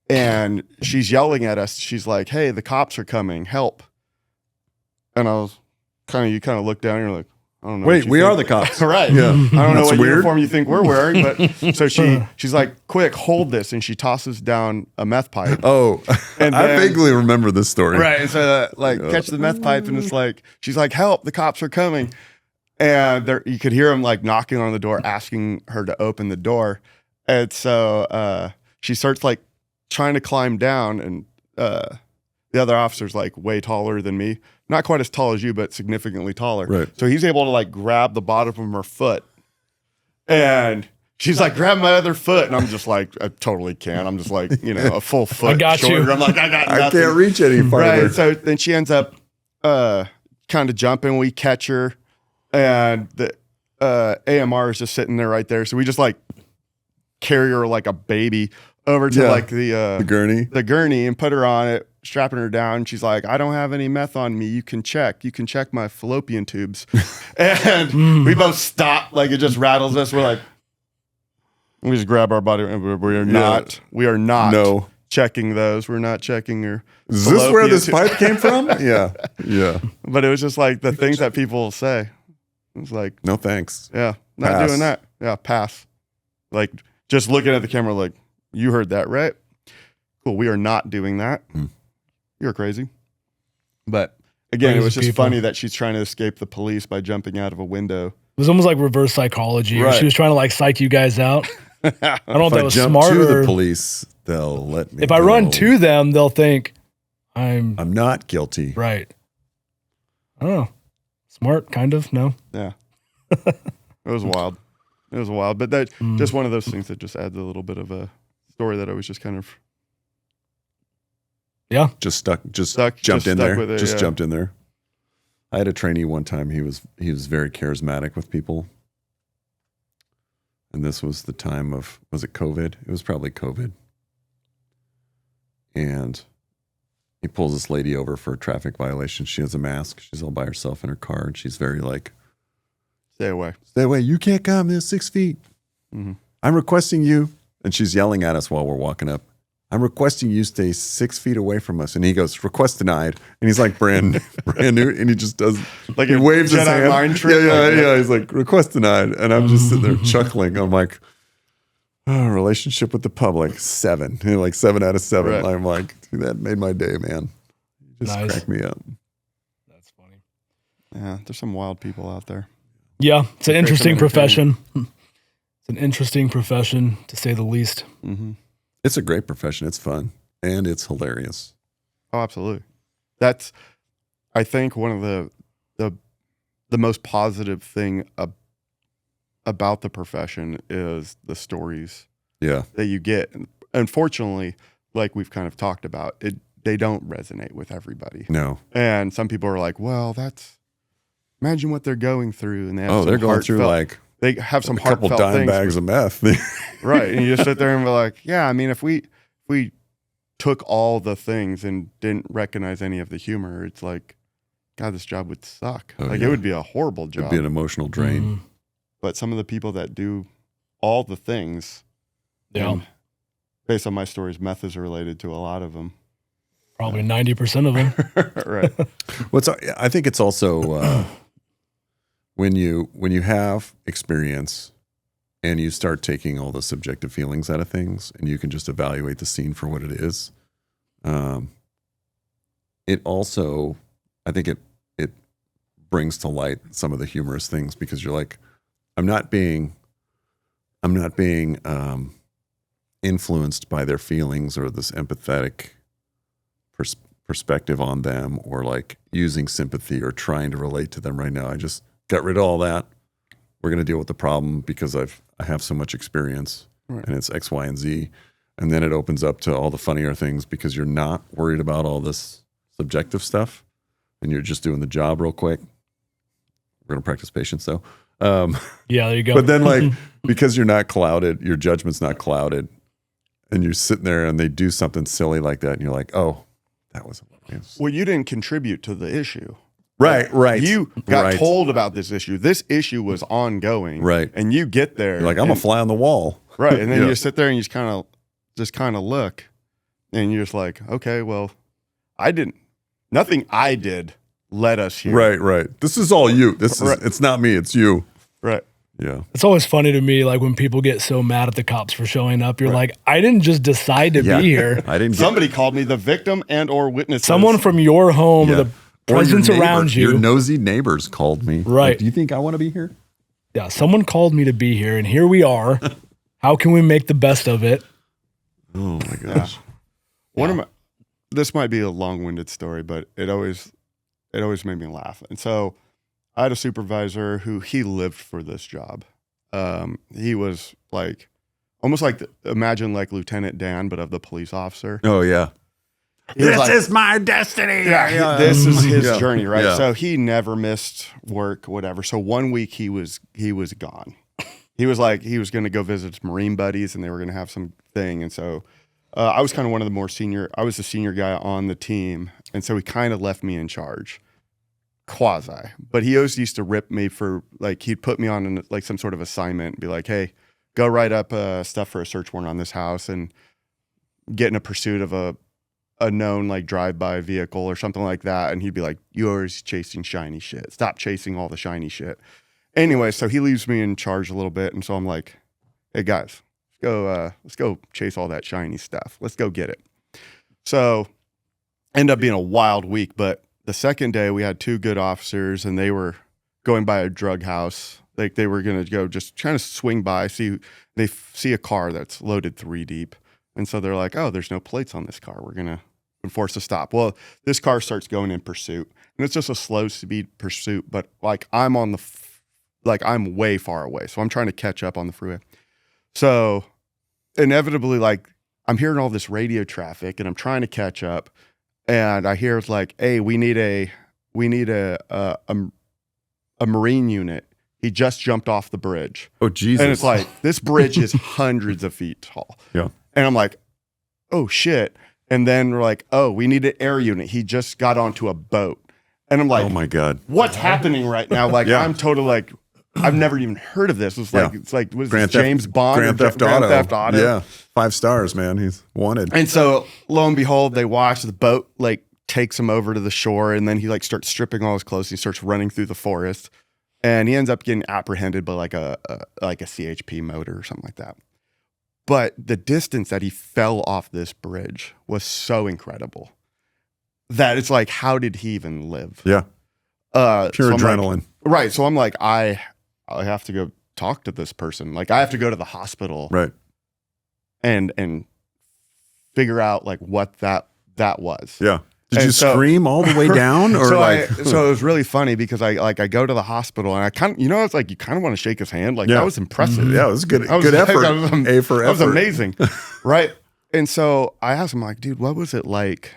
And she's yelling at us. She's like, "Hey, the cops are coming! Help!" And I was you kind of look down, and you're like, I don't know. Wait, we are the cops. Right. Yeah. I don't know That's what weird. uniform you think we're wearing, but so she's like, quick, hold this. And she tosses down a meth pipe. Oh, And I then- vaguely remember this story. Right. And so catch the meth pipe. And it's like, she's like, help, the cops are coming. And you could hear him like knocking on the door, asking her to open the door. And so she starts like trying to climb down. And the other officer's like way taller than me. Not quite as tall as you, but significantly taller. Right. So he's able to like grab the bottom of her foot. And she's like, grab my other foot. And I'm just like, I totally can't. I'm just like, a full foot. I got shorter. you. I'm like, I got I nothing. can't reach any farther. Right. So then she ends up kind of jumping. We catch her. And the AMR is just sitting there right there. So we just like carry her like a baby over to like The gurney. and put her on it, strapping her down. She's like, I don't have any meth on me. You can check my fallopian tubes. And we both stop. Like it just rattles us. We're like, we just grab our body. And we are not No. checking those. We're not checking her. Is this where this fallopian pipe came from? Yeah. Yeah. But it was just like the things that people say. It's like, No thanks. yeah, not Pass. doing that. Yeah, pass. Like just looking at the camera like, you heard that, right? Cool. We are not doing that. You're crazy. But again, Crazy it was just people. funny that she's trying to escape the police by jumping out of a window. It was almost like reverse psychology. Where Right. she was trying to like psych you guys out. I don't know if If that I was jump smart to or the police, they'll let me if I go. run to them, they'll think I'm I'm not guilty. right. I don't know. Smart, kind of. No. Yeah. It was wild. It was wild. But that just one of those things that just adds a little bit of a story that I was just kind of Just jumped just in stuck there. with it, Just yeah. jumped in there. I had a trainee one time. He was very charismatic with people. And this was the time of, was it COVID? It was probably COVID. And he pulls this lady over for a traffic violation. She has a mask. She's all by herself in her car. And she's very like, stay away. stay away. You can't come. There's 6 feet. Mm-hmm. I'm requesting you. And she's yelling at us while we're walking up. I'm requesting you stay 6 feet away from us. And he goes, request denied. And he's like brand new. And he just does, Like he a waves his Jedi hand. mind trick, Yeah. like- He's like, request denied. And I'm just sitting there chuckling. I'm like, oh, relationship with the public, 7. Like 7 out of 7. Right. I'm like, dude, that made my day, man. You just Nice. cracked me up. That's funny. Yeah, there's some wild people out there. Yeah, it's an Great interesting communication. profession. It's an interesting profession, to say the least. Mm-hmm. It's a great profession. It's fun. And it's hilarious. Oh, absolutely. That's, I think, one of the most positive thing about the profession is the stories Yeah. that you get. Unfortunately, like we've kind of talked about, they don't resonate with everybody. No. And some people are like, well, imagine what they're going through. And they have Oh, some they're going through heartfelt- like they have some a couple heartfelt dime things. bags of meth. Right. And you just sit there and be like, yeah, I mean, if we took all the things and didn't recognize any of the humor, it's like, God, this job would suck. Oh, Like yeah. it would be a horrible It'd job. be an emotional drain. Mhm. But some of the people that do all the things, Yeah, and based on my stories, meth is related to a lot of them. probably 90% of them. Right. I think it's also when you have experience and you start taking all the subjective feelings out of things and you can just evaluate the scene for what it is. It also, I think it brings to light some of the humorous things because you're like, I'm not being influenced by their feelings or this empathetic perspective on them or like using sympathy or trying to relate to them right now. I just got rid of all that. We're going to deal with the problem because I have so much experience, and it's X, Y, and Z. And then it opens up to all the funnier things because you're not worried about all this subjective stuff and you're just doing the job real quick. We're going to practice patience though. Yeah, there you go. But then like, because you're not clouded, your judgment's not clouded, and you're sitting there and they do something silly like that and you're like, oh, that was hilarious. Well, you didn't contribute to the issue. Right. You got told about this issue. This issue was ongoing. Right. And you get there. You're like, I'm a fly on the wall. Right. And then you sit there and you just kind of look, and you're just like, okay, well, nothing I did led us here. Right. This is all you. It's not me, it's you. Right. Yeah. It's always funny to me, like when people get so mad at the cops for showing up, you're like, I didn't just decide to be here. Somebody called me the victim and or witness. Someone from your home, the presence around you. Your nosy neighbors called me. Right. Like, do you think I want to be here? Yeah. Someone called me to be here, and here we are. How can we make the best of it? Oh my gosh. This might be a long-winded story, but it always made me laugh. And so I had a supervisor who he lived for this job. He was like almost like imagine like Lieutenant Dan, but of the police officer. Oh yeah. This is my destiny. Yeah, this is his journey, right? Yeah. So he never missed work, whatever. So one week he was gone. He was like he was going to go visit his Marine buddies, and they were going to have some thing. And so I was kind of one of the more senior. I was the senior guy on the team, and so he kind of left me in charge, quasi. But he always used to rip me for like he'd put me on like some sort of assignment, and be like, "Hey, go write up stuff for a search warrant on this house, and get in a pursuit of a known like drive-by vehicle or something like that." And he'd be like, "You're always chasing shiny shit. Stop chasing all the shiny shit." Anyway, so he leaves me in charge a little bit, and so I'm like, "Hey guys, let's go chase all that shiny stuff. Let's go get it." So ended up being a wild week, but the second day we had two good officers, and they were going by a drug house. Like they were going to go just trying to swing by, they see a car that's loaded 3 deep. And so they're like, "Oh, there's no plates on this car. We're going to enforce a stop." Well, this car starts going in pursuit, and it's just a slow speed pursuit, but like I'm way far away. So I'm trying to catch up on the freeway. So inevitably, like I'm hearing all this radio traffic, and I'm trying to catch up, and I hear it's like, "Hey, we need a Marine unit. He just jumped off the bridge." Oh Jesus! And it's like this bridge is hundreds of feet tall. Yeah. And I'm like, "Oh shit!" And then we're like, "Oh, we need an air unit. He just got onto a boat." And I'm like, "Oh my god, what's happening right now?" Like I'm totally like, I've never even heard of this. It's like what is this, James Bond, Grand Theft Auto. Yeah, 5 stars, man. He's wanted. And so lo and behold, they watch the boat like takes him over to the shore, and then he like starts stripping all his clothes. And he starts running through the forest, and he ends up getting apprehended by like a CHP motor or something like that. But the distance that he fell off this bridge was so incredible that it's like, how did he even live? Yeah. Pure adrenaline. Like, right. So I'm like, I have to go talk to this person. Like I have to go to the hospital. Right. And figure out like what that was. Yeah. Did you scream all the way down, or so it was really funny because I go to the hospital, and I kind of, it's like you kind of want to shake his hand. Like that was impressive. Yeah, it was good. Good effort. A for effort. That was amazing. Right. And so I asked him like, "Dude, what was it like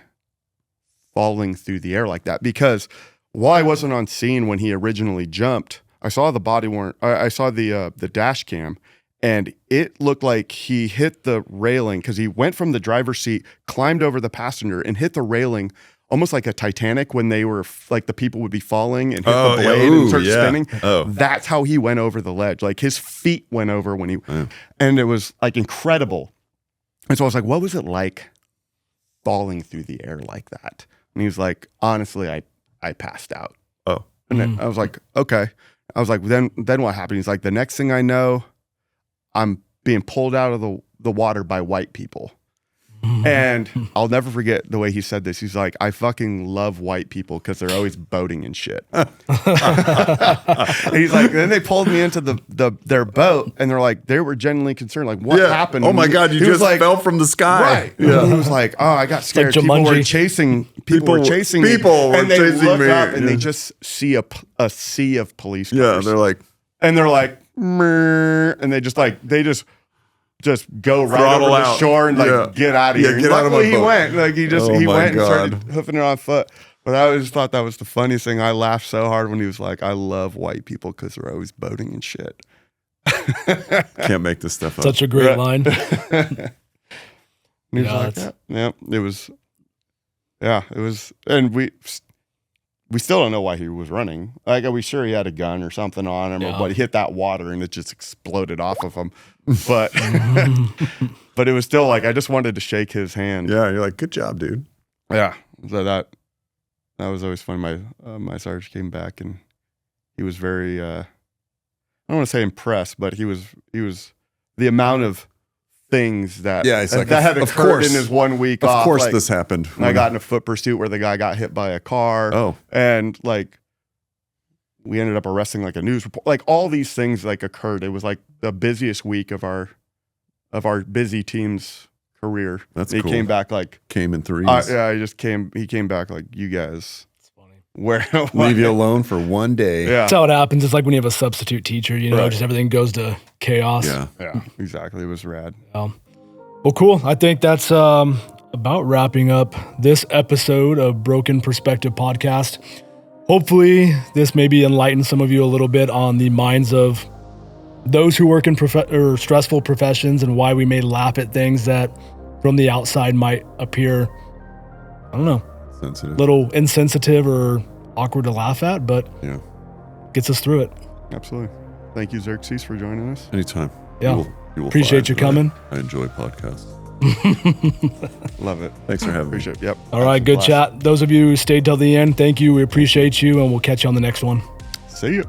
falling through the air like that?" Because while I wasn't on scene when he originally jumped, I saw the body worn. I saw the dash cam. And it looked like he hit the railing because he went from the driver's seat, climbed over the passenger, and hit the railing almost like a Titanic when they were like the people would be falling and hit the blade and start spinning. Oh. That's how he went over the ledge. Like his feet went over when he, and it was like incredible. And so I was like, "What was it like falling through the air like that?" And he was like, "Honestly, I passed out." Oh. And then I was like, "Okay." I was like, then what happened?" He's like, "The next thing I know, I'm being pulled out of the water by white people." And I'll never forget the way he said this. He's like, I fucking love white people because they're always boating and shit. And he's like, then they pulled me into their boat and they're like, they were genuinely concerned. Like, what happened? Oh my God, you just fell from the sky. Right. Yeah. He was like, oh, I got scared. Like people were Jumanji. chasing people were chasing me. People were and they chasing look me. up and they just see a sea of police cars. Yeah, they're like, "Meh," and they just go right Throttle over the out. shore and get out of here. Get out of my Luckily, he boat. went. Like he Oh my went and God. started hoofing it on foot. But I always thought that was the funniest thing. I laughed so hard when he was like, "I love white people because they're always boating and shit." Can't make this stuff up. Such a great line. And he was Yeah, like, that's- it was, and we still don't know why he was running. Like, are we sure he had a gun or something on him? Yeah. But he hit that water and it just exploded off of him. But but it was still like, I just wanted to shake his hand. Yeah, you're like, good job, dude. Yeah. So that was always fun. My sergeant came back and he was very I don't want to say impressed, but he was the amount of things that He's like, that had of occurred course. in his 1 week Of off. course Like, this happened. I got in a foot pursuit where the guy got hit by a car. Oh. And like we ended up arresting like a news report. Like all these things like occurred. It was like the busiest week of our busy team's career. That's he cool. came back like Came in threes. he came back like, you guys It's funny. where Leave you alone for one day. Yeah. That's how it happens. It's like when you have a substitute teacher, Right. just everything goes to chaos. Yeah. Yeah, exactly. It was rad. Well, cool. I think that's about wrapping up this episode of Broken Perspective Podcast. Hopefully, this maybe enlightens some of you a little bit on the minds of those who work in stressful professions and why we may laugh at things that from the outside might appear, I don't know, Sensitive. little insensitive or awkward to laugh at, but Yeah. gets us through it. Absolutely. Thank you, Xerxes, for joining us. Anytime. Yeah. You will Appreciate find you that coming. I enjoy podcasts. Love it. Thanks for having me. Appreciate it. Yep. All right, good chat. Those of you who stayed till the end, thank you. We appreciate you, and we'll catch you on the next one. See you.